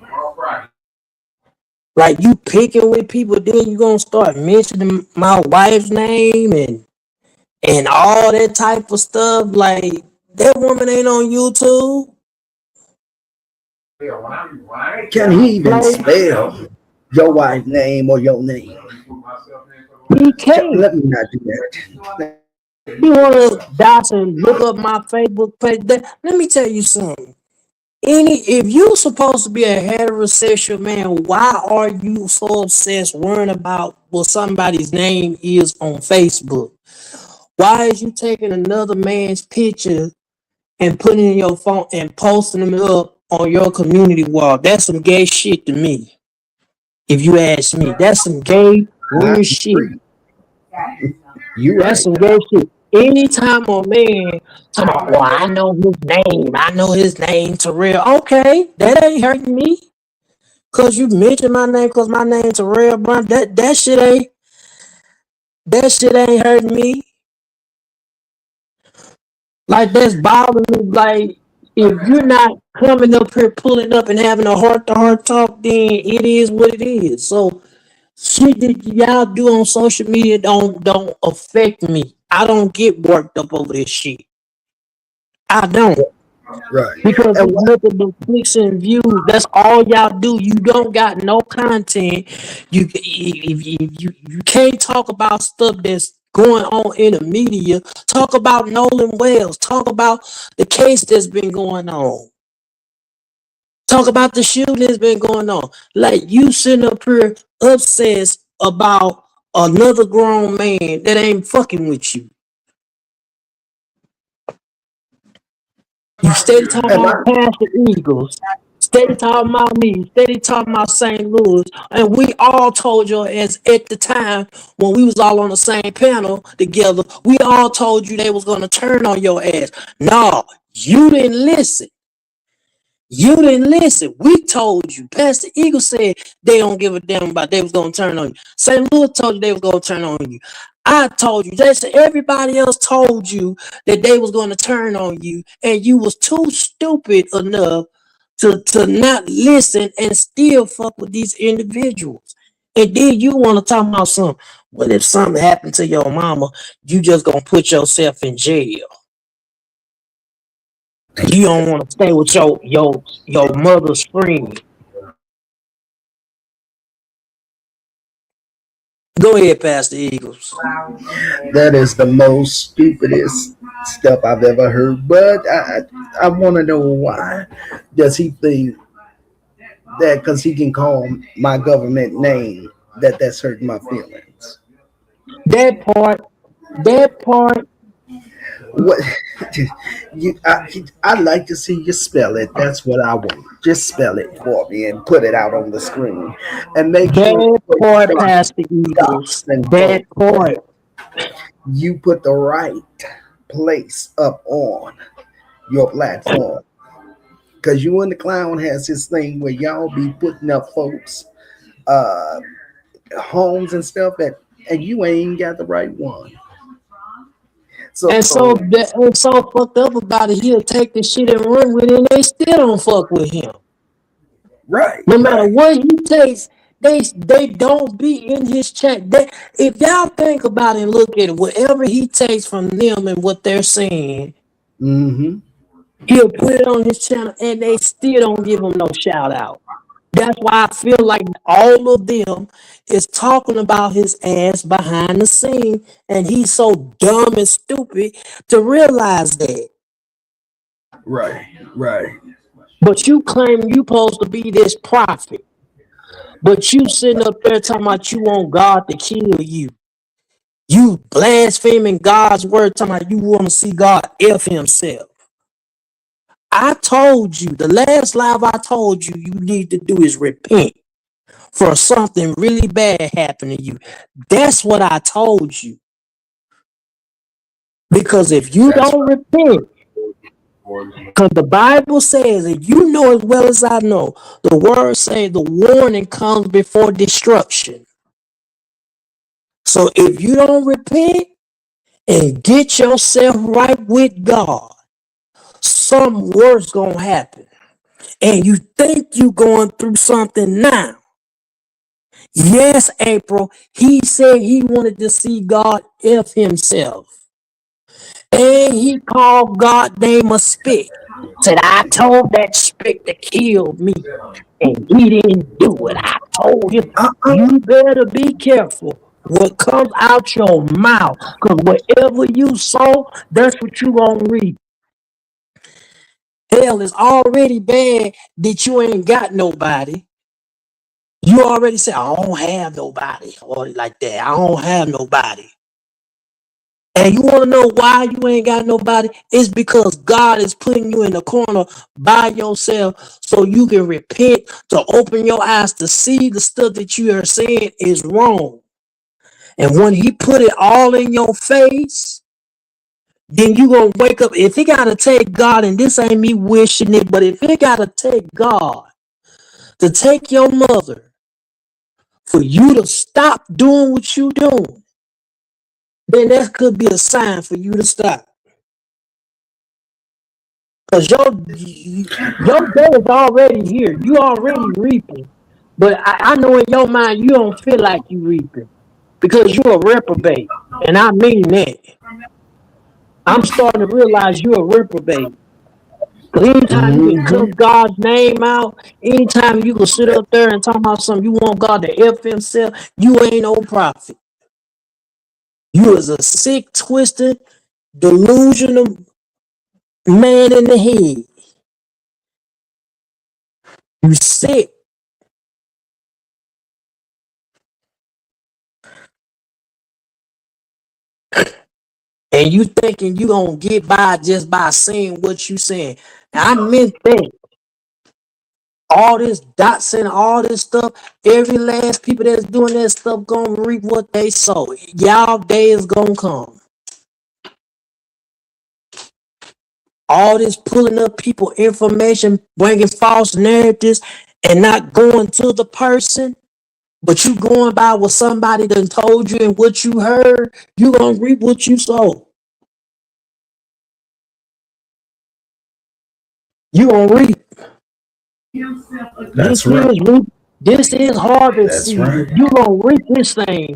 Speaker 1: Like, you picking with people, then you gonna start mentioning my wife's name and all that type of stuff. Like, that woman ain't on YouTube.
Speaker 6: Can he even spell your wife's name or your name?
Speaker 1: He can't.
Speaker 6: Let me not do that.
Speaker 1: You want to dox and look up my Facebook page? Let me tell you something. If you're supposed to be a heterosexual man, why are you so obsessed worrying about what somebody's name is on Facebook? Why is you taking another man's picture and putting it in your phone and posting them up on your community wall? That's some gay shit to me. If you ask me, that's some gay weird shit. That's some gay shit. Anytime a man talking about, well, I know his name. I know his name, Terrell. Okay, that ain't hurting me. Cause you mentioned my name, cause my name Terrell Brown. That shit ain't hurting me. Like, that's bothering me. Like, if you're not coming up here, pulling up and having a heart-to-heart talk, then it is what it is. So shit that y'all do on social media don't affect me. I don't get worked up over this shit. I don't.
Speaker 6: Right.
Speaker 1: Because it's nothing but clicks and views. That's all y'all do. You don't got no content. You can't talk about stuff that's going on in the media. Talk about Nolan Wells. Talk about the case that's been going on. Talk about the shooting that's been going on. Like you sitting up here obsessed about another grown man that ain't fucking with you. You steady talking
Speaker 6: And
Speaker 1: about Pastor Eagles, steady talking about me, steady talking about St. Louis, and we all told you as at the time when we was all on the same panel together, we all told you they was gonna turn on your ass. No, you didn't listen. You didn't listen. We told you. Pastor Eagle said they don't give a damn about they was gonna turn on you. St. Louis told you they was gonna turn on you. I told you. That's everybody else told you that they was gonna turn on you, and you was too stupid enough to not listen and still fuck with these individuals. And then you want to talk about something. Well, if something happened to your mama, you just gonna put yourself in jail. You don't want to stay with your mother's friend. Go ahead, Pastor Eagles.
Speaker 6: that is the most stupidest stuff I've ever heard. But I want to know why does he think that because he can call my government name that's hurting my feelings?
Speaker 1: That part, that part,
Speaker 6: What I'd like to see you spell it. That's what I want. Just spell it for me and put it out on the screen, and make sure
Speaker 1: that
Speaker 6: when you
Speaker 1: part,
Speaker 6: say
Speaker 1: Pastor Eagles.
Speaker 6: Dawson
Speaker 1: That
Speaker 6: folks,
Speaker 1: part.
Speaker 6: you put the right place up on your platform. Because you and the clown has this thing where y'all be putting up folks uh homes and stuff and you ain't got the right one. So
Speaker 1: And so fucked up about it, he'll take the shit and run with it, and they still don't fuck with him.
Speaker 6: right,
Speaker 1: No matter
Speaker 6: right.
Speaker 1: what he takes, they don't be in his chat. If y'all think about it and look at it, whatever he takes from them and what they're saying,
Speaker 6: Mm-hmm.
Speaker 1: he'll put it on his channel, and they still don't give him no shout out. That's why I feel like all of them is talking about his ass behind the scene, and he's so dumb and stupid to realize that.
Speaker 6: Right, right.
Speaker 1: But you claim you supposed to be this prophet, but you sitting up there talking about you want God to kill you. You blaspheming God's word, talking about you want to see God F himself. I told you, the last live I told you, you need to do is repent for something really bad happening to you. That's what I told you. Because if you
Speaker 6: That's
Speaker 1: don't repent, because the Bible says, and you know as well as I know, the word say the warning comes before destruction. So if you don't repent and get yourself right with God, something worse gonna happen. And you think you going through something now. Yes, April, he said he wanted to see God F himself. And he called God name a spit. Said, I told that spit to kill me. And he didn't do it. I told him,
Speaker 6: uh-uh.
Speaker 1: you better be careful what comes out your mouth. Because whatever you sow, that's what you gonna reap. Hell is already bad that you ain't got nobody. You already said, I don't have nobody. Or like that. I don't have nobody. And you want to know why you ain't got nobody? It's because God is putting you in the corner by yourself so you can repent, to open your eyes to see the stuff that you are saying is wrong. And when he put it all in your face, then you going to wake up. If it got to take God, and this ain't me wishing it, but if it got to take God to take your mother for you to stop doing what you doing, then that could be a sign for you to stop. Because your day is already here. You already reaping. But I know in your mind you don't feel like you reaping. Because you're a reprobate. And I mean that. I'm starting to realize you're a reprobate. Because anytime you can
Speaker 6: Mm-hmm.
Speaker 1: cuss God's name out, anytime you can sit up there and talk about something you want God to F himself, you ain't no prophet. You is a sick, twisted, delusional man in the head. You sick. And you thinking you gonna get by just by saying what you saying. I meant that. All this dots and all this stuff, every last people that's doing that stuff gonna reap what they sow. Y'all day is gonna come. All this pulling up people information, bringing false narratives, and not going to the person, but you going by what somebody done told you and what you heard, you gonna reap what you sow. You gonna reap.
Speaker 6: That's right.
Speaker 1: This is harvest
Speaker 6: That's right.
Speaker 1: season. You gonna reap this thing.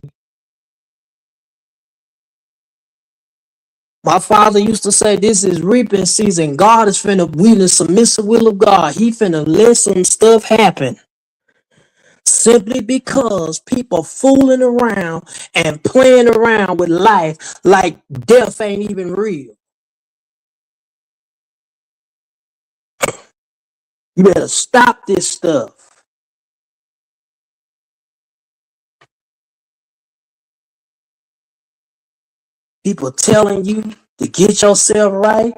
Speaker 1: My father used to say, this is reaping season. God is finna, we in the submissive will of God. He finna let some stuff happen. Simply because people fooling around and playing around with life like death ain't even real. You better stop this stuff. People telling you to get yourself right.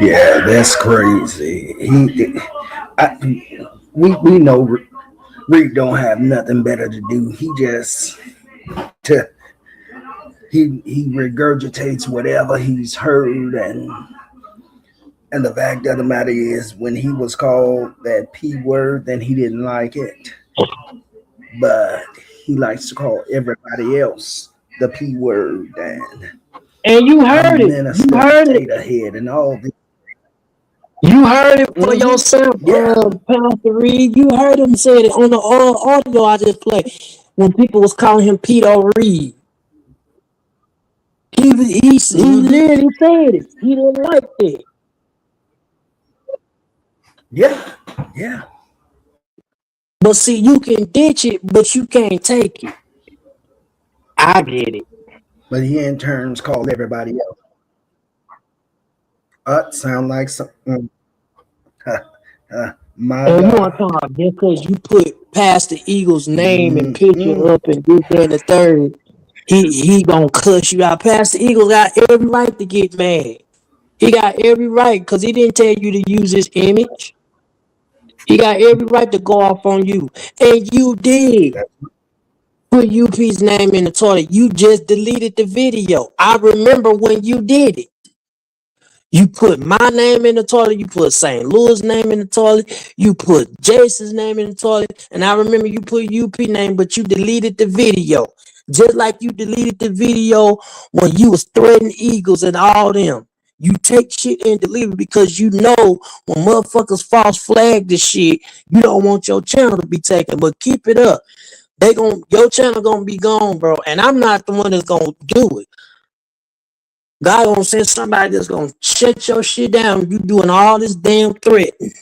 Speaker 6: Yeah, that's crazy. We know Rick don't have nothing better to do. To he regurgitates whatever he's heard, and the fact of the matter is, when he was called that P word, then he didn't like it, but he likes to call everybody else the P word,
Speaker 1: And you
Speaker 6: I'm
Speaker 1: heard it. You
Speaker 6: Minister
Speaker 1: heard it.
Speaker 6: Potato Head and all the.
Speaker 1: You heard it for
Speaker 6: Mm-hmm.
Speaker 1: yourself,
Speaker 6: Yeah,
Speaker 1: Pastor Reed. You heard him say it on the audio I just played when people was calling him Peter Reed. He
Speaker 6: mm-hmm.
Speaker 1: literally said it. He didn't like it.
Speaker 6: Yeah, yeah.
Speaker 1: But see, you can ditch it, but you can't take it. I get it.
Speaker 6: But he in turns called everybody else. Sound like something. My
Speaker 1: And you want
Speaker 6: God.
Speaker 1: to talk about just because you put Pastor Eagle's name and
Speaker 6: Mm-hmm.
Speaker 1: picture up and this that, and the third, he gonna cuss you out. Pastor Eagle got every right to get mad. He got every right because he didn't tell you to use his image. He got every right to go off on you. And you did put UP's name in the toilet. You just deleted the video. I remember when you did it. You put my name in the toilet. You put St. Louis' name in the toilet. You put Jason's name in the toilet. And I remember you put UP name, but you deleted the video. Just like you deleted the video when you was threatening Eagles and all them. You take shit and delete it because you know when motherfuckers false flag this shit, you don't want your channel to be taken. But keep it up. Your channel gonna be gone, bro. And I'm not the one that's gonna do it. God gonna send somebody that's gonna shut your shit down. You doing all this damn threatening.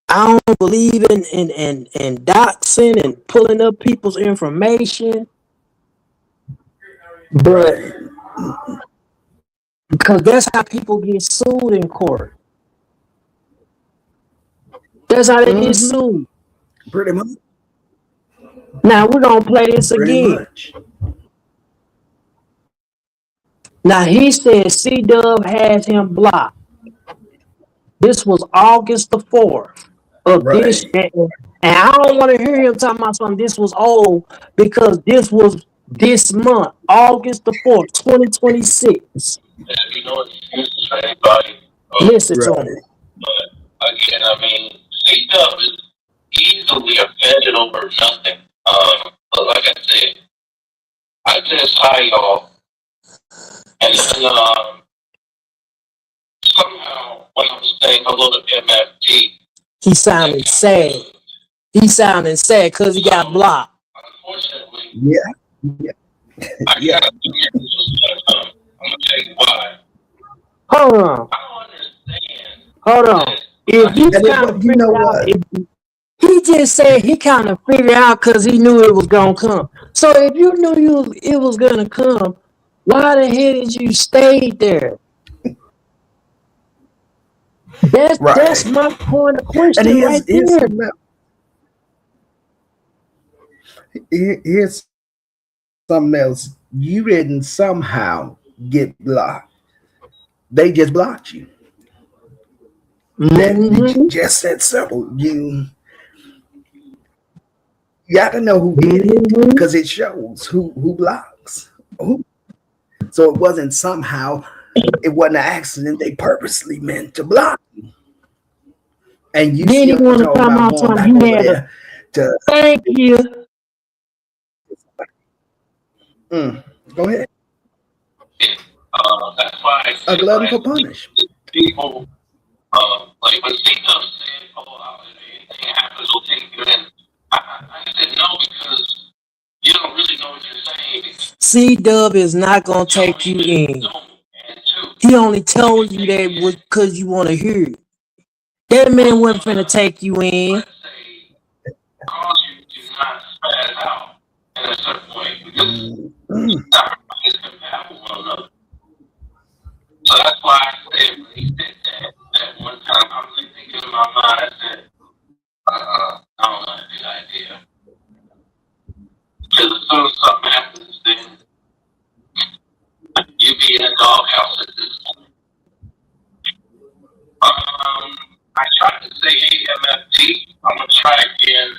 Speaker 1: I don't believe in doxing and pulling up people's information, but
Speaker 6: Right.
Speaker 1: because that's how people get sued in court. That's how they get
Speaker 6: Mm-hmm.
Speaker 1: sued.
Speaker 6: Pretty much.
Speaker 1: Now we're gonna play this
Speaker 6: Pretty
Speaker 1: again.
Speaker 6: much.
Speaker 1: Now he said C Dub has him blocked. This was August the 4th of this
Speaker 6: Right.
Speaker 1: year. And I don't want to hear him talking about something this was old because this was this month, August the 4th, 2026.
Speaker 2: And you know, excuses for anybody.
Speaker 1: Listen to
Speaker 6: Right.
Speaker 1: him.
Speaker 2: But again, I mean, C-Dub is easily offended over nothing. But like I said, I just hi y'all, and then somehow when I was saying hello to MFG,
Speaker 1: He sounded sad. He sounded sad because he got blocked.
Speaker 2: unfortunately,
Speaker 6: Yeah. Yeah.
Speaker 2: I
Speaker 6: Yeah.
Speaker 2: got I'm gonna tell you why.
Speaker 1: Hold on.
Speaker 2: I don't understand.
Speaker 1: Hold on. If you
Speaker 6: And
Speaker 1: kind of
Speaker 6: you know
Speaker 1: figured out,
Speaker 6: what?
Speaker 1: if he just said he kind of figured out because he knew it was gonna come. So if you knew it was gonna come, why the hell did you stay there? That's
Speaker 6: Right.
Speaker 1: my point of
Speaker 6: And
Speaker 1: question right
Speaker 6: here's
Speaker 1: there.
Speaker 6: something else. Here's something else. You didn't somehow get blocked. They just blocked you. That
Speaker 1: Mm-hmm.
Speaker 6: just that simple. You got to know who did it
Speaker 1: Mm-hmm.
Speaker 6: because it shows who blocks. Who. So it wasn't somehow. It wasn't an accident. They purposely meant to block. And you
Speaker 1: Then he
Speaker 6: still
Speaker 1: want to
Speaker 6: talking
Speaker 1: come
Speaker 6: about
Speaker 1: out
Speaker 6: going
Speaker 1: talking
Speaker 6: back
Speaker 1: he
Speaker 6: over
Speaker 1: had a
Speaker 6: there to
Speaker 1: thank you.
Speaker 6: go ahead.
Speaker 2: That's why I
Speaker 6: A
Speaker 2: said
Speaker 6: glutton for
Speaker 2: like
Speaker 6: punishment.
Speaker 2: people like when Steve said, "Oh, if anything happens, we'll take you in." I said no because you don't really know what you're saying.
Speaker 1: C Dub is not gonna
Speaker 2: You know,
Speaker 1: take you in.
Speaker 2: don't. And two,
Speaker 1: He only
Speaker 2: if you
Speaker 1: told you
Speaker 2: take
Speaker 1: that
Speaker 2: it,
Speaker 1: because you want to hear it. That man wasn't finna take you in.
Speaker 2: let's say, cause you to not spaz out at a certain point because everybody is compatible with one another. So that's why I said when he said that one time, I'm really thinking in my mind, I said, I don't know, a good idea. Because as soon as something happens, then you be in a doghouse at this point. I tried to say AMFT. I'm gonna try again.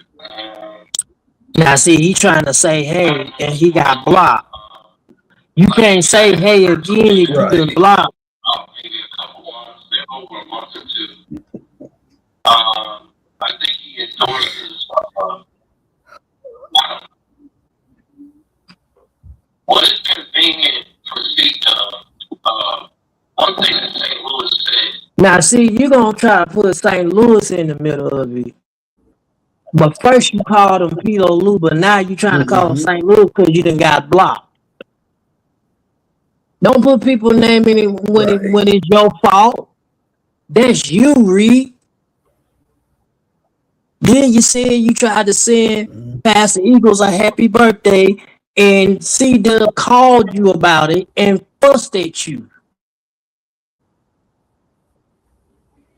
Speaker 1: Now see, he trying to say hey, and he got blocked. You can't say hey again if you
Speaker 6: Right.
Speaker 1: been blocked.
Speaker 2: Maybe a couple months, maybe over a month or two. I think he endorses. What is convenient for one thing that St. Louis said.
Speaker 1: Now see, you gonna try to put St. Louis in the middle of it. But first you called him Pilo Lou, but now you trying to call him
Speaker 6: Mm-hmm.
Speaker 1: St. Louis because you done got blocked. Don't put people name in it
Speaker 6: Right.
Speaker 1: when it's your fault. That's you, Reed. Then you said you tried to send Pastor Eagles a happy birthday, and C Dub called you about it and fussed at you.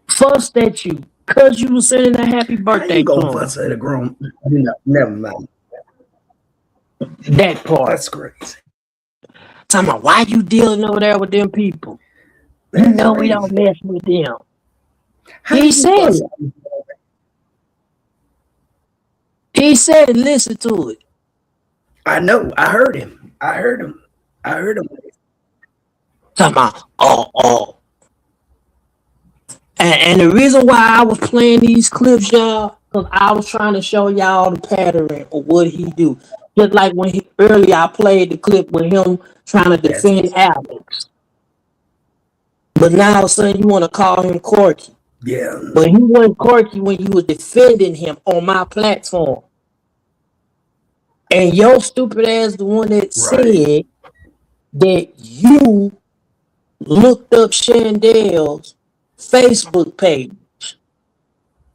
Speaker 1: Fussed at you because you was sending a happy
Speaker 6: How you
Speaker 1: birthday
Speaker 6: gonna
Speaker 1: to him.
Speaker 6: fuss at a grown? Never mind.
Speaker 1: That part.
Speaker 6: That's crazy.
Speaker 1: Talking about why you dealing over there with them people. You
Speaker 6: That's
Speaker 1: know we don't
Speaker 6: crazy.
Speaker 1: mess with them.
Speaker 6: How
Speaker 1: He
Speaker 6: you
Speaker 1: said
Speaker 6: fuss?
Speaker 1: it. He said it. Listen to it.
Speaker 6: I know. I heard him. I heard him. I heard him.
Speaker 1: Talking about oh. And the reason why I was playing these clips, y'all, because I was trying to show y'all the pattern of what he do. Just like when earlier I played the clip with him trying to
Speaker 6: Yes.
Speaker 1: defend Alex. But now all of a sudden you want to call him Corky.
Speaker 6: Yeah.
Speaker 1: But he wasn't Corky when you was defending him on my platform. And your stupid ass the one that
Speaker 6: Right.
Speaker 1: said that you looked up Chandel's Facebook page.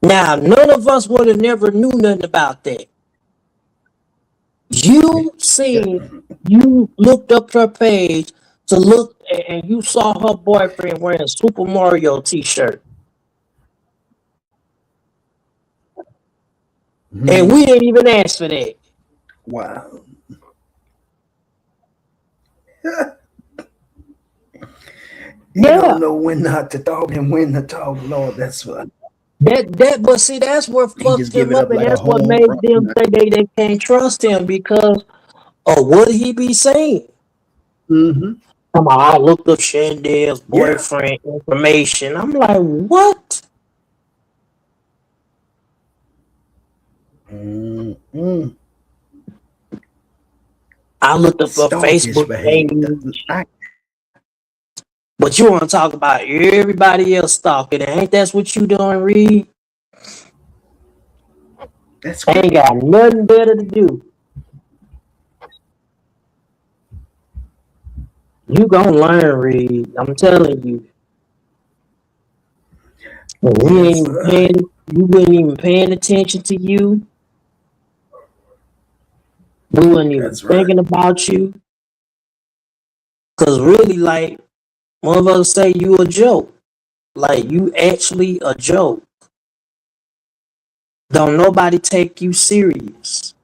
Speaker 1: Now, none of us would have never knew nothing about that. You you looked up her page to look and you saw her boyfriend wearing a Super Mario t-shirt. And we didn't even ask for that.
Speaker 6: Wow. You
Speaker 1: Yeah.
Speaker 6: don't know when not to talk and when to talk, Lord. That's what
Speaker 1: But see, that's what
Speaker 6: he
Speaker 1: fucked
Speaker 6: just give
Speaker 1: him
Speaker 6: it
Speaker 1: up,
Speaker 6: up
Speaker 1: and
Speaker 6: like a
Speaker 1: that's what
Speaker 6: home
Speaker 1: made
Speaker 6: run.
Speaker 1: them say they can't trust him because of what he be saying.
Speaker 6: Mm-hmm.
Speaker 1: I looked up Chandel's
Speaker 6: Yeah.
Speaker 1: boyfriend information. I'm like, what?
Speaker 6: Mm-hmm.
Speaker 1: I looked up her
Speaker 6: Stalkish
Speaker 1: Facebook page.
Speaker 6: behavior.
Speaker 1: But you want to talk about everybody else stalking. Ain't that's what you doing, Reed?
Speaker 6: That's
Speaker 1: Ain't
Speaker 6: crazy.
Speaker 1: got nothing better to do. You gonna learn, Reed. I'm telling you. We ain't
Speaker 6: Yes,
Speaker 1: even paying. We wasn't even paying attention to you. We wasn't even
Speaker 6: that's right.
Speaker 1: thinking about you. Cause really, like one of us say, you a joke. Like you actually a joke. Don't nobody take you serious.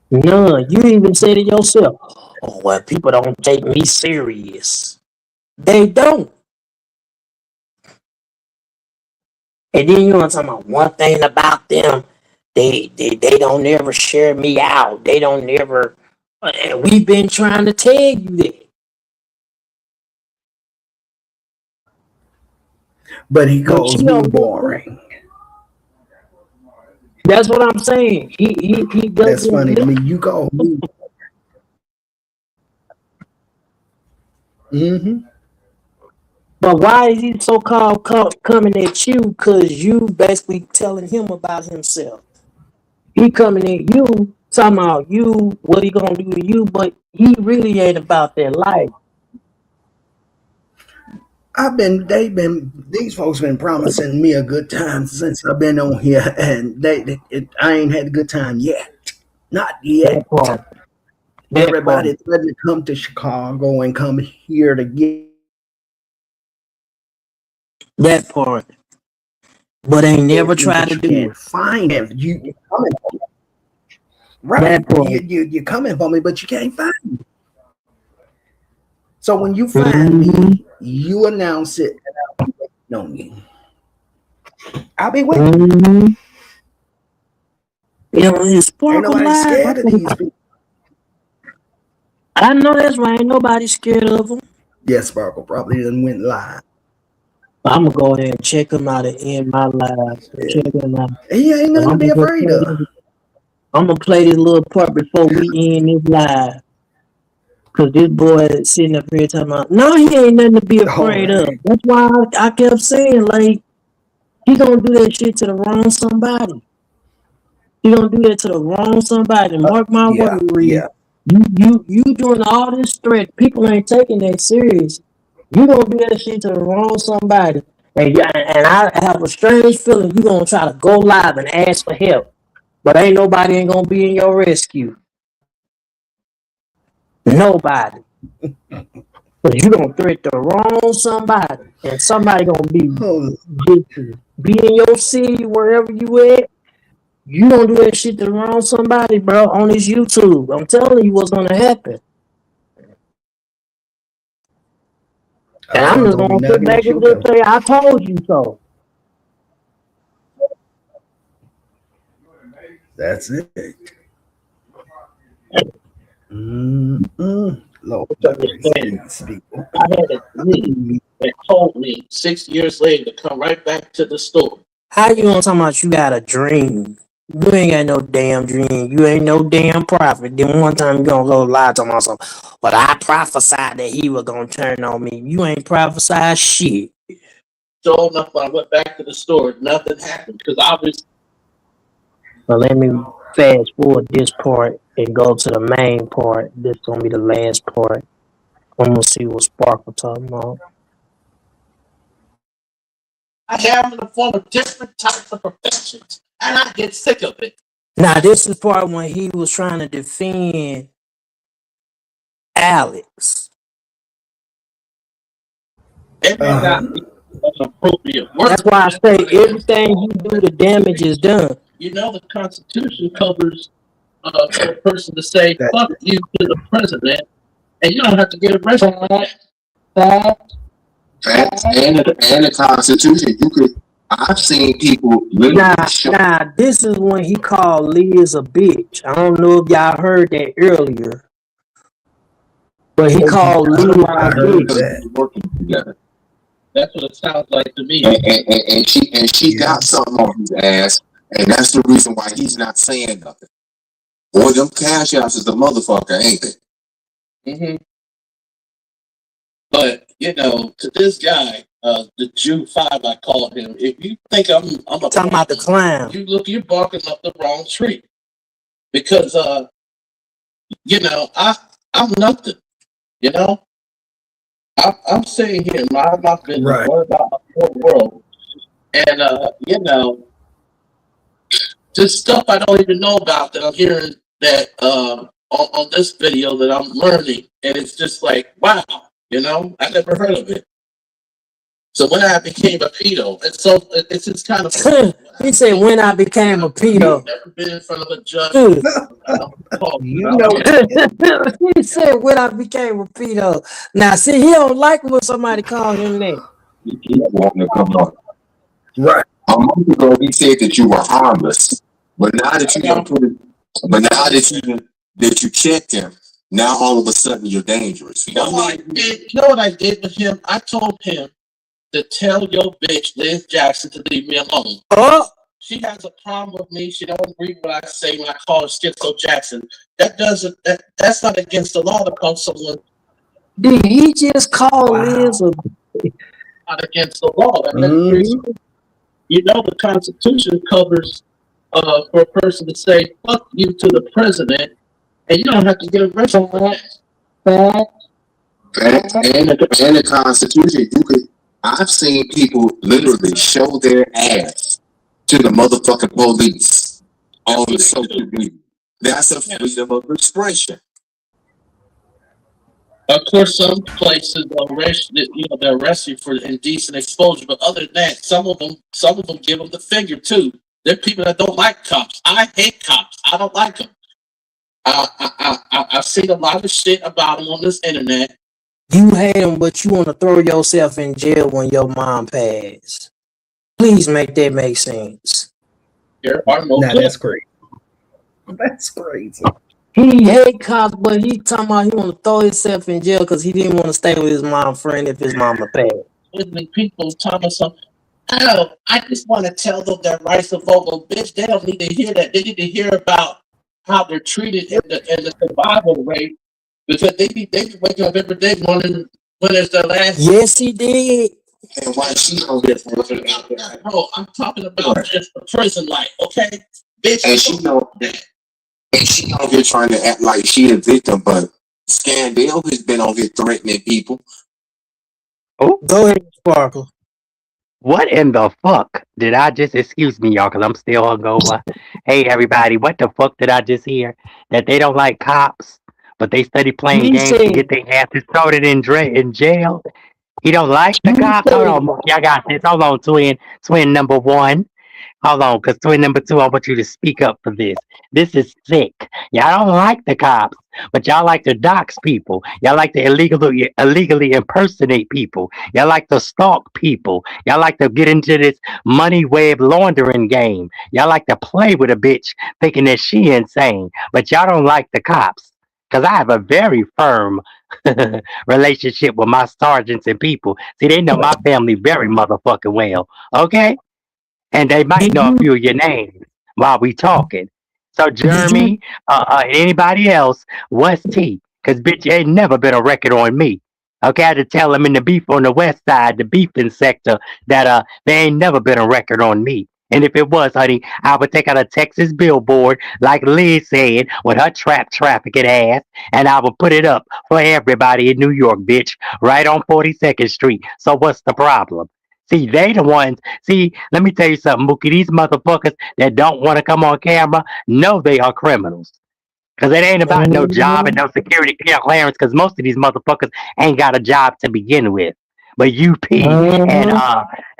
Speaker 1: None. You even said it yourself. Oh well, people don't take me serious. They don't. And then you want to talk about one thing about them. They don't ever share me out. They don't never. And we've been trying to tell you that.
Speaker 6: But he
Speaker 1: But she
Speaker 6: calls me
Speaker 1: don't listen.
Speaker 6: boring.
Speaker 1: That's what I'm saying. He
Speaker 6: That's
Speaker 1: doesn't
Speaker 6: funny to
Speaker 1: listen.
Speaker 6: me. You call me. Mm-hmm.
Speaker 1: But why is he so called coming at you? Because you basically telling him about himself. He coming at you, talking about you, what he gonna do to you, but he really ain't about that life.
Speaker 6: These folks been promising me a good time since I've been on here, and I ain't had a good time yet. Not
Speaker 1: That
Speaker 6: yet.
Speaker 1: part. That part.
Speaker 6: Everybody threatened to come to Chicago and come here to get
Speaker 1: That part. But ain't never
Speaker 6: me,
Speaker 1: tried
Speaker 6: but
Speaker 1: to
Speaker 6: you
Speaker 1: do
Speaker 6: can't
Speaker 1: it.
Speaker 6: find him. You coming right?
Speaker 1: That part.
Speaker 6: You coming for me, but you can't find me. So when you find
Speaker 1: Mm-hmm.
Speaker 6: me, you announce it, and I'll be waiting on you. I'll be waiting.
Speaker 1: Mm-hmm. You know, his
Speaker 6: Ain't
Speaker 1: sparkle
Speaker 6: nobody
Speaker 1: live.
Speaker 6: scared of these people.
Speaker 1: I know that's right. Ain't nobody scared of him.
Speaker 6: Yes, Sparkle probably done went live.
Speaker 1: I'm gonna go ahead and check him out and end my live. Check him out.
Speaker 6: He ain't
Speaker 1: And
Speaker 6: nothing to be afraid of.
Speaker 1: I'm gonna play this little part before we end this live. Cause this boy is sitting up here talking about, no, he ain't nothing to be
Speaker 6: All
Speaker 1: afraid of.
Speaker 6: right.
Speaker 1: That's why I kept saying, like, he gonna do that shit to the wrong somebody. He gonna do that to the wrong somebody. Mark my
Speaker 6: Yeah,
Speaker 1: word, Reed.
Speaker 6: yeah.
Speaker 1: You doing all this threat. People ain't taking that serious. You gonna do that shit to the wrong somebody. And I have a strange feeling you gonna try to go live and ask for help. But ain't gonna be in your rescue. Nobody. Cause you gonna threat the wrong somebody. And somebody gonna
Speaker 6: Oh,
Speaker 1: be in your city, wherever you at. You gonna do that shit to the wrong somebody, bro, on this YouTube. I'm telling you what's gonna happen. And I'm
Speaker 6: I'm
Speaker 1: just
Speaker 6: gonna be
Speaker 1: gonna sit
Speaker 6: knocking
Speaker 1: back
Speaker 6: at
Speaker 1: and
Speaker 6: your
Speaker 1: just
Speaker 6: door.
Speaker 1: say, I told you so.
Speaker 6: That's it. Mm-mm. Lord have mercy,
Speaker 2: Understand.
Speaker 6: these people.
Speaker 2: I had a niece that told me 6 years later to come right back to the store.
Speaker 1: How you gonna talk about you got a dream? You ain't got no damn dream. You ain't no damn prophet. Then one time you gonna go lie to myself. But I prophesied that he was gonna turn on me. You ain't prophesied shit.
Speaker 2: Sure enough, when I went back to the store, nothing happened because obviously
Speaker 1: But let me fast forward this part and go to the main part. This gonna be the last part. I'm gonna see what Sparkle talking about.
Speaker 2: I have in the form of different types of perfections, and I get sick of it.
Speaker 1: Now this is part when he was trying to defend Alex.
Speaker 2: Every got
Speaker 6: Uh-huh.
Speaker 2: an appropriate
Speaker 1: That's
Speaker 2: word.
Speaker 1: why I say everything you do, the damage is done.
Speaker 2: You know, the Constitution covers for a person to say
Speaker 6: That
Speaker 2: "fuck you" to the president, and you don't have to get arrested for that.
Speaker 1: Fact.
Speaker 3: Facts and the Constitution. You could. I've seen people literally show.
Speaker 1: Now, this is when he called Liz a bitch. I don't know if y'all heard that earlier, but he
Speaker 6: yeah,
Speaker 1: called Liz
Speaker 6: I
Speaker 1: a
Speaker 6: heard
Speaker 1: bitch.
Speaker 6: that.
Speaker 3: Because working together.
Speaker 2: That's what it sounds like to me.
Speaker 3: And she
Speaker 6: Yeah.
Speaker 3: got something on his ass, and that's the reason why he's not saying nothing. Boy, them cash apps is the motherfucker, ain't they?
Speaker 2: Hmm. But you know, to this guy, the Jew 5, I call him. If you think I'm a
Speaker 1: Talking about the
Speaker 2: problem,
Speaker 1: clown.
Speaker 2: you're barking up the wrong tree because you know I'm nothing. You know, I'm sitting here, mind my business,
Speaker 6: Right.
Speaker 2: worry about my whole world, and just stuff I don't even know about that I'm hearing that on this video that I'm learning, and it's just like, wow, I never heard of it. So when I became a pedo, and so it's just kind of
Speaker 1: He said when I became a pedo.
Speaker 2: never been in front of a judge.
Speaker 6: You know,
Speaker 1: He said when I became a pedo. Now see, he don't like when somebody call him that.
Speaker 3: You keep wanting to come up.
Speaker 6: right.
Speaker 3: A month ago, he said that you were harmless, but now that you done put it, but now that you checked him, now all of a sudden you're dangerous.
Speaker 2: You know what I did with him? I told him to tell your bitch Liz Jackson to leave me alone.
Speaker 1: Oh,
Speaker 2: She has a problem with me. She don't agree with what I say when I call her Schizo Jackson. That's not against the law to call someone
Speaker 1: did he just call Liz a
Speaker 2: not against the law. The Constitution covers for a person to say fuck you to the president, and you don't have to get arrested for that.
Speaker 3: And the Constitution, I've seen people literally show their ass to the motherfucking police on the social media. That's a freedom of expression.
Speaker 2: Of course, some places they arrest you for indecent exposure, but other than that, some of them give them the finger too. There are people that don't like cops. I hate cops. I don't like them. I've seen a lot of shit about them on this internet.
Speaker 1: you hate him, but you want to throw yourself in jail when your mom passed. Please make that make sense.
Speaker 2: There are no
Speaker 6: Now
Speaker 2: good.
Speaker 6: that's crazy. That's crazy.
Speaker 1: He hate cops, but he talking about he want to throw himself in jail because he didn't want to stay with his mom friend if his mama passed.
Speaker 2: With me, people talking about something. Oh, I just want to tell them their rights of vote. Bitch, they don't need to hear that. They need to hear about how they're treated in the survival rate, because they be waking up every day wondering when is their last.
Speaker 1: Yes, he did.
Speaker 3: And why she don't get
Speaker 2: Bro, I'm talking about just the prison life, okay? Bitch,
Speaker 3: and she know that. And she out here trying to act like she a victim, but Scandale has been on here threatening people.
Speaker 1: Go ahead, Sparkle.
Speaker 5: What in the fuck did I just, excuse me, y'all, because I'm still hungover. Hey, everybody, what the fuck did I just hear? That they don't like cops, but they study playing
Speaker 1: He
Speaker 5: games to
Speaker 1: said,
Speaker 5: get their asses thrown in jail? He don't like the
Speaker 1: he
Speaker 5: cops? Hold
Speaker 1: said,
Speaker 5: on, Mookie, I got this. Hold on, twin number one. Hold on, because twin number two, I want you to speak up for this. This is sick. Y'all don't like the cops, but y'all like to dox people. Y'all like to illegally impersonate people. Y'all like to stalk people. Y'all like to get into this money web laundering game. Y'all like to play with a bitch thinking that she insane, but y'all don't like the cops. Because I have a very firm relationship with my sergeants and people. See, they know my family very motherfucking well. Okay? And they might
Speaker 1: did
Speaker 5: know a
Speaker 1: you
Speaker 5: few of your names while we talking. So
Speaker 1: did you
Speaker 5: Jeremy, anybody else, what's T? Cause bitch ain't never been a record on me. Okay, I had to tell them in the beef on the west side, the beefing sector, that they ain't never been a record on me. And if it was, honey, I would take out a Texas billboard, like Liz said, with her trafficking ass, and I would put it up for everybody in New York, bitch, right on 42nd Street. So what's the problem? See, they the ones. See, let me tell you something, Mookie. These motherfuckers that don't want to come on camera know they are criminals. Because it ain't about no job and no security clearance, because most of these motherfuckers ain't got a job to begin with. But you pee and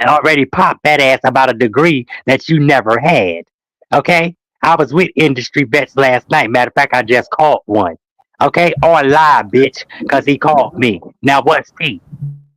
Speaker 5: already popped that ass about a degree that you never had. Okay? I was with industry vets last night. Matter of fact, I just caught one. Okay? On live, bitch, because he called me. Now what's T?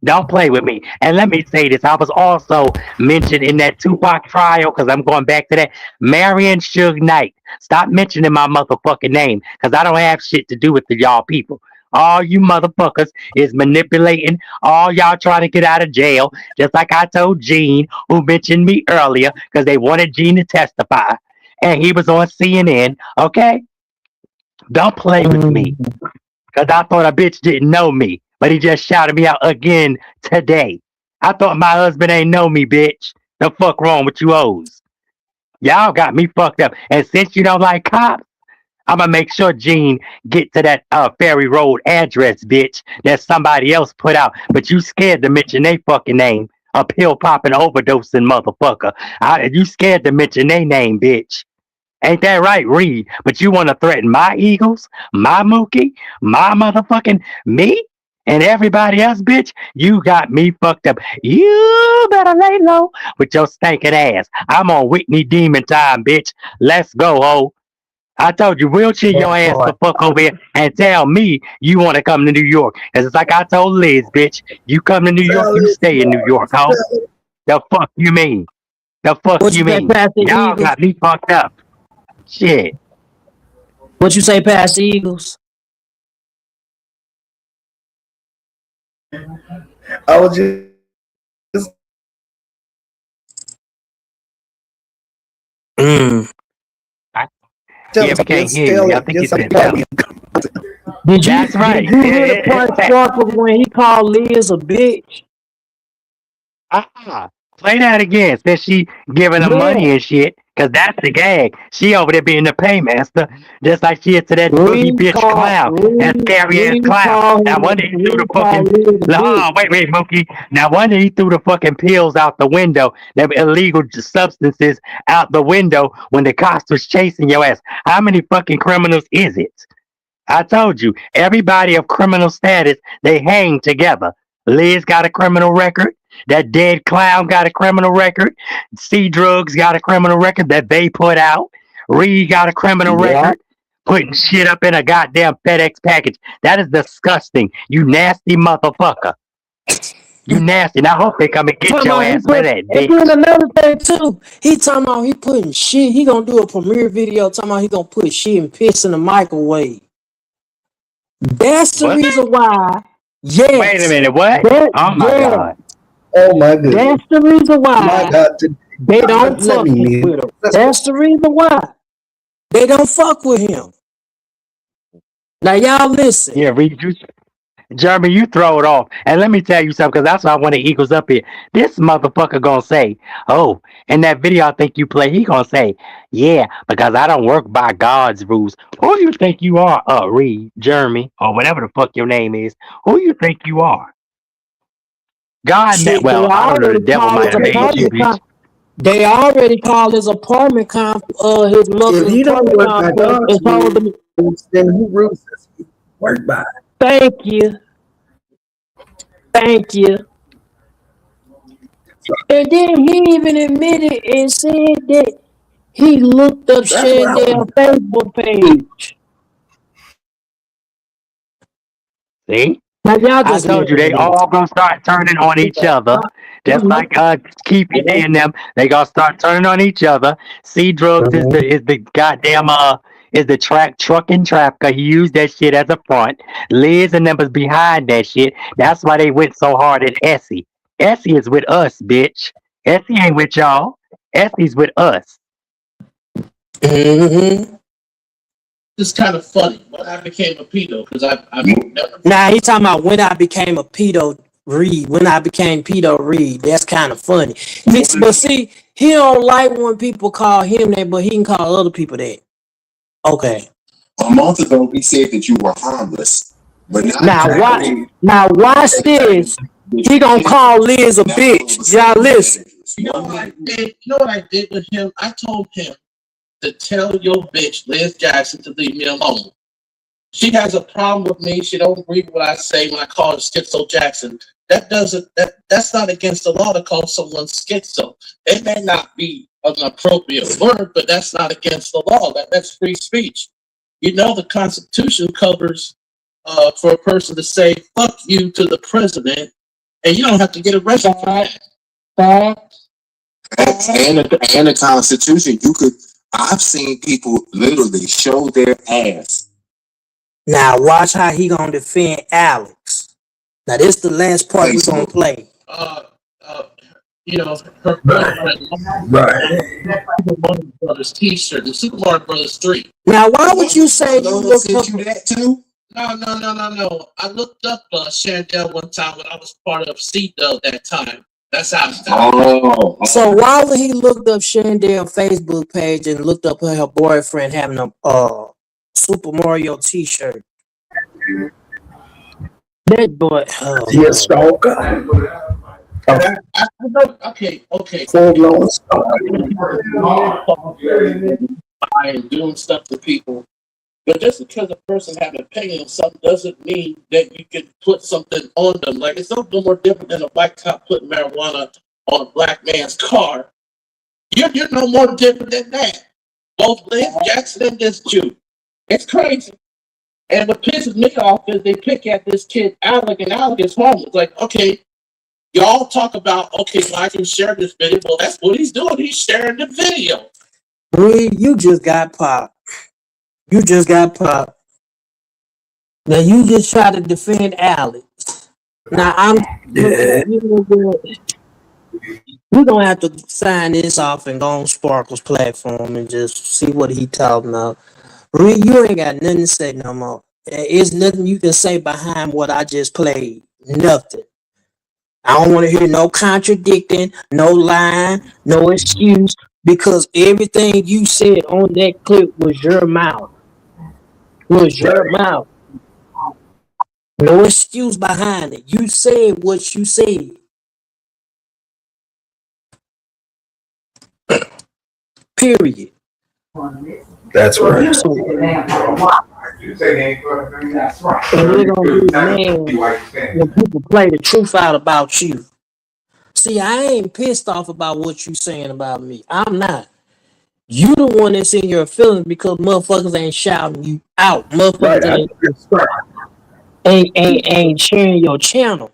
Speaker 5: Don't play with me. And let me say this. I was also mentioned in that Tupac trial, because I'm going back to that. Marion Suge Knight. Stop mentioning my motherfucking name, because I don't have shit to do with the y'all people. All you motherfuckers is manipulating. All y'all trying to get out of jail. Just like I told Gene, who mentioned me earlier, because they wanted Gene to testify. And he was on CNN. Okay? Don't play with me. Because I thought a bitch didn't know me. But he just shouted me out again today. I thought my husband ain't know me, bitch. The fuck wrong with you hoes? Y'all got me fucked up. And since you don't like cops, I'ma make sure Gene get to that Ferry Road address, bitch, that somebody else put out. But you scared to mention they fucking name. A pill popping overdosing motherfucker. You scared to mention they name, bitch. Ain't that right, Reed? But you want to threaten my Eagles, my Mookie, my motherfucking me, and everybody else, bitch? You got me fucked up. You better lay low with your stinking ass. I'm on Whitney Demon time, bitch. Let's go, ho. I told you, wheelchair your
Speaker 1: That
Speaker 5: ass the
Speaker 1: part.
Speaker 5: fuck over here and tell me you want to come to New York. 'Cause it's like I told Liz, bitch. You come to New York,
Speaker 6: Tell
Speaker 5: you
Speaker 6: it,
Speaker 5: stay in New York, ho. The fuck you mean? The fuck
Speaker 1: What
Speaker 5: you
Speaker 1: you say,
Speaker 5: mean?
Speaker 1: Pastor
Speaker 5: Y'all
Speaker 1: Eagles?
Speaker 5: got me fucked up. Shit.
Speaker 1: What you say, Pastor Eagles?
Speaker 6: I was just
Speaker 1: Mm.
Speaker 5: Yeah,
Speaker 6: telling
Speaker 5: we can't
Speaker 6: just
Speaker 5: hear you.
Speaker 6: tell
Speaker 5: I
Speaker 6: it.
Speaker 5: think you
Speaker 6: Just
Speaker 5: said something.
Speaker 1: Did you
Speaker 5: That's
Speaker 1: did
Speaker 5: right.
Speaker 1: you hear the part Sparkle when he called Liz a bitch?
Speaker 5: Ah, play that again since she giving him
Speaker 1: Yeah.
Speaker 5: money and shit. Cause that's the gag. She over there being the paymaster, just like she is to that boogie bitch clown, that scary ass clown. Now wonder he threw the
Speaker 1: Reed
Speaker 5: fucking.
Speaker 1: called Liz a bitch.
Speaker 5: Wait, Mookie. Now wonder he threw the fucking pills out the window, them illegal substances out the window when the cops was chasing your ass. How many fucking criminals is it? I told you, everybody of criminal status, they hang together. Liz got a criminal record. That dead clown got a criminal record. C Drugs got a criminal record that they put out. Reed got a criminal
Speaker 1: Yeah.
Speaker 5: record. Putting shit up in a goddamn FedEx package. That is disgusting. You nasty motherfucker. You nasty. And I hope they come and get
Speaker 1: Talking
Speaker 5: your
Speaker 1: about he
Speaker 5: ass for
Speaker 1: put
Speaker 5: that,
Speaker 1: and then
Speaker 5: bitch.
Speaker 1: another thing too. He talking about he putting shit. He gonna do a premiere video talking about he gonna put shit and piss in the microwave. That's the
Speaker 5: What?
Speaker 1: reason why.
Speaker 5: Wait a
Speaker 1: Yes.
Speaker 5: minute. What?
Speaker 1: That
Speaker 5: Oh my
Speaker 1: yeah.
Speaker 5: God.
Speaker 6: oh my goodness,
Speaker 1: That's the reason
Speaker 6: my
Speaker 1: why
Speaker 6: God! Today,
Speaker 1: they don't
Speaker 6: let
Speaker 1: fuck
Speaker 6: me mute.
Speaker 1: with him. That's the reason why they don't fuck with him. Now y'all listen.
Speaker 5: Yeah, Reed, Jeremy, you throw it off. And let me tell you something, because that's why I want the Eagles up here. This motherfucker gonna say, oh, in that video I think you play, he gonna say, yeah, because I don't work by God's rules. Who you think you are, Reed, Jeremy, or whatever the fuck your name is? Who you think you are?
Speaker 1: Shit, they
Speaker 5: Well, I don't know, the
Speaker 1: already
Speaker 5: devil
Speaker 1: call
Speaker 5: might
Speaker 1: his
Speaker 5: have made you,
Speaker 1: apartment
Speaker 5: bitch.
Speaker 1: they already called his apartment his
Speaker 6: If
Speaker 1: mother's
Speaker 6: he don't
Speaker 1: apartment
Speaker 6: work by
Speaker 1: complex
Speaker 6: God's
Speaker 1: and told him,
Speaker 6: rules, then who rules does he work by?
Speaker 1: thank you, thank you. And then he even admitted and said that he looked up
Speaker 6: That's what I
Speaker 1: Shandell's
Speaker 6: want.
Speaker 1: Facebook page.
Speaker 5: See?
Speaker 1: Now y'all
Speaker 5: I
Speaker 1: just
Speaker 5: told you
Speaker 1: listen
Speaker 5: they
Speaker 1: to this.
Speaker 5: all gonna start turning on each other. Just like Keepy and them, they gonna start turning on each other. C Drugs is the goddamn is the truck and trap, cause he used that shit as a front. Liz and them was behind that shit. That's why they went so hard at Essie. Essie is with us, bitch. Essie ain't with y'all. Essie's with us.
Speaker 1: Mm-hmm.
Speaker 2: It's kind of funny when I became a pedo because I've never.
Speaker 1: Now he talking about when I became a pedo Reed. When I became pedo Reed. That's kind of funny. But see, he don't like when people call him that, but he can call other people that. Okay.
Speaker 3: A month ago, he said that you were harmless, but now that
Speaker 1: Now
Speaker 3: you
Speaker 1: why?
Speaker 3: claim
Speaker 1: Now watch this. He gonna call Liz a bitch. Y'all listen.
Speaker 2: You know what I did? You know what I did with him? I told him to tell your bitch Liz Jackson to leave me alone. She has a problem with me. She don't agree with what I say when I call her Schizo Jackson. That's not against the law to call someone schizo. It may not be an appropriate word, but that's not against the law. That's free speech. You know the Constitution covers for a person to say "fuck you" to the president, and you don't have to get arrested for that.
Speaker 1: Facts.
Speaker 3: and the Constitution, I've seen people literally show their ass.
Speaker 1: Now watch how he gonna defend Alex. Now this the last part we gonna
Speaker 3: Facebook.
Speaker 1: play.
Speaker 2: Uh, uh, you know, her boyfriend, Super Mario Brothers T-shirt, the Super Mario Brothers 3.
Speaker 1: Now why would you say you
Speaker 3: Lord
Speaker 1: looked
Speaker 3: sent
Speaker 1: up?
Speaker 3: you that too?
Speaker 2: No. I looked up Chandel one time when I was part of C-Dub that time. That's how I started.
Speaker 3: Oh,
Speaker 1: So why would he looked up Shandell Facebook page and looked up her boyfriend having Super Mario T-shirt. That boy, oh
Speaker 6: He a
Speaker 1: man.
Speaker 6: stalker.
Speaker 2: I know, okay.
Speaker 6: Full blown stalker.
Speaker 2: And doing stuff to people. But just because a person have an opinion on something doesn't mean that you can put something on them. Like it's no more different than a black cop putting marijuana on a black man's car. You're no more different than that. Both Lance Jackson and this Jew. It's crazy. And what pisses me off is they pick at this kid Alec, and Alec is homeless. Like, okay, y'all talk about, okay, well, I can share this video. Well, that's what he's doing. He's sharing the video.
Speaker 1: Reed, you just got popped. You just got popped. Now you just try to defend Alex. Now
Speaker 6: Yeah.
Speaker 1: we're gonna have to sign this off and go on Sparkle's platform and just see what he talking about. Reed, you ain't got nothing to say no more. There is nothing you can say behind what I just played. Nothing. I don't want to hear no contradicting, no lying, no excuse, because everything you said on that clip was your mouth. Was your mouth. No excuse behind it. You said what you said. Period.
Speaker 6: That's right.
Speaker 1: So, and we're gonna be mad when people play the truth out about you. See, I ain't pissed off about what you saying about me. I'm not. You the one that's in your feelings because motherfuckers ain't shouting you out. Motherfuckers
Speaker 6: Right.
Speaker 1: ain't sharing your channel.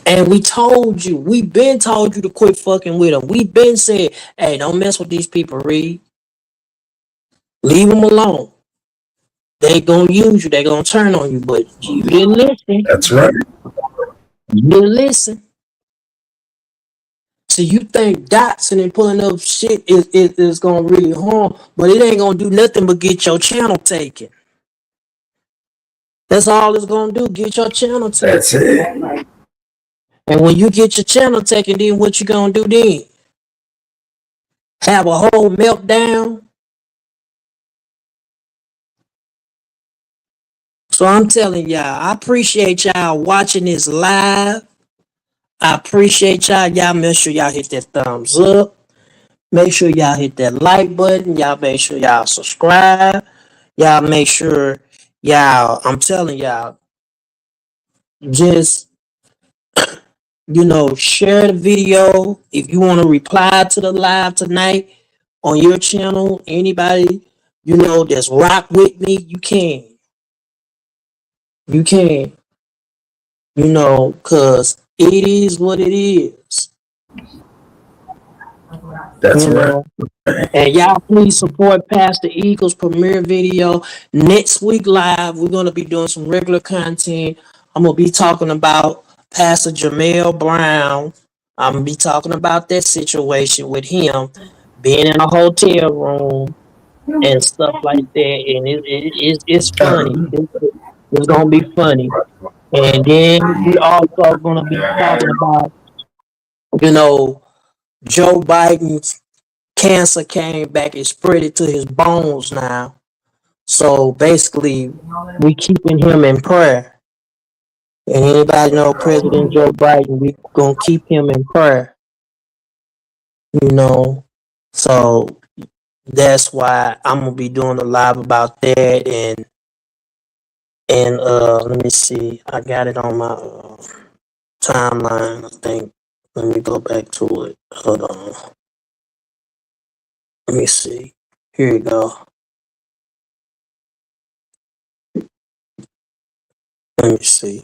Speaker 1: And we told you, we been told you to quit fucking with them. We been said, hey, don't mess with these people, Reed. Leave them alone. They gonna use you. They gonna turn on you, but you didn't listen.
Speaker 6: That's right.
Speaker 1: You didn't listen. So you think Dotson and pulling up shit is gonna really harm, but it ain't gonna do nothing but get your channel taken. That's all it's gonna do. Get your channel taken.
Speaker 6: That's it.
Speaker 1: And when you get your channel taken, then what you gonna do then? Have a whole meltdown? So I'm telling y'all, I appreciate y'all watching this live. I appreciate y'all. Y'all make sure y'all hit that thumbs up. Make sure y'all hit that like button. Y'all make sure y'all subscribe. Y'all make sure y'all, I'm telling y'all, just, share the video. If you want to reply to the live tonight on your channel, anybody, that's rock with me, you can. You can. Because it is what it is.
Speaker 6: That's right.
Speaker 1: know. And y'all please support Pastor Eagle's premiere video. Next week live, we're going to be doing some regular content. I'm going to be talking about Pastor Jamel Brown. I'm going to be talking about that situation with him being in a hotel room and stuff like that. And it's funny. It's going to be funny. And then we also going to be talking about, Joe Biden's cancer came back and spread it to his bones now. So basically, we keeping him in prayer. And anybody know President Joe Biden, we gonna keep him in prayer. So that's why I'm gonna be doing a live about that. And let me see, I got it on my timeline. I think. Let me go back to it. Hold on. Let me see. Here you go. Let me see.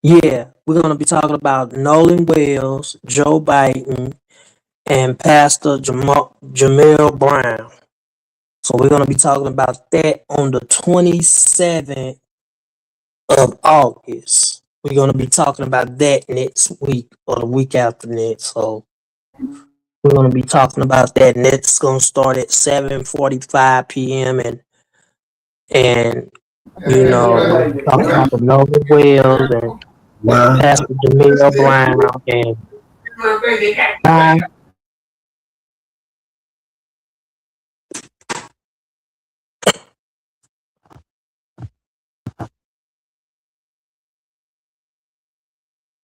Speaker 1: Yeah, we're going to be talking about Nolan Wells, Joe Biden, and Pastor Jamel Brown. So we're going to be talking about that on the 27th of August. We're going to be talking about that next week or the week after next. So we're going to be talking about that, and that's going to start at 7:45 p.m. And we're talking about the Nolan Wells and
Speaker 6: Wow.
Speaker 1: Pastor Jamel Brown and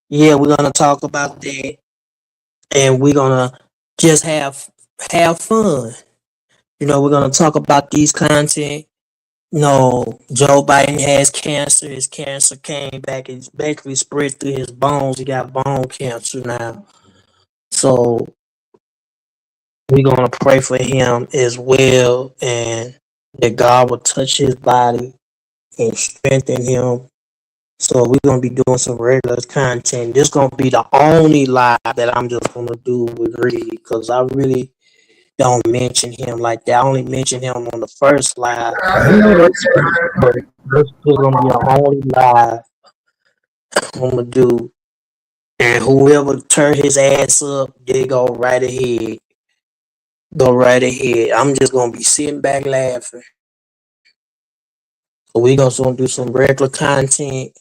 Speaker 1: Yeah, we're gonna talk about that, and we're gonna just have fun. We're gonna talk about these content. Joe Biden has cancer. His cancer came back. It's basically spread through his bones. He got bone cancer now. So we're gonna pray for him as well, and that God will touch his body and strengthen him. So we're gonna be doing some regular content. This gonna be the only live that I'm just gonna do with Reed, because I really don't mention him like that. I only mention him on the first live,
Speaker 6: I know that's
Speaker 1: but this is gonna be the only live I'm gonna do. And whoever turn his ass up, they go right ahead. Go right ahead. I'm just gonna be sitting back laughing. So we gonna do some regular content.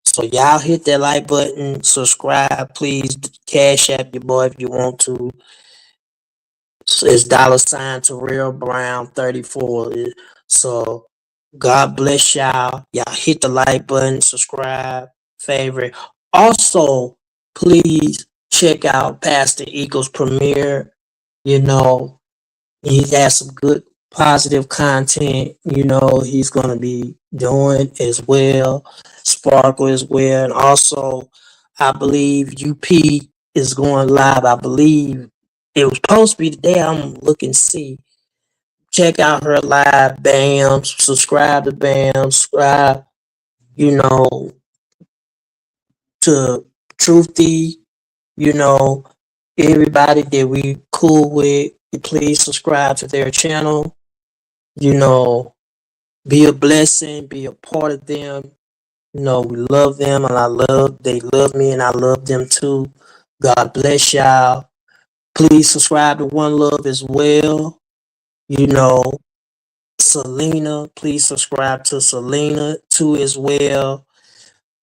Speaker 1: So y'all hit that like button, subscribe, please. Cash app your boy if you want to. So it's $ Terrell Brown 34. So God bless y'all. Y'all hit the like button, subscribe, favorite. Also, please check out Pastor Eagles premiere. You know, he has some good positive content, he's gonna be doing as well. Sparkle as well. And also I believe UP is going live. I believe it was supposed to be today. I'm looking to see. Check out her live, Bam. Subscribe to Bam. Subscribe, you know, to Truthy, you know, everybody that we cool with. Please subscribe to their channel. Be a blessing, be a part of them. We love them, and they love me, and I love them too. God bless y'all. Please subscribe to One Love as well. You know, Selena, please subscribe to Selena too as well.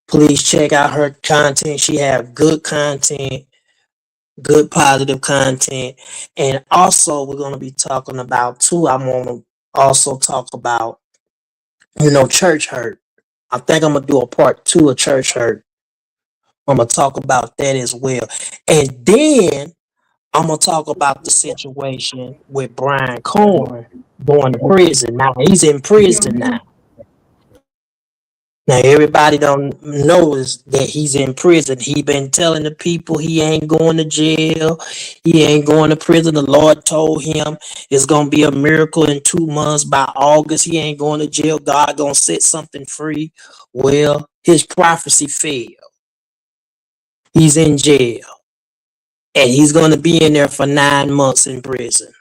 Speaker 1: Please check out her content. She have good content, good positive content. And also we're gonna be talking about too. I'm gonna also talk about, church hurt. I think I'm gonna do a part 2 of church hurt. I'm gonna talk about that as well. And then I'm gonna talk about the situation with Brian Corn going to prison. Now he's in prison now. Now everybody don't know is that he's in prison. He been telling the people he ain't going to jail. He ain't going to prison. The Lord told him it's gonna be a miracle in 2 months. By August, he ain't going to jail. God gonna set something free. Well, his prophecy failed. He's in jail. And he's gonna be in there for 9 months in prison.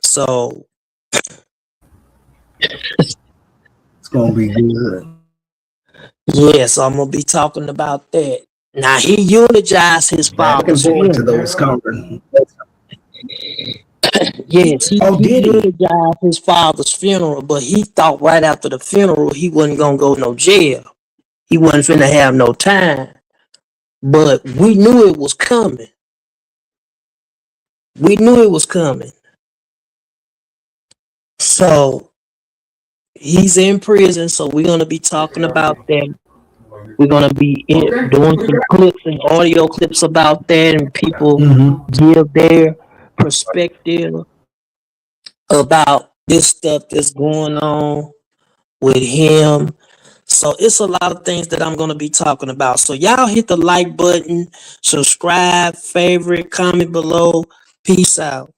Speaker 1: So
Speaker 6: it's gonna be good.
Speaker 1: yeah, so I'm gonna be talking about that. Now he eulogized his
Speaker 6: Looking
Speaker 1: father's
Speaker 6: forward to
Speaker 1: funeral.
Speaker 6: those conferences.
Speaker 1: Yes, he
Speaker 6: Oh, did he?
Speaker 1: eulogized his father's funeral, but he thought right after the funeral he wasn't gonna go no jail. He wasn't finna have no time. But we knew it was coming. We knew it was coming. So he's in prison, so we're gonna be talking about that. We're gonna be doing some clips and audio clips about that, and people give their perspective about this stuff that's going on with him. So it's a lot of things that I'm gonna be talking about. So y'all hit the like button, subscribe, favorite, comment below. Peace out.